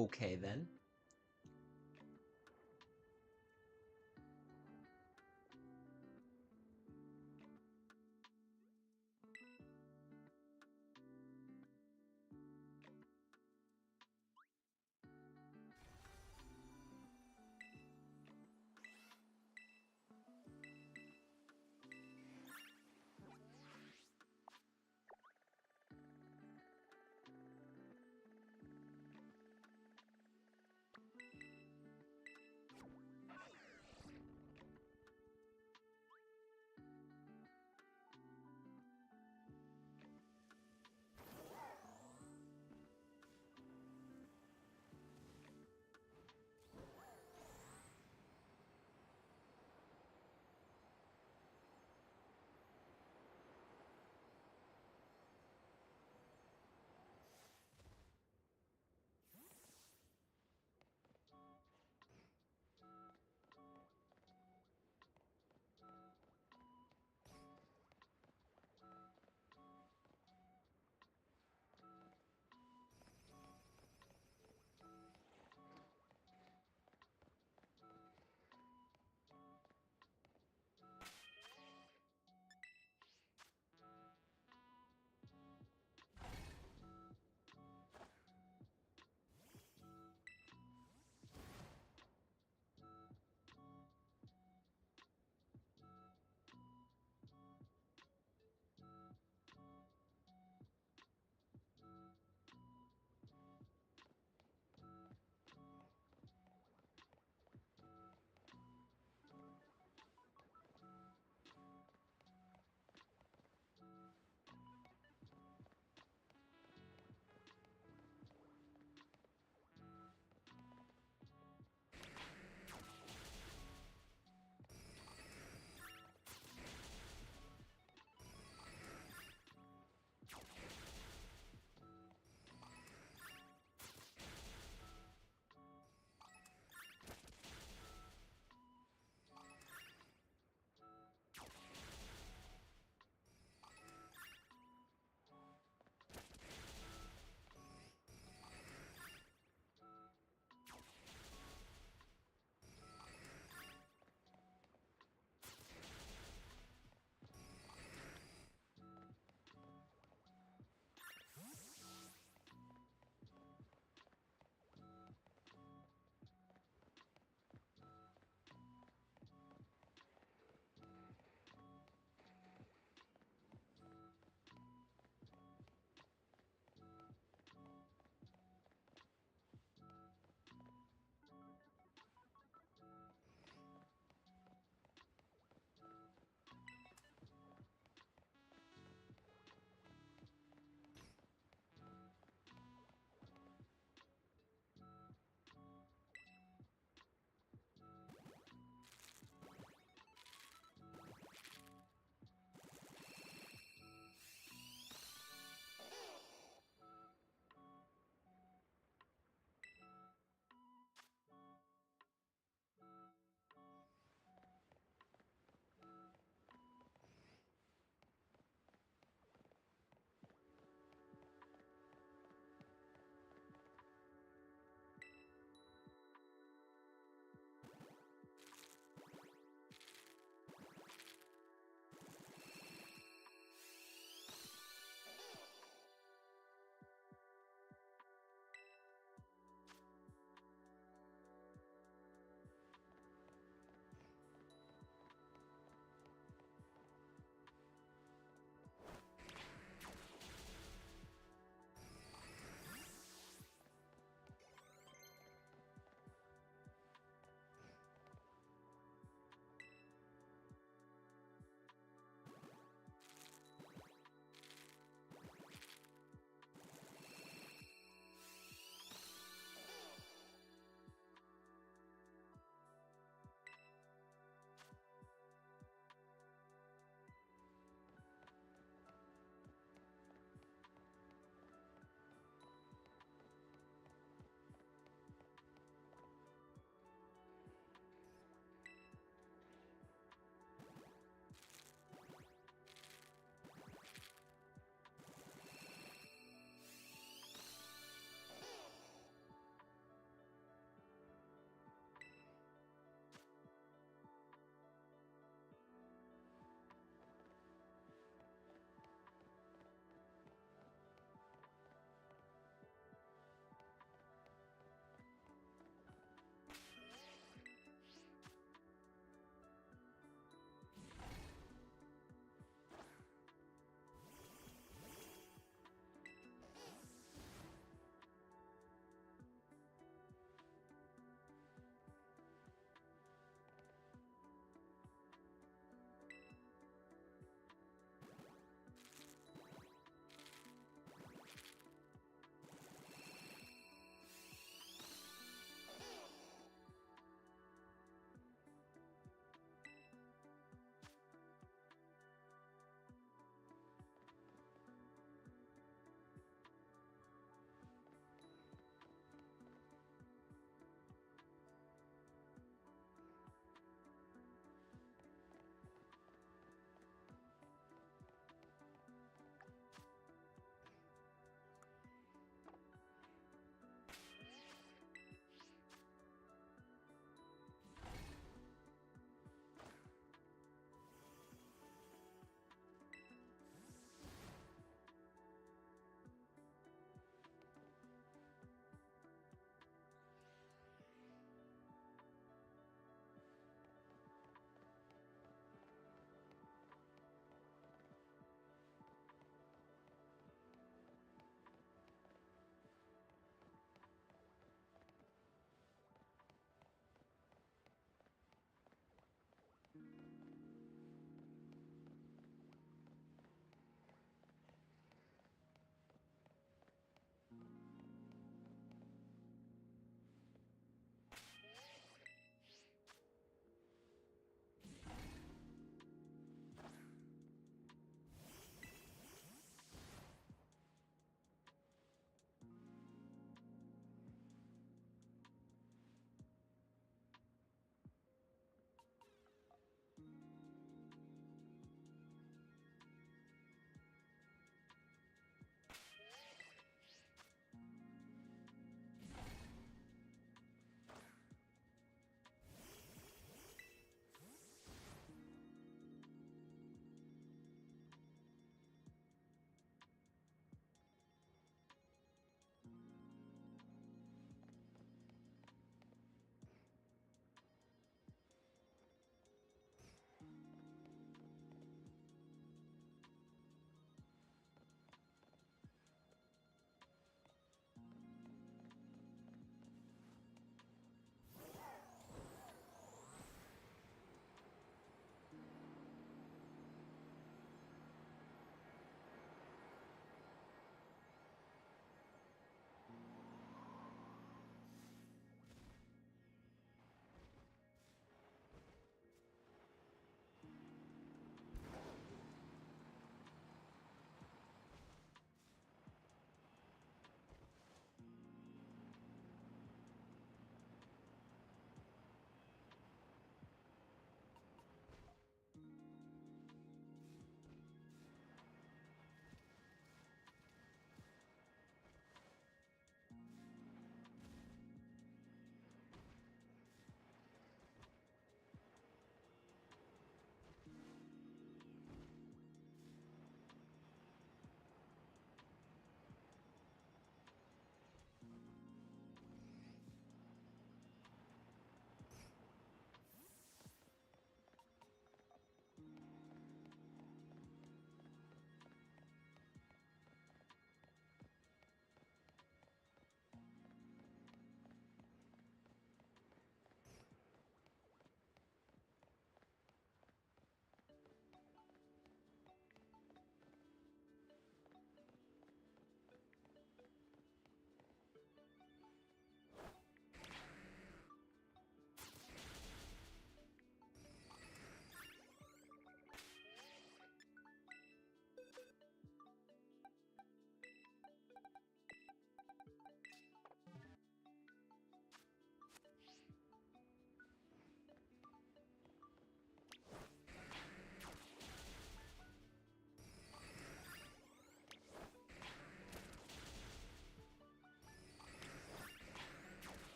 Speaker 17: Okay then.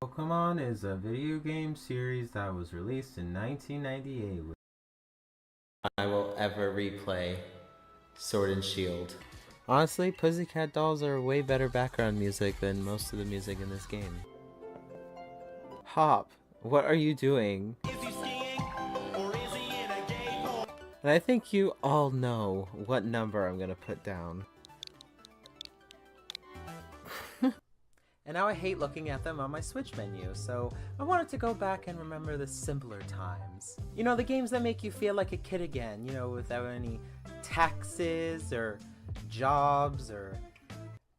Speaker 2: Pokémon is a video game series that was released in 1998. I will ever replay Sword and Shield. Honestly, Pussycat Dolls are way better background music than most of the music in this game. Hop, what are you doing? And I think you all know what number I'm gonna put down. And now I hate looking at them on my Switch menu, so I wanted to go back and remember the simpler times. You know, the games that make you feel like a kid again, you know, without any taxes or jobs or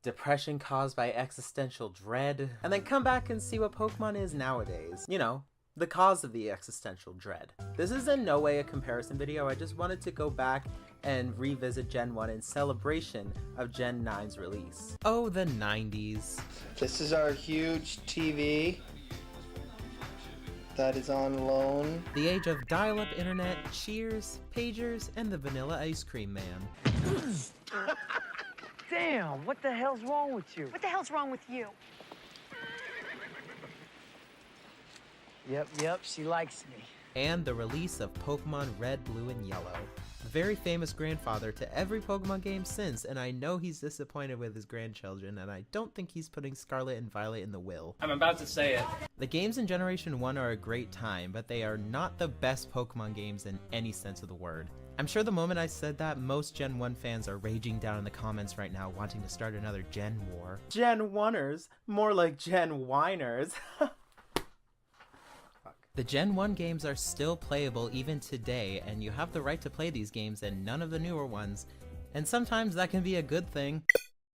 Speaker 2: depression caused by existential dread. And then come back and see what Pokemon is nowadays. You know, the cause of the existential dread. This is in no way a comparison video, I just wanted to go back and revisit Gen 1 in celebration of Gen 9's release. Oh, the 90s.
Speaker 9: This is our huge TV that is on loan.
Speaker 2: The age of dial-up internet, Cheers, pagers, and the vanilla ice cream man.
Speaker 3: Damn, what the hell's wrong with you?
Speaker 18: What the hell's wrong with you?
Speaker 3: Yep, she likes me.
Speaker 2: And the release of Pokemon Red, Blue, and Yellow. A very famous grandfather to every Pokemon game since, and I know he's disappointed with his grandchildren, and I don't think he's putting Scarlet and Violet in the will.
Speaker 19: I'm about to say it.
Speaker 2: The games in Generation 1 are a great time, but they are not the best Pokemon games in any sense of the word. I'm sure the moment I said that, most Gen 1 fans are raging down in the comments right now wanting to start another Gen war. Gen 1ers? More like Gen whiners. The Gen 1 games are still playable even today, and you have the right to play these games and none of the newer ones, and sometimes that can be a good thing.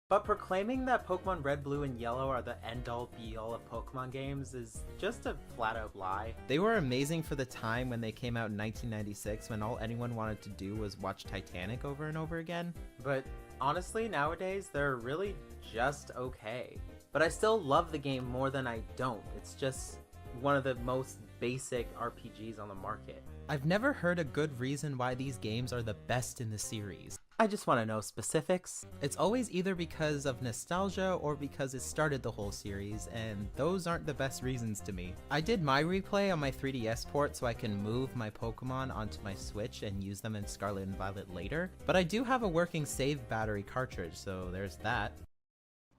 Speaker 2: But proclaiming that Pokemon Red, Blue, and Yellow are the end-all be-all of Pokemon games is just a flat-out lie. They were amazing for the time when they came out in 1996, when all anyone wanted to do was watch Titanic over and over again. But honestly, nowadays, they're really just okay. But I still love the game more than I don't. It's just one of the most basic RPGs on the market. I've never heard a good reason why these games are the best in the series. I just want to know specifics. It's always either because of nostalgia or because it started the whole series, and those aren't the best reasons to me. I did my replay on my 3DS port so I can move my Pokemon onto my Switch and use them in Scarlet and Violet later, but I do have a working save battery cartridge, so there's that.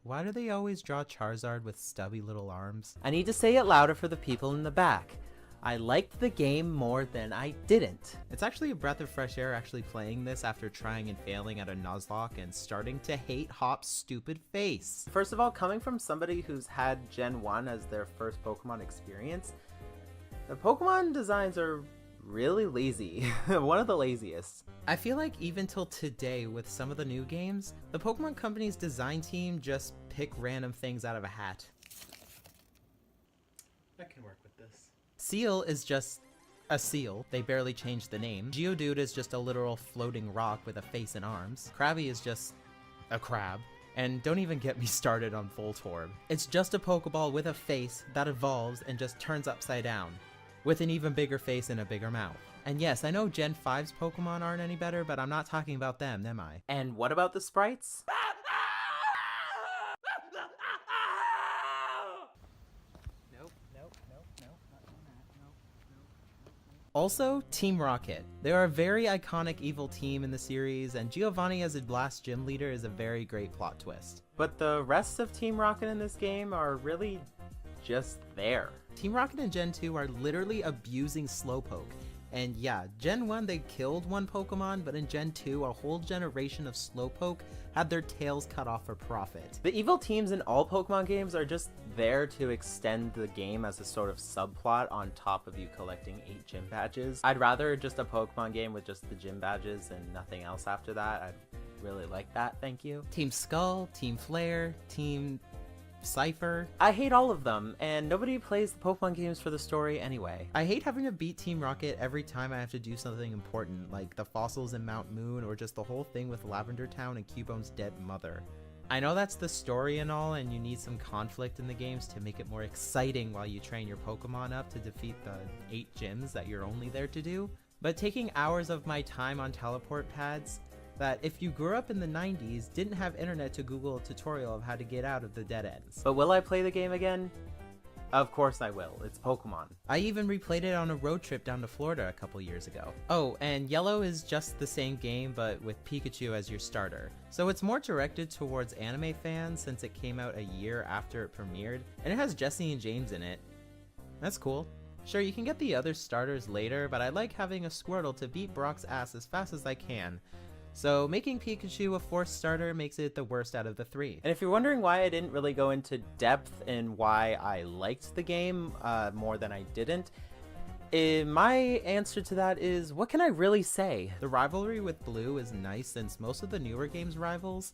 Speaker 2: Why do they always draw Charizard with stubby little arms? I need to say it louder for the people in the back. I liked the game more than I didn't. It's actually a breath of fresh air actually playing this after trying and failing at a Nuzlocke and starting to hate Hop's stupid face. First of all, coming from somebody who's had Gen 1 as their first Pokemon experience, the Pokemon designs are really lazy. One of the laziest. I feel like even till today with some of the new games, the Pokemon Company's design team just pick random things out of a hat. I can work with this. Seal is just a seal. They barely changed the name. Geodude is just a literal floating rock with a face and arms. Krabby is just a crab. And don't even get me started on Voltorb. It's just a Pokeball with a face that evolves and just turns upside down, with an even bigger face and a bigger mouth. And yes, I know Gen 5's Pokemon aren't any better, but I'm not talking about them, am I? And what about the sprites? Also, Team Rocket. They are a very iconic evil team in the series, and Giovanni as a last gym leader is a very great plot twist. But the rest of Team Rocket in this game are really just there. Team Rocket in Gen 2 are literally abusing Slowpoke. And yeah, Gen 1 they killed one Pokemon, but in Gen 2 a whole generation of Slowpoke had their tails cut off for profit. The evil teams in all Pokemon games are just there to extend the game as a sort of subplot on top of you collecting 8 gym badges. I'd rather just a Pokemon game with just the gym badges and nothing else after that. I'd really like that, thank you. Team Skull, Team Flare, Team Cypher. I hate all of them, and nobody plays the Pokemon games for the story anyway. I hate having to beat Team Rocket every time I have to do something important, like the fossils in Mount Moon, or just the whole thing with Lavender Town and Cubone's dead mother. I know that's the story and all, and you need some conflict in the games to make it more exciting while you train your Pokemon up to defeat the 8 gyms that you're only there to do, but taking hours of my time on teleport pads that if you grew up in the 90s, didn't have internet to Google a tutorial of how to get out of the dead ends. But will I play the game again? Of course I will. It's Pokemon. I even replayed it on a road trip down to Florida a couple years ago. Oh, and Yellow is just the same game, but with Pikachu as your starter. So it's more directed towards anime fans since it came out a year after it premiered, and it has Jesse and James in it. That's cool. Sure, you can get the other starters later, but I like having a Squirtle to beat Brock's ass as fast as I can. So making Pikachu a 4th starter makes it the worst out of the 3. And if you're wondering why I didn't really go into depth in why I liked the game more than I didn't, my answer to that is, what can I really say? The rivalry with Blue is nice since most of the newer games' rivals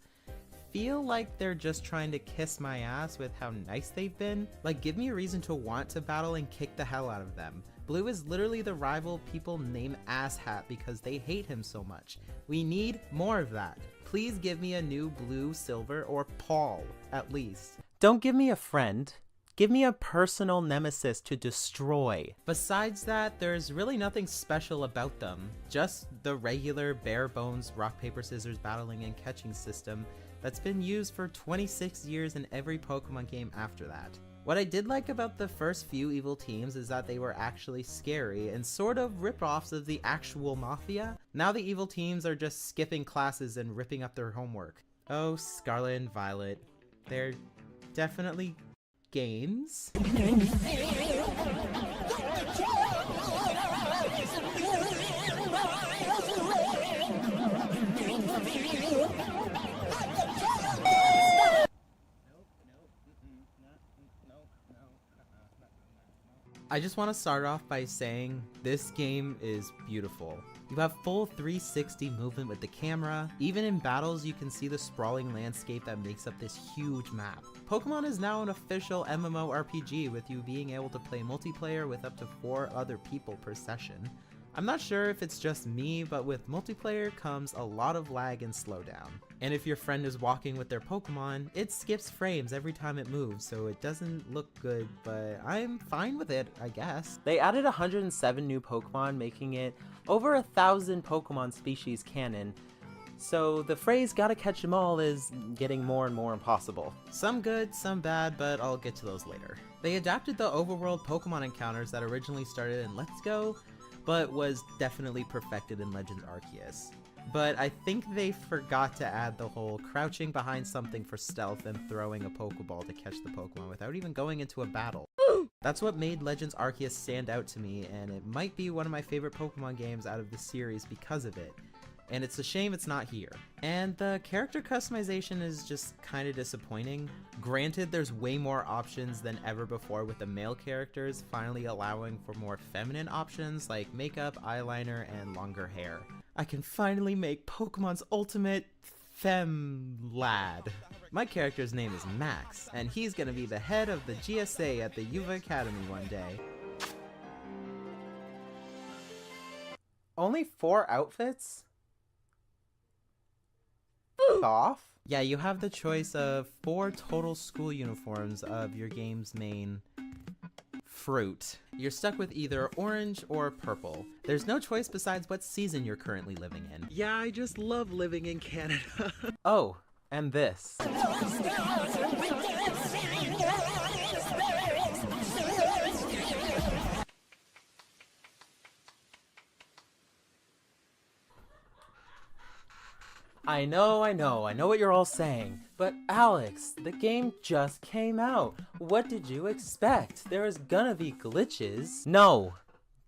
Speaker 2: feel like they're just trying to kiss my ass with how nice they've been. Like, give me a reason to want to battle and kick the hell out of them. Blue is literally the rival people name Asshat because they hate him so much. We need more of that. Please give me a new Blue, Silver, or Paul, at least. Don't give me a friend. Give me a personal nemesis to destroy. Besides that, there's really nothing special about them. Just the regular bare bones rock, paper, scissors battling and catching system that's been used for 26 years in every Pokemon game after that. What I did like about the first few evil teams is that they were actually scary and sort of rip-offs of the actual Mafia. Now the evil teams are just skipping classes and ripping up their homework. Oh, Scarlet and Violet. They're definitely games. I just want to start off by saying this game is beautiful. You have full 360 movement with the camera. Even in battles, you can see the sprawling landscape that makes up this huge map. Pokemon is now an official MMORPG with you being able to play multiplayer with up to 4 other people per session. I'm not sure if it's just me, but with multiplayer comes a lot of lag and slowdown. And if your friend is walking with their Pokemon, it skips frames every time it moves, so it doesn't look good, but I'm fine with it, I guess. They added 107 new Pokemon, making it over 1,000 Pokemon species canon, so the phrase "gotta catch 'em all" is getting more and more impossible. Some good, some bad, but I'll get to those later. They adapted the overworld Pokemon encounters that originally started in Let's Go, but was definitely perfected in Legends Arceus. But I think they forgot to add the whole crouching behind something for stealth and throwing a Pokeball to catch the Pokemon without even going into a battle. That's what made Legends Arceus stand out to me, and it might be one of my favorite Pokemon games out of the series because of it. And it's a shame it's not here. And the character customization is just kinda disappointing. Granted, there's way more options than ever before with the male characters finally allowing for more feminine options like makeup, eyeliner, and longer hair. I can finally make Pokemon's ultimate femme lad. My character's name is Max, and he's gonna be the head of the GSA at the Yuva Academy one day. Only 4 outfits? Off? Yeah, you have the choice of 4 total school uniforms of your game's main fruit. You're stuck with either orange or purple. There's no choice besides what season you're currently living in. Yeah, I just love living in Canada. Oh, and this. I know what you're all saying. But Alex, the game just came out. What did you expect? There is gonna be glitches. No,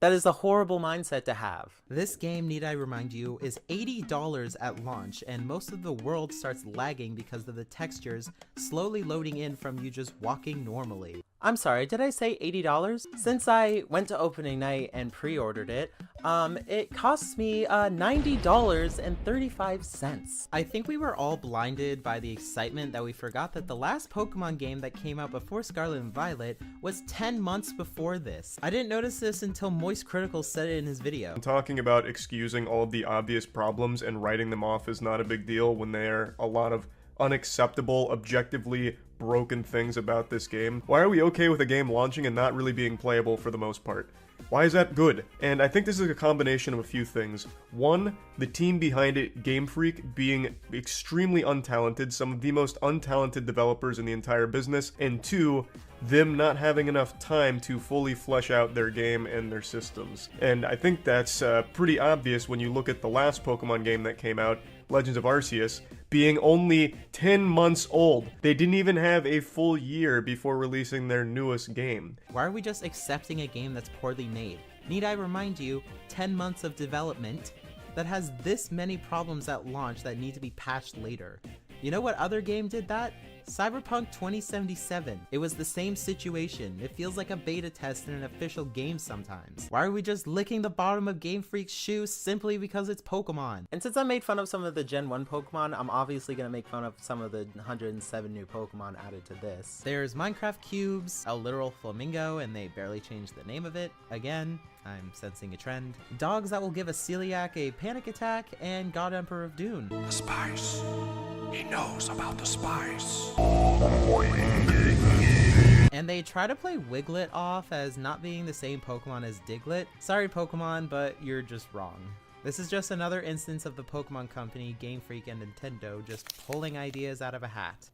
Speaker 2: that is a horrible mindset to have. This game, need I remind you, is $80 at launch, and most of the world starts lagging because of the textures slowly loading in from you just walking normally. I'm sorry, did I say $80? Since I went to opening night and pre-ordered it, it costs me $90.35. I think we were all blinded by the excitement that we forgot that the last Pokemon game that came out before Scarlet and Violet was 10 months before this. I didn't notice this until Moist Critical said it in his video.
Speaker 8: I'm talking about excusing all of the obvious problems and writing them off as not a big deal when there are a lot of unacceptable, objectively broken things about this game? Why are we okay with a game launching and not really being playable for the most part? Why is that good? And I think this is a combination of a few things. One, the team behind it, Game Freak, being extremely untalented, some of the most untalented developers in the entire business. And two, them not having enough time to fully flesh out their game and their systems. And I think that's pretty obvious when you look at the last Pokemon game that came out, Legends of Arceus, being only 10 months old. They didn't even have a full year before releasing their newest game.
Speaker 2: Why are we just accepting a game that's poorly made? Need I remind you, 10 months of development that has this many problems at launch that need to be patched later. You know what other game did that? Cyberpunk 2077. It was the same situation. It feels like a beta test in an official game sometimes. Why are we just licking the bottom of Game Freak's shoe simply because it's Pokemon? And since I made fun of some of the Gen 1 Pokemon, I'm obviously gonna make fun of some of the 107 new Pokemon added to this. There's Minecraft Cubes, a literal flamingo, and they barely changed the name of it. Again, I'm sensing a trend. Dogs that will give a celiac a panic attack, and God Emperor of Dune.
Speaker 24: The spice. He knows about the spice.
Speaker 2: And they try to play Wiglet off as not being the same Pokemon as Diglett. Sorry Pokemon, but you're just wrong. This is just another instance of the Pokemon Company, Game Freak, and Nintendo just pulling ideas out of a hat.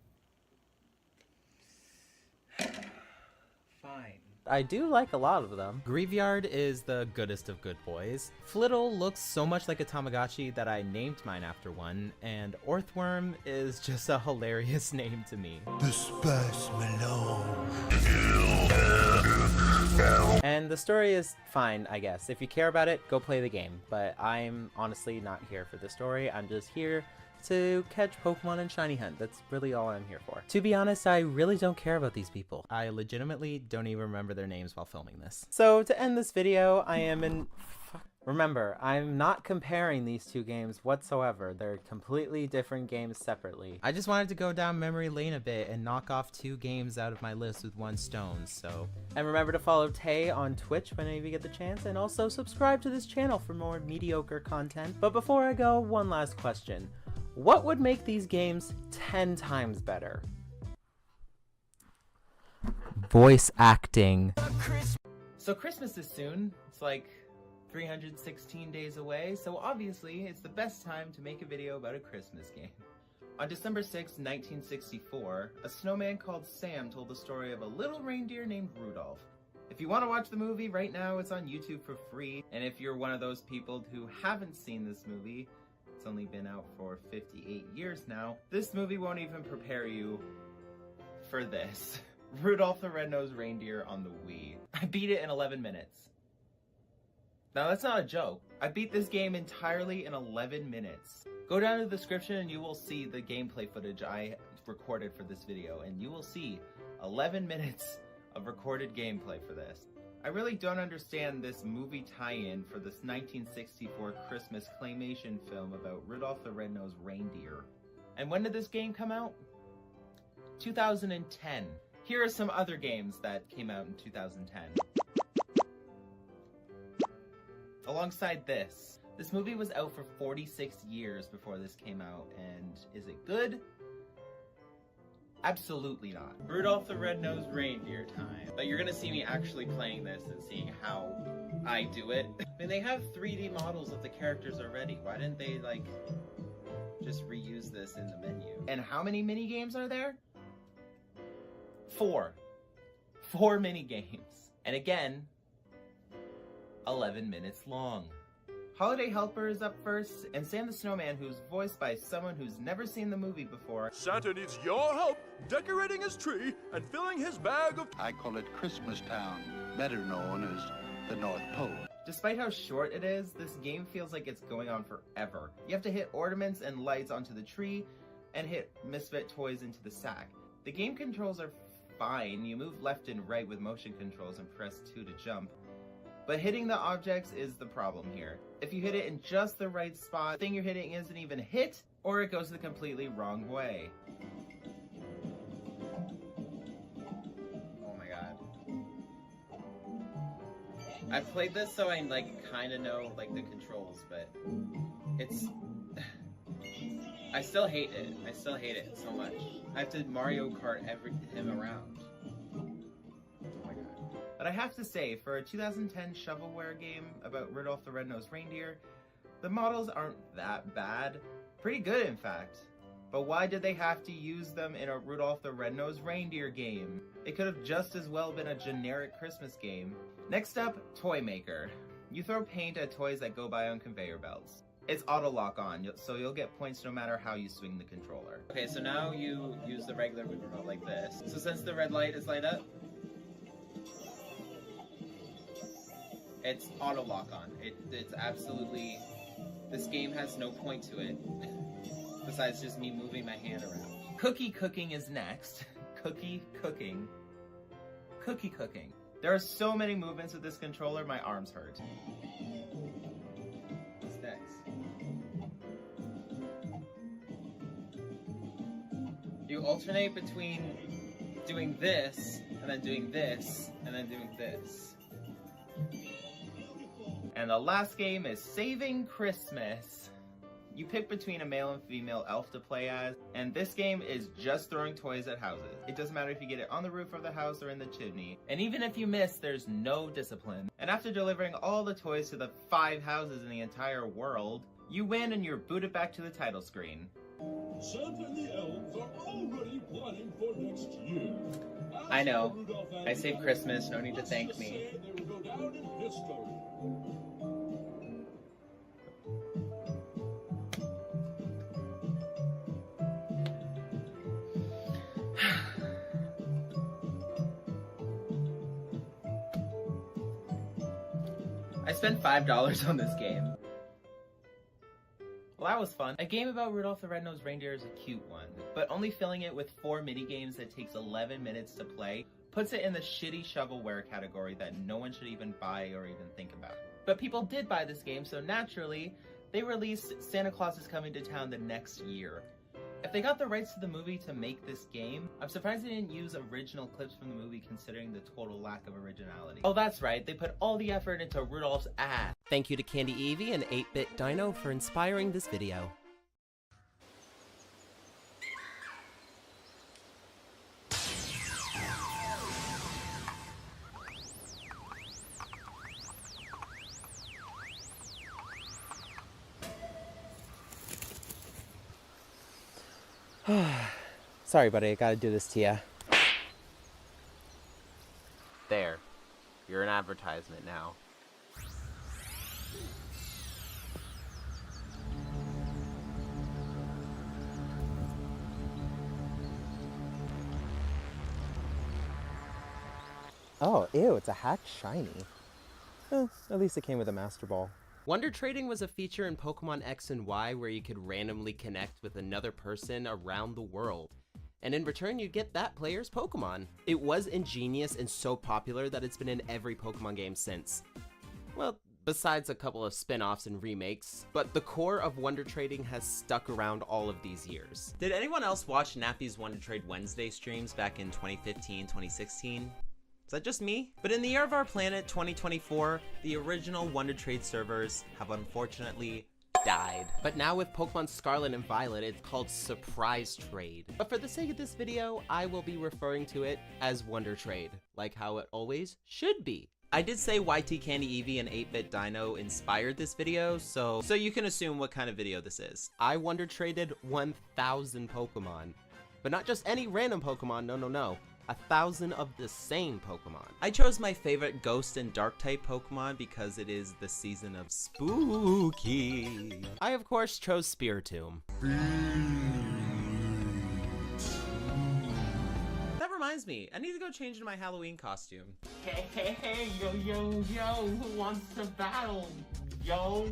Speaker 1: Fine.
Speaker 2: I do like a lot of them. Graveyard is the goodest of good boys. Flittle looks so much like a Tamagotchi that I named mine after one, and Orthworm is just a hilarious name to me.
Speaker 24: The Spice Malone.
Speaker 2: And the story is fine, I guess. If you care about it, go play the game. But I'm honestly not here for the story. I'm just here to catch Pokemon and Shiny Hunt. That's really all I'm here for. To be honest, I really don't care about these people. I legitimately don't even remember their names while filming this. So to end this video, I am in... Remember, I'm not comparing these two games whatsoever. They're completely different games separately. I just wanted to go down memory lane a bit and knock off two games out of my list with one stone, so... And remember to follow Tay on Twitch whenever you get the chance, and also subscribe to this channel for more mediocre content. But before I go, one last question. What would make these games 10 times better? Voice acting. So Christmas is soon. It's like 316 days away, so obviously it's the best time to make a video about a Christmas game. On December 6, 1964, a snowman called Sam told the story of a little reindeer named Rudolph. If you want to watch the movie, right now it's on YouTube for free, and if you're one of those people who haven't seen this movie, it's only been out for 58 years now, this movie won't even prepare you for this. Rudolph the Red-Nosed Reindeer on the Wii. I beat it in 11 minutes. Now that's not a joke. I beat this game entirely in 11 minutes. Go down to the description and you will see the gameplay footage I recorded for this video, and you will see 11 minutes of recorded gameplay for this. I really don't understand this movie tie-in for this 1964 Christmas claymation film about Rudolph the Red-Nosed Reindeer. And when did this game come out? 2010. Here are some other games that came out in 2010. Alongside this. This movie was out for 46 years before this came out, and is it good? Absolutely not. Rudolph the Red-Nosed Reindeer time. But you're gonna see me actually playing this and seeing how I do it. I mean, they have 3D models of the characters already. Why didn't they, like, just reuse this in the menu? And how many mini games are there? 4. 4 mini games. And again, 11 minutes long. Holiday Helper is up first, and Sam the Snowman, who's voiced by someone who's never seen the movie before.
Speaker 18: Santa needs your help decorating his tree and filling his bag of...
Speaker 19: I call it Christmas Town, better known as the North Pole.
Speaker 2: Despite how short it is, this game feels like it's going on forever. You have to hit ornaments and lights onto the tree, and hit misfit toys into the sack. The game controls are fine. You move left and right with motion controls and press 2 to jump. But hitting the objects is the problem here. If you hit it in just the right spot, the thing you're hitting isn't even hit, or it goes the completely wrong way. Oh my god. I've played this so I kind of know the controls, but it's... I still hate it. I still hate it so much. I have to Mario Kart him around. Oh my god. But I have to say, for a 2010 shovelware game about Rudolph the Red-Nosed Reindeer, the models aren't that bad. Pretty good, in fact. But why did they have to use them in a Rudolph the Red-Nosed Reindeer game? It could have just as well been a generic Christmas game. Next up, Toy Maker. You throw paint at toys that go by on conveyor belts. It's auto lock on, so you'll get points no matter how you swing the controller. Okay, so now you use the regular Wii remote like this. So since the red light is light up, it's auto lock on. It's absolutely, this game has no point to it, besides just me moving my hand around. Cookie cooking is next. Cookie cooking. Cookie cooking. There are so many movements with this controller, my arms hurt. What's next? You alternate between doing this, and then doing this, and then doing this. And the last game is Saving Christmas. You pick between a male and female elf to play as, and this game is just throwing toys at houses. It doesn't matter if you get it on the roof of the house or in the chimney. And even if you miss, there's no discipline. And after delivering all the toys to the 5 houses in the entire world, you win and you're booted back to the title screen.
Speaker 18: Santa and the elves are already planning for next year.
Speaker 2: I know. I saved Christmas, no need to thank me.
Speaker 18: They will go down in history.
Speaker 2: I spent $5 on this game. Well, that was fun. A game about Rudolph the Red-Nosed Reindeer is a cute one, but only filling it with 4 minigames that takes 11 minutes to play puts it in the shitty shovelware category that no one should even buy or even think about. But people did buy this game, so naturally, they released Santa Claus is Coming to Town the next year. If they got the rights to the movie to make this game, I'm surprised they didn't use original clips from the movie considering the total lack of originality. Oh, that's right, they put all the effort into Rudolph's ass.
Speaker 4: Thank you to Candy Evie and 8-Bit Dino for inspiring this video. Sorry, buddy, I gotta do this to ya.
Speaker 2: There. You're an advertisement now.
Speaker 4: Oh, ew, it's a hack shiny. At least it came with a Master Ball.
Speaker 2: Wonder Trading was a feature in Pokemon X and Y where you could randomly connect with another person around the world. And in return, you get that player's Pokemon. It was ingenious and so popular that it's been in every Pokemon game since. Well, besides a couple of spin-offs and remakes, but the core of Wonder Trading has stuck around all of these years. Did anyone else watch Nappy's Wonder Trade Wednesday streams back in 2015, 2016? Is that just me? But in the year of our planet, 2024, the original Wonder Trade servers have unfortunately died. But now with Pokemon Scarlet and Violet, it's called Surprise Trade. But for the sake of this video, I will be referring to it as Wonder Trade, like how it always should be. I did say YT Candy Eevee and 8-Bit Dino inspired this video, so you can assume what kind of video this is. I Wonder Traded 1,000 Pokemon. But not just any random Pokemon, no. 1,000 of the same Pokemon. I chose my favorite Ghost and Dark type Pokemon because it is the season of spooky. I of course chose Spiritomb. That reminds me, I need to go change into my Halloween costume. Hey, yo, who wants to battle? Yo?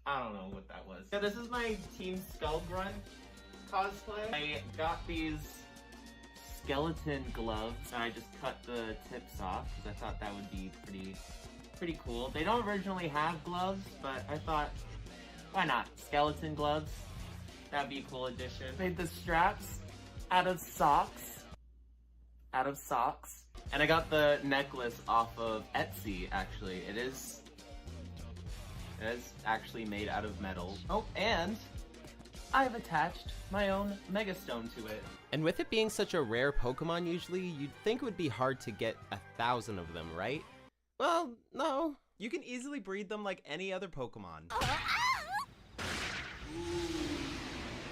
Speaker 2: I don't know what that was. Yeah, this is my Team Skull Grunt cosplay. I got these skeleton gloves and I just cut the tips off because I thought that would be pretty cool. They don't originally have gloves, but I thought, why not? Skeleton gloves, that'd be a cool addition. Made the straps out of socks, and I got the necklace off of Etsy. Actually, it is actually made out of metal. Oh, and I've attached my own Megastone to it. And with it being such a rare Pokemon usually, you'd think it would be hard to get 1,000 of them, right? Well, no. You can easily breed them like any other Pokemon.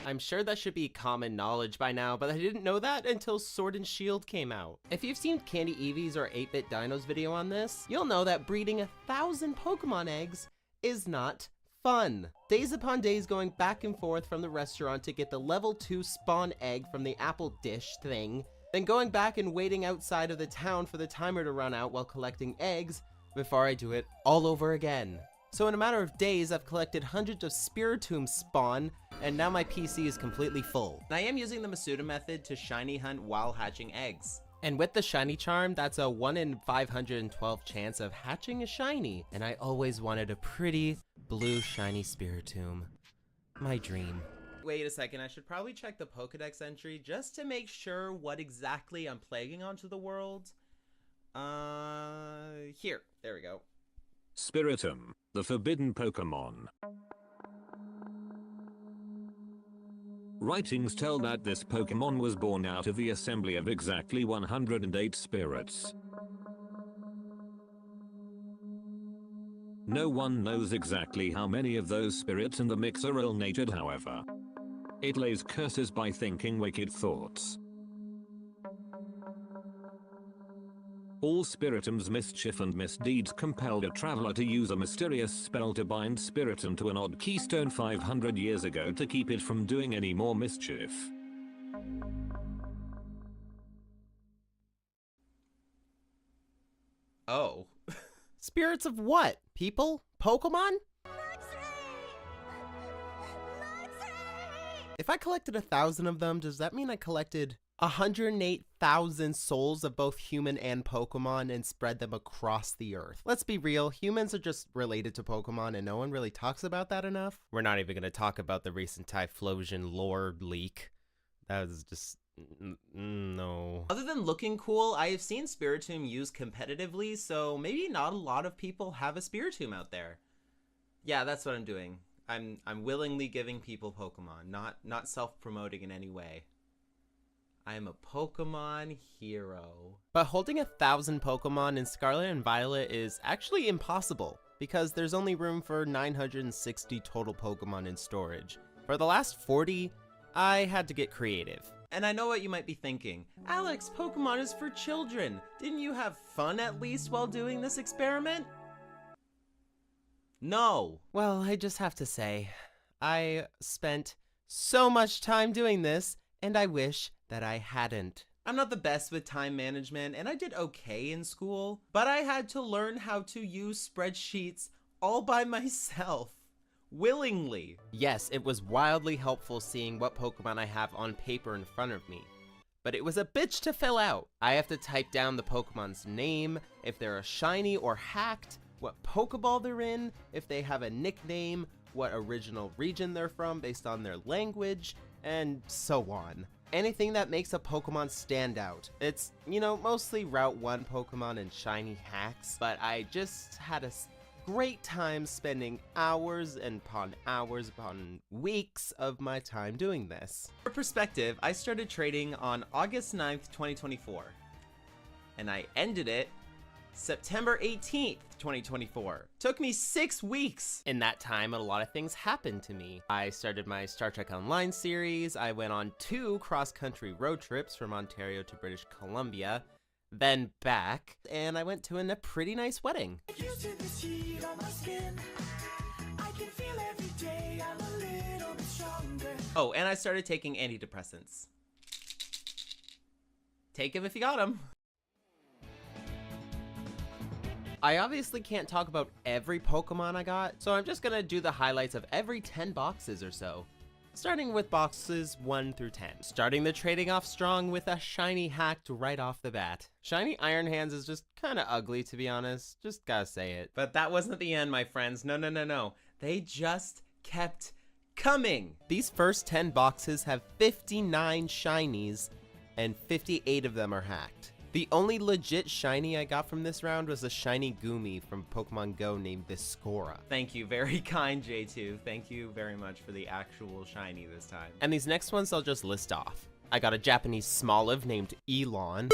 Speaker 2: I'm sure that should be common knowledge by now, but I didn't know that until Sword and Shield came out. If you've seen Candy Eevee's or 8-Bit Dino's video on this, you'll know that breeding 1,000 Pokemon eggs is not fun. Days upon days going back and forth from the restaurant to get the level 2 spawn egg from the apple dish thing, then going back and waiting outside of the town for the timer to run out while collecting eggs before I do it all over again. So in a matter of days, I've collected hundreds of Spiritomb spawn, and now my PC is completely full. And I am using the Masuda method to shiny hunt while hatching eggs. And with the shiny charm, that's a 1 in 512 chance of hatching a shiny. And I always wanted a pretty blue shiny Spiritomb. My dream. Wait a second, I should probably check the Pokedex entry just to make sure what exactly I'm plaguing onto the world. Here, there we go.
Speaker 5: Spiritomb, the forbidden Pokemon. Writings tell that this Pokemon was born out of the assembly of exactly 108 spirits. No one knows exactly how many of those spirits in the mix are ill-natured, however. It lays curses by thinking wicked thoughts. All Spiritomb's mischief and misdeeds compelled a traveler to use a mysterious spell to bind Spiritomb to an odd keystone 500 years ago to keep it from doing any more mischief.
Speaker 2: Oh. Spirits of what? People? Pokemon? If I collected 1,000 of them, does that mean I collected 108,000 souls of both human and Pokemon and spread them across the earth? Let's be real, humans are just related to Pokemon and no one really talks about that enough. We're not even going to talk about the recent Typhlosion lore leak. That was just... no. Other than looking cool, I have seen Spiritomb used competitively, so maybe not a lot of people have a Spiritomb out there. Yeah, that's what I'm doing. I'm willingly giving people Pokemon, not self-promoting in any way. I am a Pokemon hero. But holding 1,000 Pokemon in Scarlet and Violet is actually impossible, because there's only room for 960 total Pokemon in storage. For the last 40, I had to get creative. And I know what you might be thinking. Alex, Pokemon is for children. Didn't you have fun at least while doing this experiment? No. Well, I just have to say, I spent so much time doing this, and I wish that I hadn't. I'm not the best with time management, and I did okay in school, but I had to learn how to use spreadsheets all by myself. Willingly. Yes, it was wildly helpful seeing what Pokemon I have on paper in front of me. But it was a bitch to fill out. I have to type down the Pokemon's name, if they're a shiny or hacked, what Pokeball they're in, if they have a nickname, what original region they're from based on their language, and so on. Anything that makes a Pokemon stand out. It's, you know, mostly Route 1 Pokemon and shiny hacks, but I just had a great time spending hours upon weeks of my time doing this. For perspective, I started trading on August 9th, 2024, and I ended it September 18th, 2024. Took me 6 weeks. In that time, a lot of things happened to me. I started my Star Trek Online series, I went on 2 cross-country road trips from Ontario to British Columbia, then back, and I went to a pretty nice wedding. Oh, and I started taking antidepressants. Take them if you got them. I obviously can't talk about every Pokemon I got, so I'm just gonna do the highlights of every 10 boxes or so. Starting with boxes 1 through 10. Starting the trading off strong with a shiny hacked right off the bat. Shiny Iron Hands is just kinda ugly, to be honest. Just gotta say it. But that wasn't the end, my friends. No. They just kept coming. These first 10 boxes have 59 shinies, and 58 of them are hacked. The only legit shiny I got from this round was a shiny Goomy from Pokemon Go named Viscora. Thank you, very kind J2. Thank you very much for the actual shiny this time. And these next ones I'll just list off. I got a Japanese Smoliv named Elon.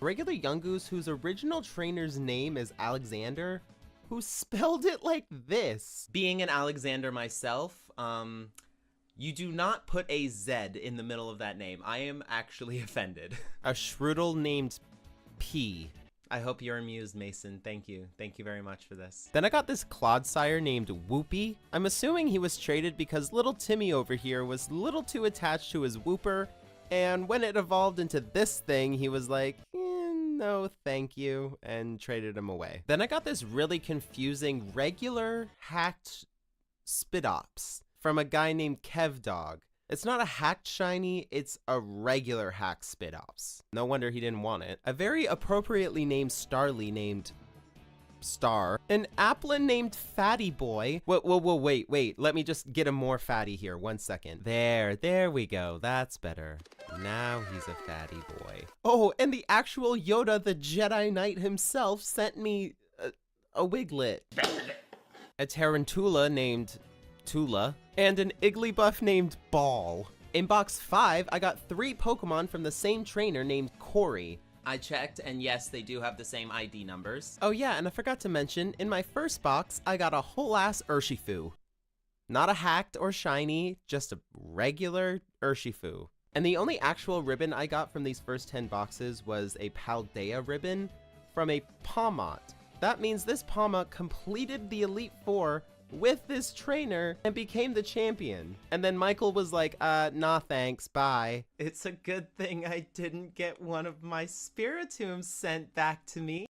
Speaker 2: Regular Yungoos whose original trainer's name is Alexander, who spelled it like this. Being an Alexander myself, you do not put a Z in the middle of that name. I am actually offended. A Shroodle named P. I hope you're amused, Mason. Thank you. Thank you very much for this. Then I got this Clodsire named Whoopie. I'm assuming he was traded because little Timmy over here was a little too attached to his Whooper, and when it evolved into this thing, he was like, no thank you, and traded him away. Then I got this really confusing regular hacked Spidops from a guy named Kevdog. It's not a hacked shiny, it's a regular hacked Spidops. No wonder he didn't want it. A very appropriately named Starly named Star. An Applin named Fatty Boy. Wait, let me just get him more fatty here, 1 second. There we go, that's better. Now he's a fatty boy. Oh, and the actual Yoda, the Jedi Knight himself, sent me a Wiglet. A Tarantula named Tula, and an Igglybuff named Ball. In box 5, I got 3 Pokemon from the same trainer named Corey. I checked, and yes, they do have the same ID numbers. Oh yeah, and I forgot to mention, in my first box, I got a whole-ass Urshifu. Not a hacked or shiny, just a regular Urshifu. And the only actual ribbon I got from these first 10 boxes was a Paldea ribbon from a Pawmot. That means this Pawmot completed the Elite Four with this trainer and became the champion. And then Michael was like, nah thanks, bye. It's a good thing I didn't get one of my Spiritombs sent back to me.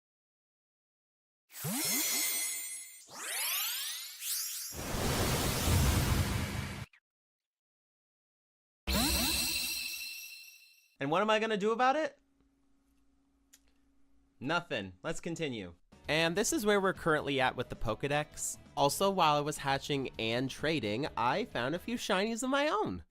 Speaker 2: And what am I gonna do about it? Nothing. Let's continue. And this is where we're currently at with the Pokedex. Also, while I was hatching and trading, I found a few shinies of my own.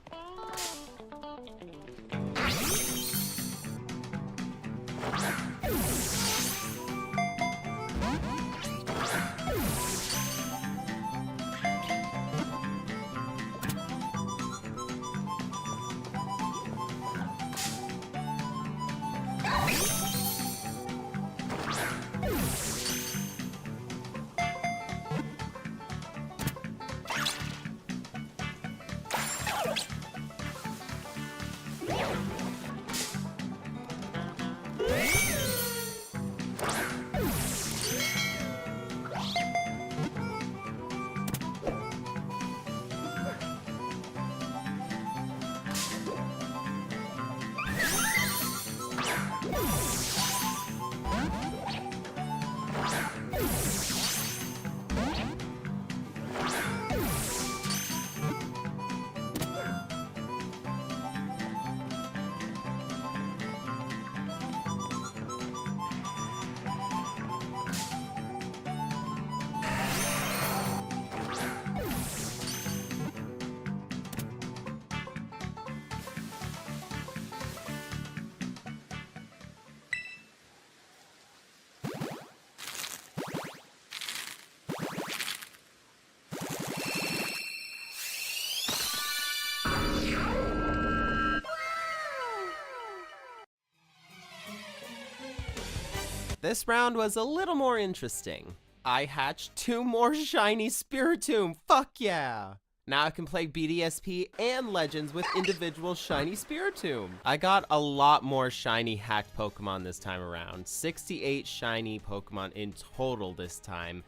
Speaker 2: This round was a little more interesting. I hatched 2 more shiny Spiritomb, fuck yeah! Now I can play BDSP and Legends with individual shiny Spiritomb. I got a lot more shiny hacked Pokemon this time around. 68 shiny Pokemon in total this time,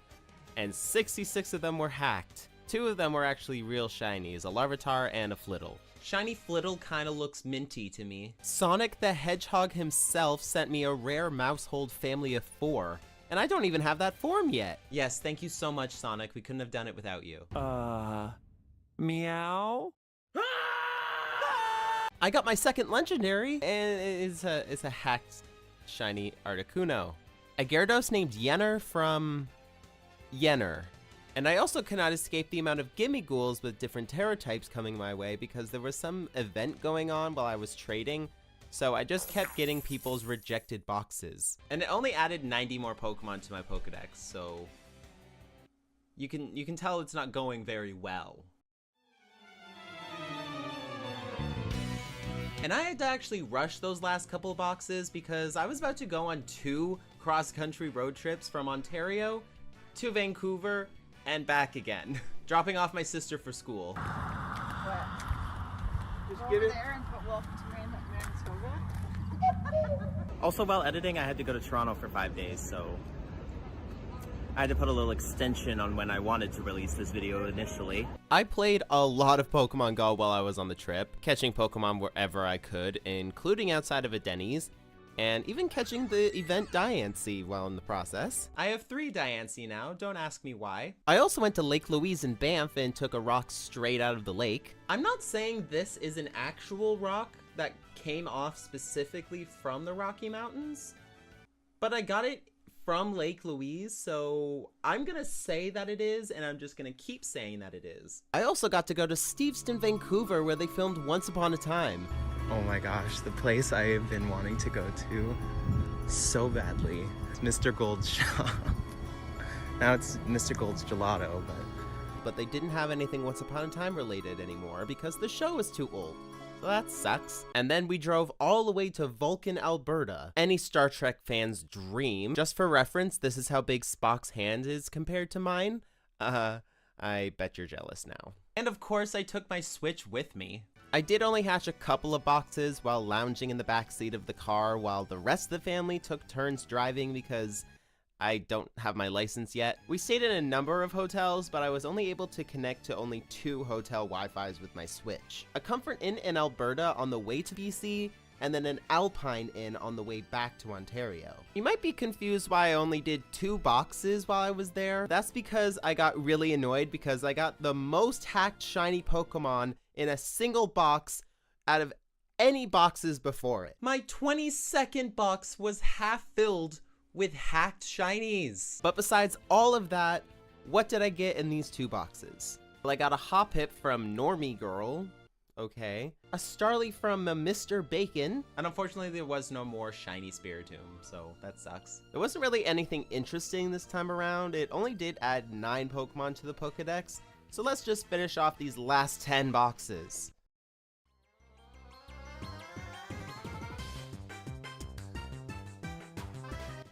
Speaker 2: and 66 of them were hacked. 2 of them were actually real shinies, a Larvitar and a Flittle. Shiny Flittle kinda looks minty to me. Sonic the Hedgehog himself sent me a rare Mousehold family of 4, and I don't even have that form yet. Yes, thank you so much, Sonic. We couldn't have done it without you. Meow? I got my second legendary, and it's a hacked shiny Articuno. A Gyarados named Yenner from Yenner. And I also cannot escape the amount of gimme ghouls with different Terra types coming my way because there was some event going on while I was trading so I just kept getting people's rejected boxes. And it only added 90 more Pokemon to my Pokedex, so you can tell it's not going very well. And I had to actually rush those last couple boxes because I was about to go on 2 cross-country road trips from Ontario to Vancouver and back again, dropping off my sister for school.
Speaker 15: Just get it. There and put welcome to Manitoba.
Speaker 20: Also, while editing, I had to go to Toronto for 5 days, so I had to put a little extension on when I wanted to release this video initially.
Speaker 2: I played a lot of Pokemon Go while I was on the trip, catching Pokemon wherever I could, including outside of a Denny's, and even catching the event Diancie while in the process. I have 3 Diancie now, don't ask me why. I also went to Lake Louise in Banff and took a rock straight out of the lake. I'm not saying this is an actual rock that came off specifically from the Rocky Mountains, but I got it from Lake Louise, so I'm gonna say that it is, and I'm just gonna keep saying that it is. I also got to go to Steveston, Vancouver, where they filmed Once Upon a Time.
Speaker 4: Oh my gosh, the place I have been wanting to go to so badly. It's Mr. Gold's shop. Now it's Mr. Gold's Gelato,
Speaker 2: but they didn't have anything Once Upon a Time related anymore because the show was too old. So that sucks. And then we drove all the way to Vulcan, Alberta. Any Star Trek fan's dream. Just for reference, this is how big Spock's hand is compared to mine. I bet you're jealous now. And of course, I took my Switch with me. I did only hatch a couple of boxes while lounging in the backseat of the car while the rest of the family took turns driving because I don't have my license yet. We stayed in a number of hotels, but I was only able to connect to only 2 hotel Wi-Fis with my Switch. A Comfort Inn in Alberta on the way to BC, and then an Alpine Inn on the way back to Ontario. You might be confused why I only did 2 boxes while I was there. That's because I got really annoyed because I got the most hacked shiny Pokemon in a single box out of any boxes before it. My 22nd box was half filled with hacked shinies. But besides all of that, what did I get in these 2 boxes? Well, I got a Hoppip from Normie Girl, okay, a Starly from Mr. Bacon, and unfortunately there was no more shiny Spiritomb, so that sucks. There wasn't really anything interesting this time around. It only did add 9 Pokemon to the Pokedex, so let's just finish off these last 10 boxes.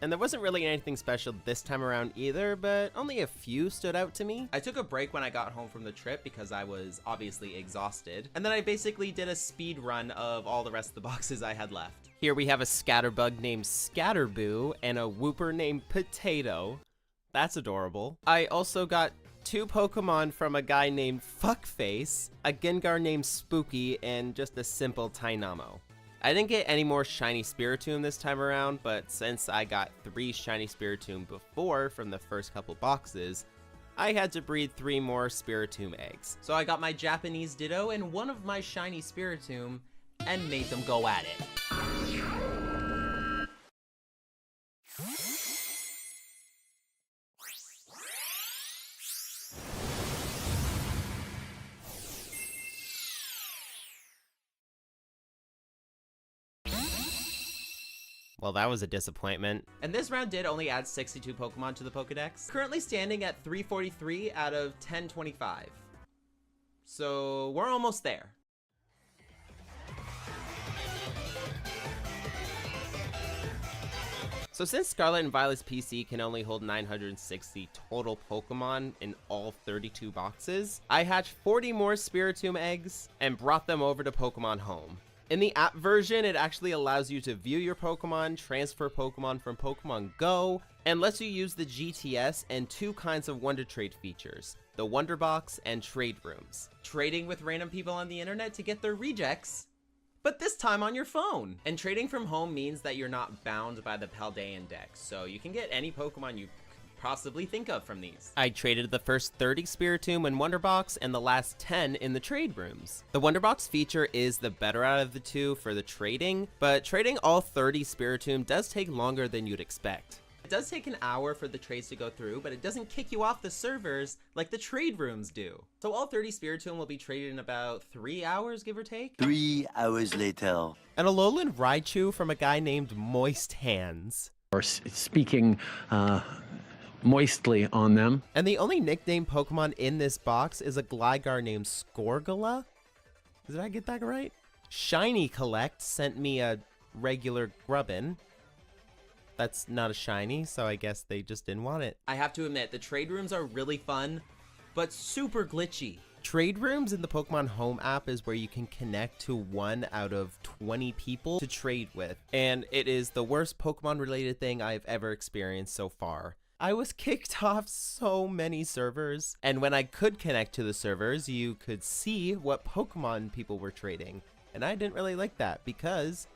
Speaker 2: And there wasn't really anything special this time around either, but only a few stood out to me. I took a break when I got home from the trip because I was obviously exhausted. And then I basically did a speed run of all the rest of the boxes I had left. Here we have a Scatterbug named Scatterboo and a Wooper named Potato. That's adorable. I also got 2 Pokemon from a guy named Fuckface, a Gengar named Spooky, and just a simple Tynamo. I didn't get any more shiny Spiritomb this time around, but since I got 3 shiny Spiritomb before from the first couple boxes, I had to breed 3 more Spiritomb eggs. So I got my Japanese Ditto and one of my shiny Spiritomb and made them go at it. Well, that was a disappointment. And this round did only add 62 Pokemon to the Pokedex, currently standing at 343 out of 1025. So we're almost there. So since Scarlet and Violet's PC can only hold 960 total Pokemon in all 32 boxes, I hatched 40 more Spiritomb eggs and brought them over to Pokemon Home. In the app version, it actually allows you to view your Pokemon, transfer Pokemon from Pokemon Go, and lets you use the GTS and 2 kinds of Wonder Trade features, the Wonder Box and Trade Rooms. Trading with random people on the internet to get their rejects, but this time on your phone. And trading from home means that you're not bound by the Paldean Dex, so you can get any Pokemon you possibly think of from these. I traded the first 30 Spiritomb in Wonder Box and the last 10 in the Trade Rooms. The Wonder Box feature is the better out of the 2 for the trading, but trading all 30 Spiritomb does take longer than you'd expect. It does take an hour for the trades to go through, but it doesn't kick you off the servers like the trade rooms do. So all 30 Spiritomb will be traded in about 3 hours, give or take.
Speaker 14: 3 hours later.
Speaker 2: An Alolan Raichu from a guy named Moist Hands.
Speaker 12: Or speaking moistly on them.
Speaker 2: And the only nickname Pokemon in this box is a Gligar named Scorgula. Did I get that right? Shiny Collect sent me a regular Grubbin. That's not a shiny, so I guess they just didn't want it. I have to admit, the trade rooms are really fun, but super glitchy. Trade rooms in the Pokemon Home app is where you can connect to 1 out of 20 people to trade with. And it is the worst Pokemon related thing I've ever experienced so far. I was kicked off so many servers. And when I could connect to the servers, you could see what Pokemon people were trading. And I didn't really like that because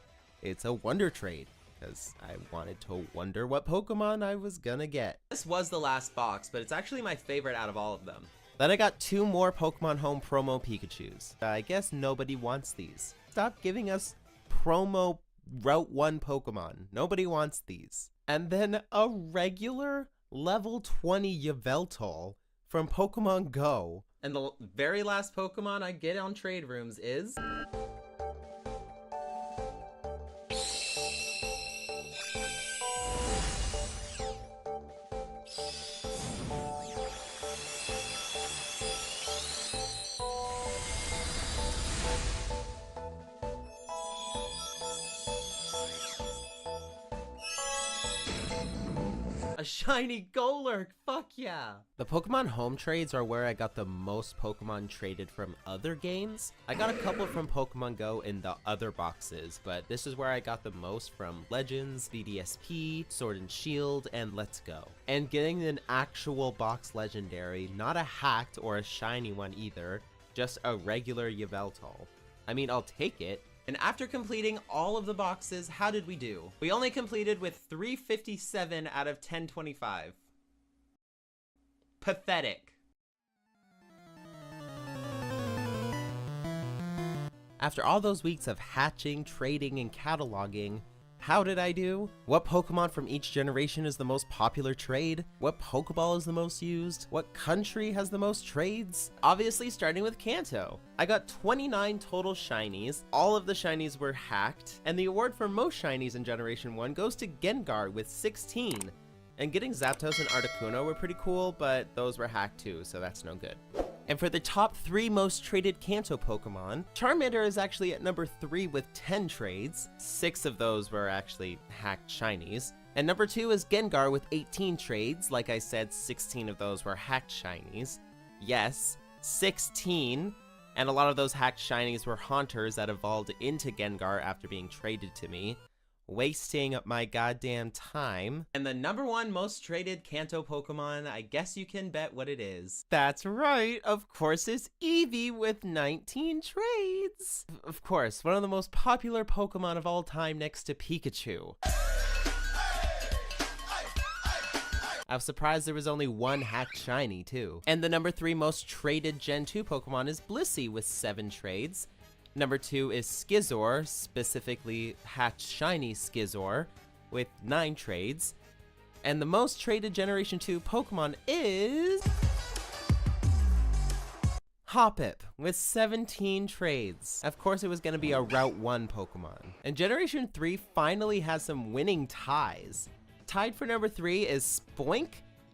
Speaker 2: it's a wonder trade. Because I wanted to wonder what Pokemon I was gonna get. This was the last box, but it's actually my favorite out of all of them. Then I got 2 more Pokemon Home promo Pikachus. I guess nobody wants these. Stop giving us promo Route 1 Pokemon. Nobody wants these. And then a regular level 20 Yveltal from Pokemon Go. And the very last Pokemon I get on trade rooms is... a shiny Golurk, fuck yeah! The Pokemon Home trades are where I got the most Pokemon traded from other games. I got a couple from Pokemon Go in the other boxes, but this is where I got the most from Legends, BDSP, Sword and Shield, and Let's Go. And getting an actual box legendary, not a hacked or a shiny one either, just a regular Yveltal. I mean, I'll take it. And after completing all of the boxes, how did we do? We only completed with 357 out of 1025. Pathetic. After all those weeks of hatching, trading, and cataloging, how did I do? What Pokemon from each generation is the most popular trade? What Pokeball is the most used? What country has the most trades? Obviously starting with Kanto. I got 29 total shinies. All of the shinies were hacked, and the award for most shinies in Generation 1 goes to Gengar with 16. And getting Zapdos and Articuno were pretty cool, but those were hacked too, so that's no good. And for the top 3 most traded Kanto Pokemon, Charmander is actually at number 3 with 10 trades. 6 of those were actually hacked shinies. And number 2 is Gengar with 18 trades. Like I said, 16 of those were hacked shinies. Yes, 16. And a lot of those hacked shinies were Haunters that evolved into Gengar after being traded to me. Wasting my goddamn time. And the number 1 most traded Kanto Pokemon, I guess you can bet what it is. That's right, of course it's Eevee with 19 trades. Of course, one of the most popular Pokemon of all time next to Pikachu. I was surprised there was only 1 hacked shiny too. And the number 3 most traded Gen 2 Pokemon is Blissey with 7 trades. Number 2 is Skizor, specifically hacked shiny Skizor, with 9 trades. And the most traded Generation 2 Pokemon is... Hoppip, with 17 trades. Of course it was going to be a Route 1 Pokemon. And Generation 3 finally has some winning ties. Tied for number 3 is Spoink,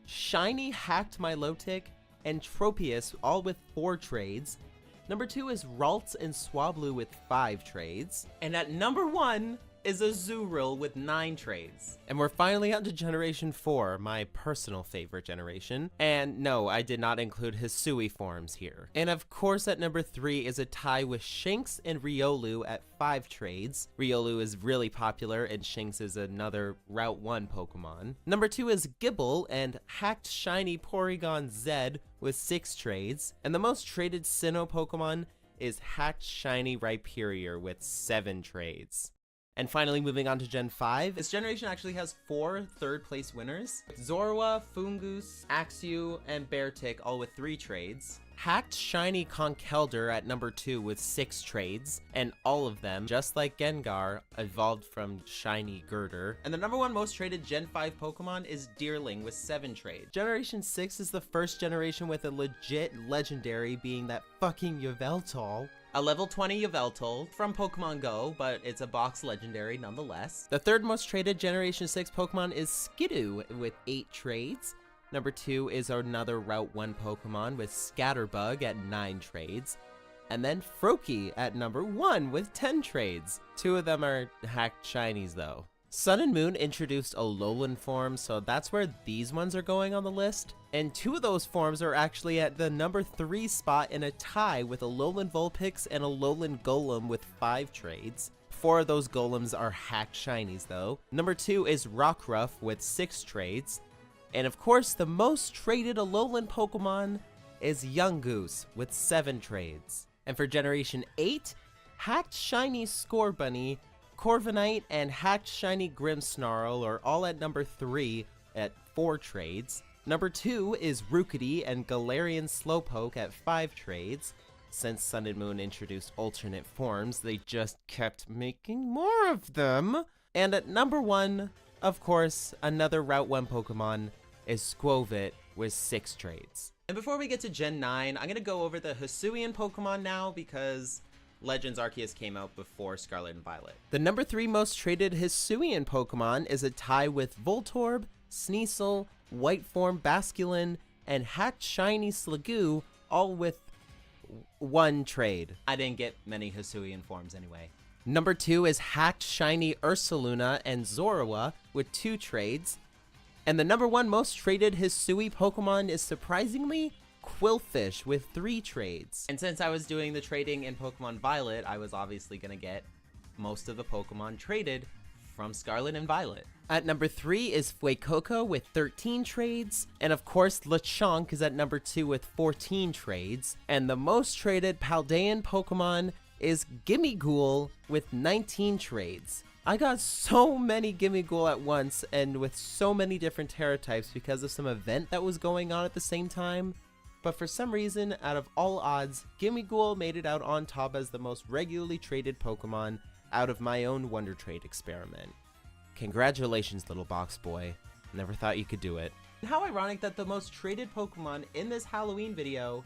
Speaker 2: shiny hacked Milotic, and Tropius, all with 4 trades. Number 2 is Ralts and Swablu with 5 trades. And at number 1 is Azurill with 9 trades. And we're finally on to Generation 4, my personal favorite generation. And no, I did not include Hisui forms here. And of course at number 3 is a tie with Shinx and Riolu at 5 trades. Riolu is really popular and Shinx is another Route 1 Pokemon. Number 2 is Gible and hacked shiny Porygon Z with 6 trades. And the most traded Sinnoh Pokemon is hacked shiny Rhyperior with 7 trades. And finally, moving on to Gen 5, this generation actually has 4 third-place winners. Zorua, Foongoose, Axew, and Beartick, all with 3 trades. Hacked Shiny Conkeldurr at number 2 with 6 trades, and all of them, just like Gengar, evolved from Shiny Girder. And the number 1 most traded Gen 5 Pokemon is Deerling with 7 trades. Generation 6 is the first generation with a legit legendary, being that fucking Yveltal. A level 20 Yveltal from Pokemon Go, but it's a box legendary nonetheless. The third most traded Generation 6 Pokemon is Skidoo with 8 trades. Number 2 is another Route 1 Pokemon with Scatterbug at 9 trades. And then Froakie at number 1 with 10 trades. 2 of them are hacked shinies though. Sun and Moon introduced Alolan forms, so that's where these ones are going on the list. And 2 of those forms are actually at the number 3 spot in a tie with Alolan Vulpix and Alolan Golem with 5 trades. 4 of those Golems are hacked shinies though. Number 2 is Rockruff with 6 trades. And of course, the most traded Alolan Pokemon is Yungoos with 7 trades. And for Generation 8, hacked shiny Scorbunny, Corviknight, and hacked shiny Grimmsnarl are all at number 3 at 4 trades. Number 2 is Rookidee and Galarian Slowpoke at 5 trades. Since Sun and Moon introduced alternate forms, they just kept making more of them. And at number 1, of course, another Route 1 Pokemon is Squovit with 6 trades. And before we get to Gen 9, I'm going to go over the Hisuian Pokemon now because Legends Arceus came out before Scarlet and Violet. The number 3 most traded Hisuian Pokemon is a tie with Voltorb, Sneasel, White Form Basculin, and hacked shiny Sliggoo, all with 1 trade. I didn't get many Hisuian forms anyway. Number 2 is hacked shiny Ursaluna and Zorua with 2 trades. And the number 1 most traded Hisui Pokemon is surprisingly Quillfish with 3 trades. And since I was doing the trading in Pokemon Violet, I was obviously going to get most of the Pokemon traded from Scarlet and Violet. At number 3 is Fuecoco with 13 trades. And of course, Lechonk is at number 2 with 14 trades. And the most traded Paldean Pokemon is Gimmighoul with 19 trades. I got so many Gimmighoul at once and with so many different Terra types because of some event that was going on at the same time. But for some reason, out of all odds, Gimmighoul made it out on top as the most regularly traded Pokemon out of my own Wonder Trade experiment. Congratulations, little box boy. Never thought you could do it. And how ironic that the most traded Pokemon in this Halloween video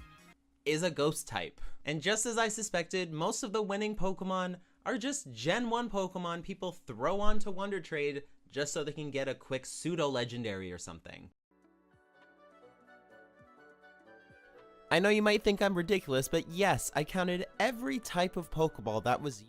Speaker 2: is a ghost type. And just as I suspected, most of the winning Pokemon are just Gen 1 Pokemon people throw onto Wonder Trade just so they can get a quick pseudo-legendary or something. I know you might think I'm ridiculous, but yes, I counted every type of Pokeball that was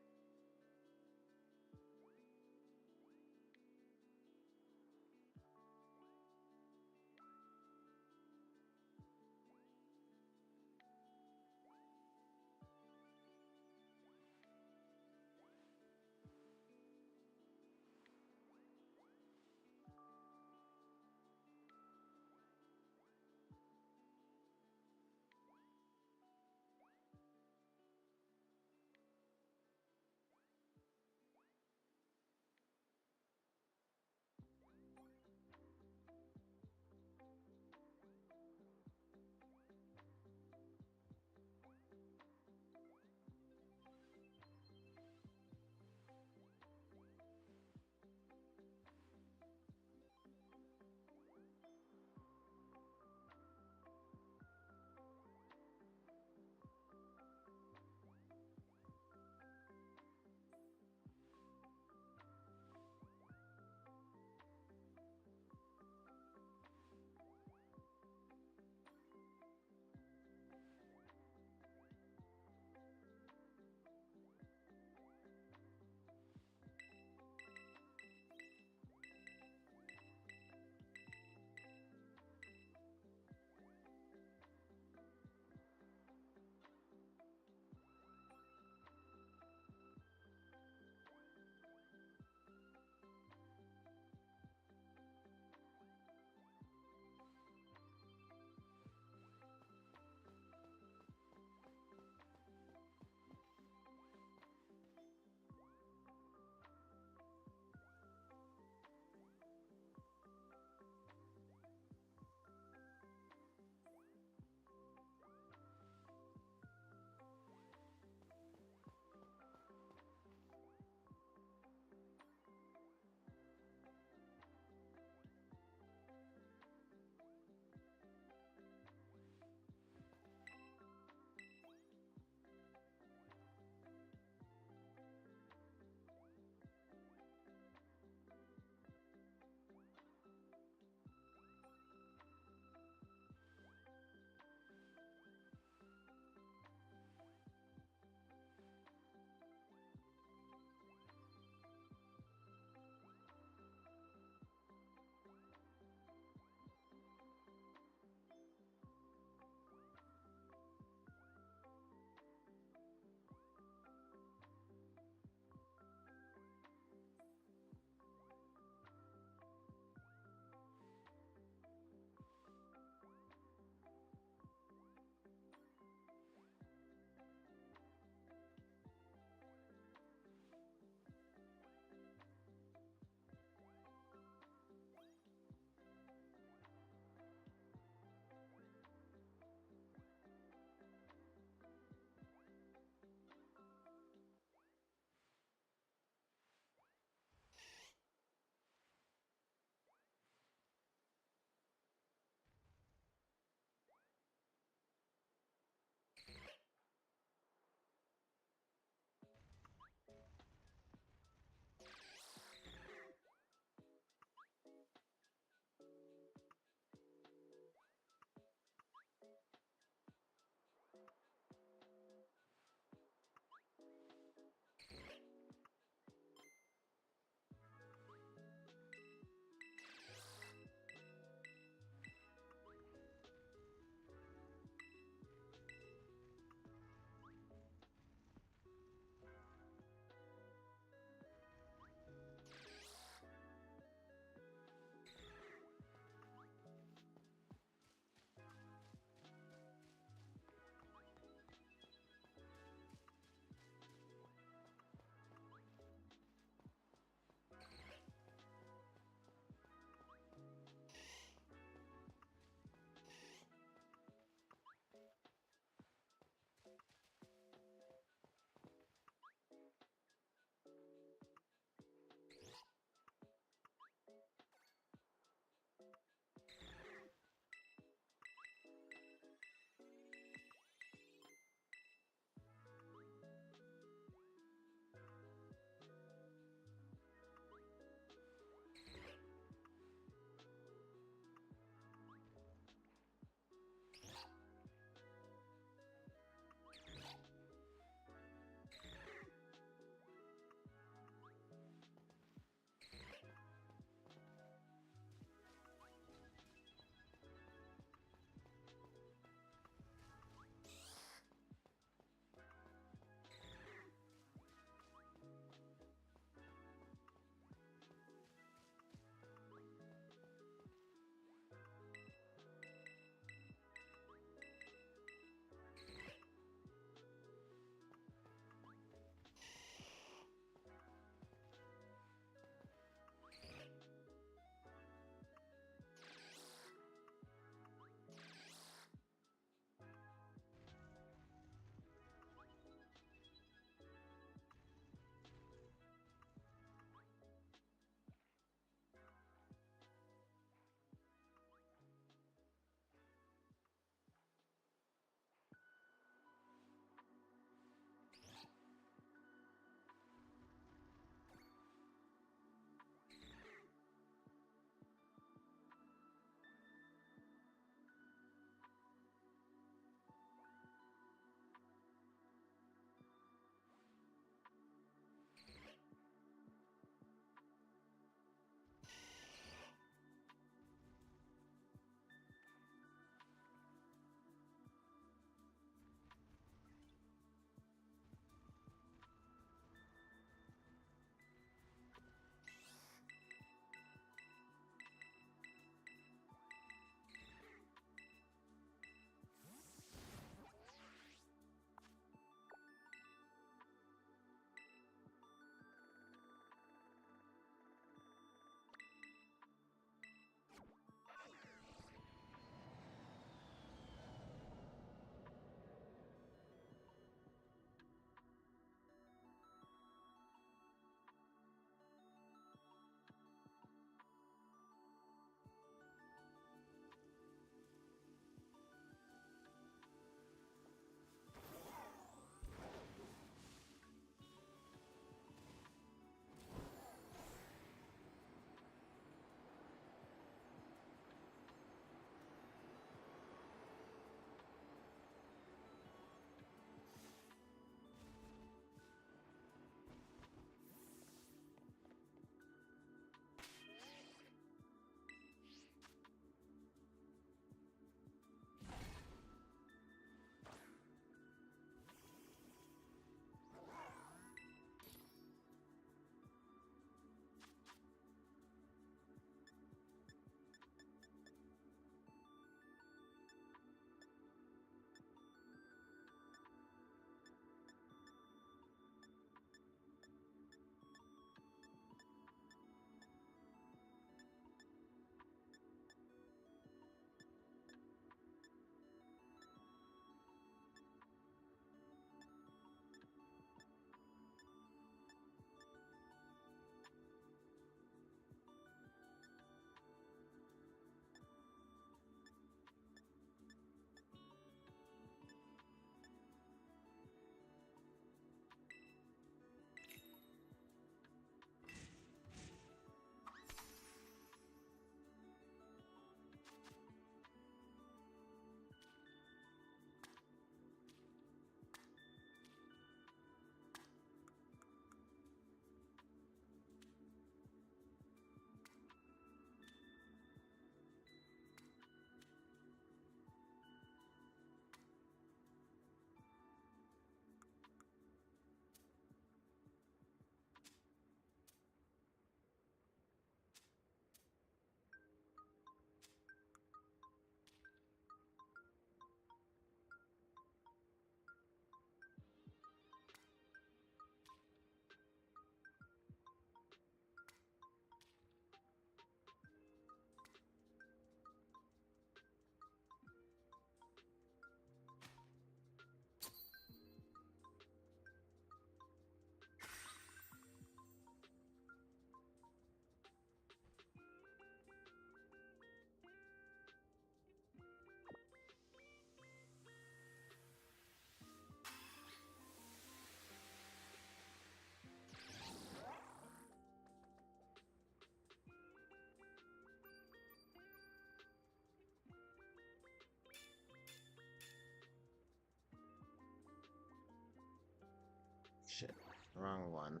Speaker 17: shit. Wrong one.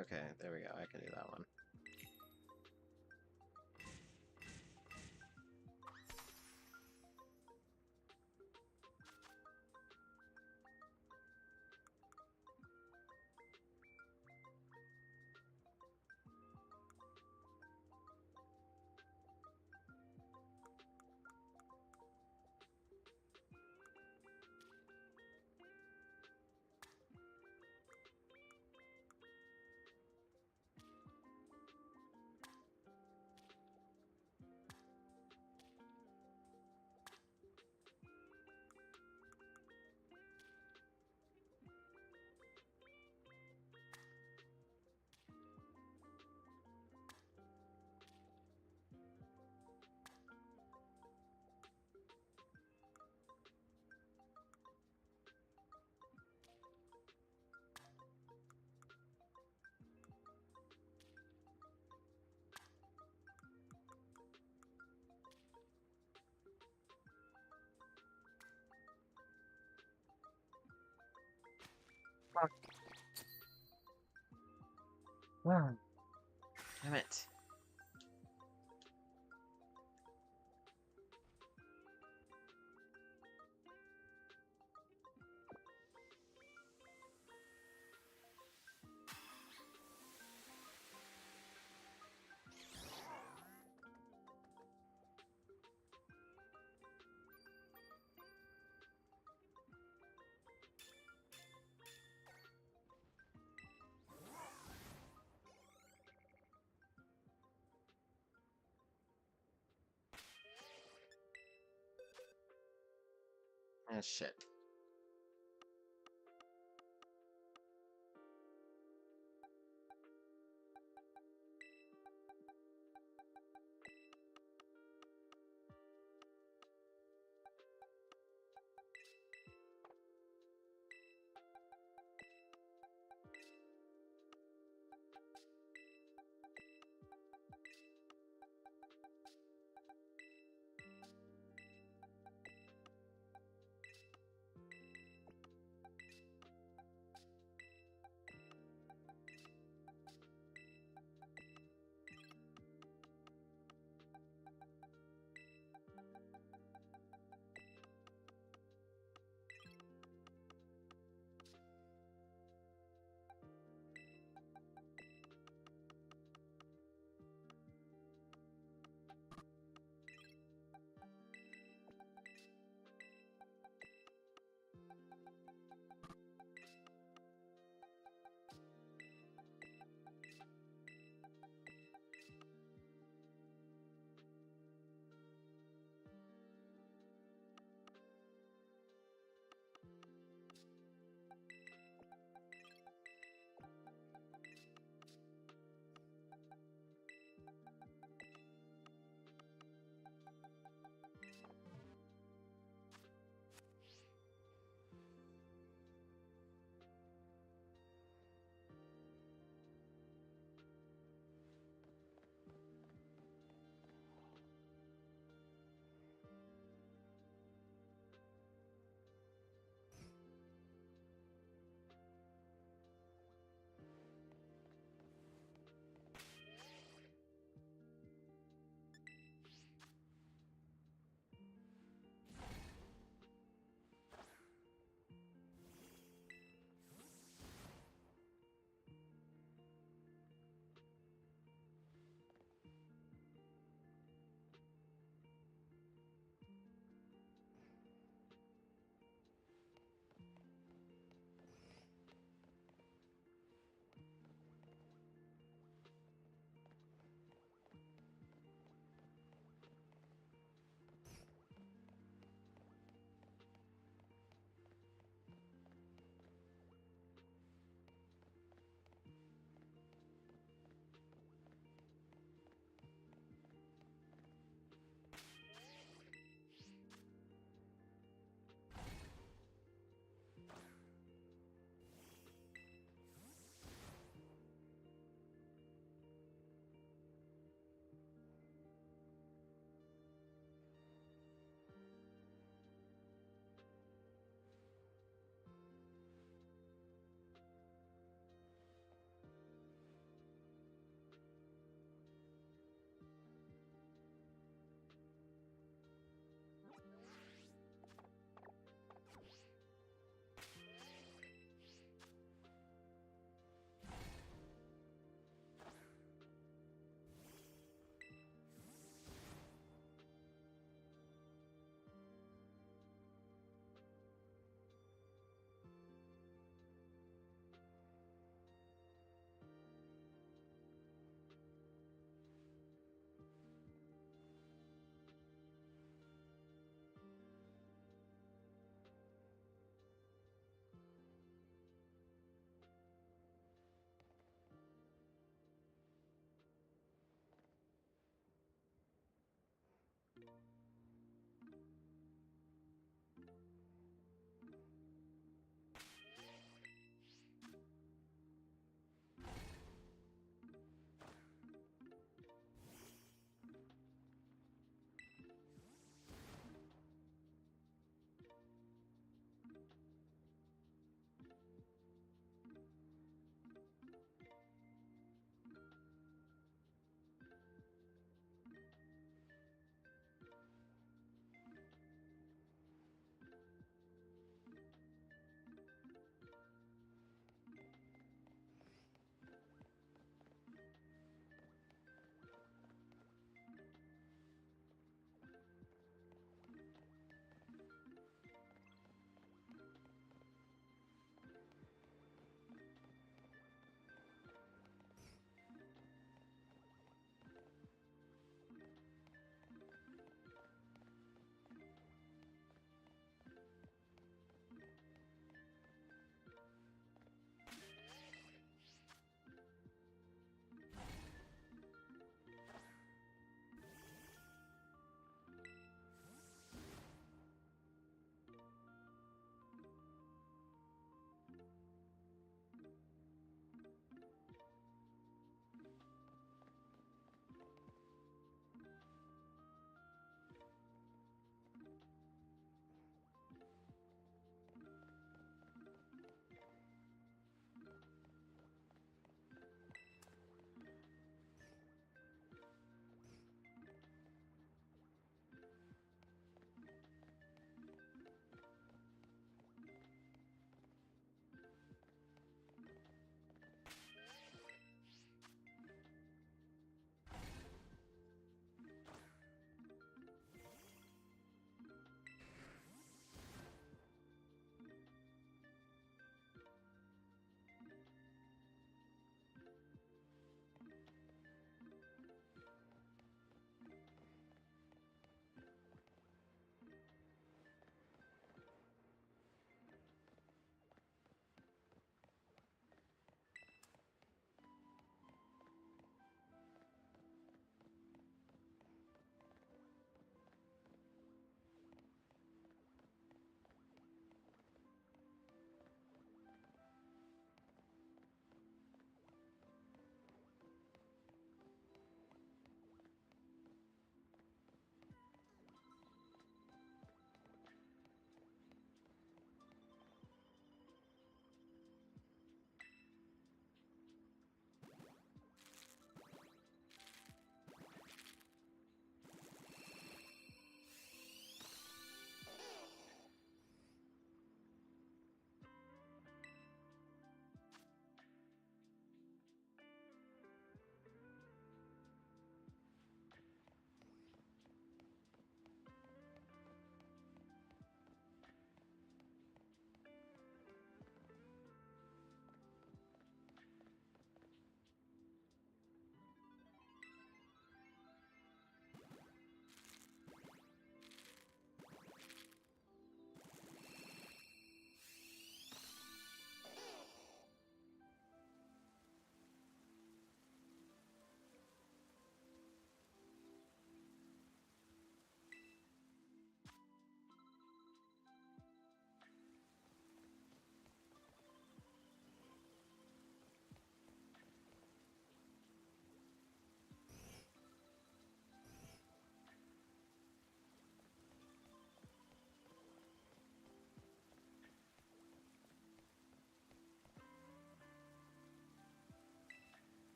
Speaker 17: Okay, there we go. I can do that one. Fuck. Wow. Damn it. Ah, shit.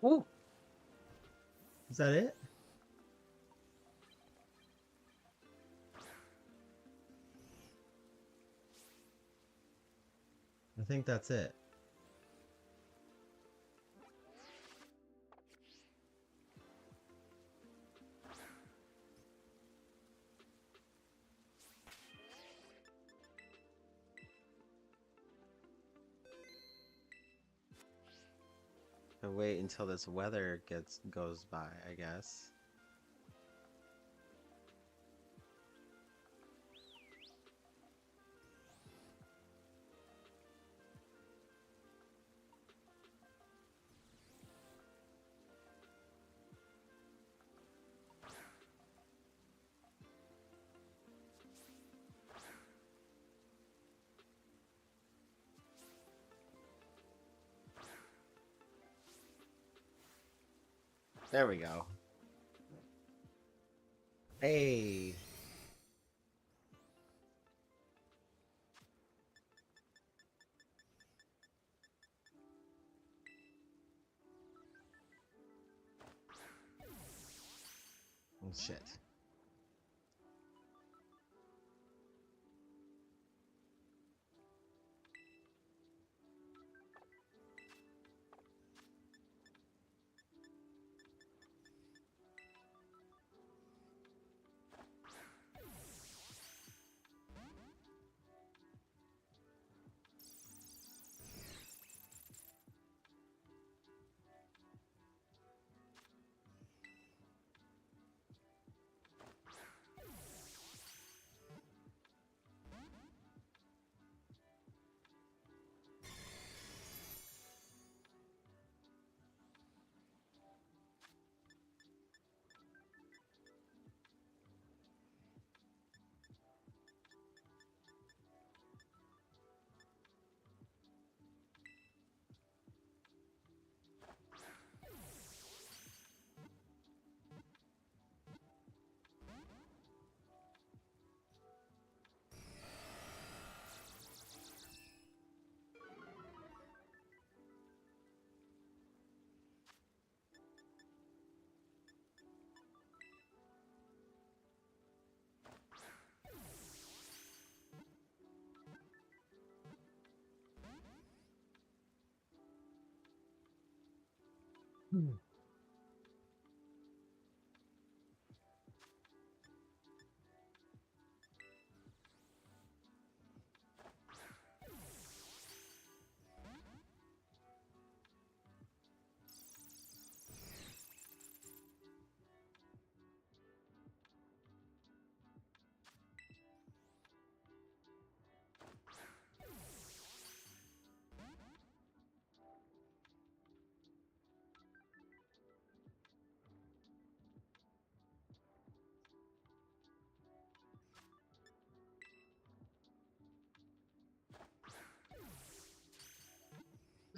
Speaker 17: Ooh. Is that it? I think that's it. And wait until this weather goes by, I guess. There we go. Hey. Oh, shit.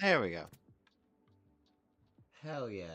Speaker 17: There we go. Hell yeah.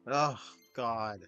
Speaker 17: Oh, God.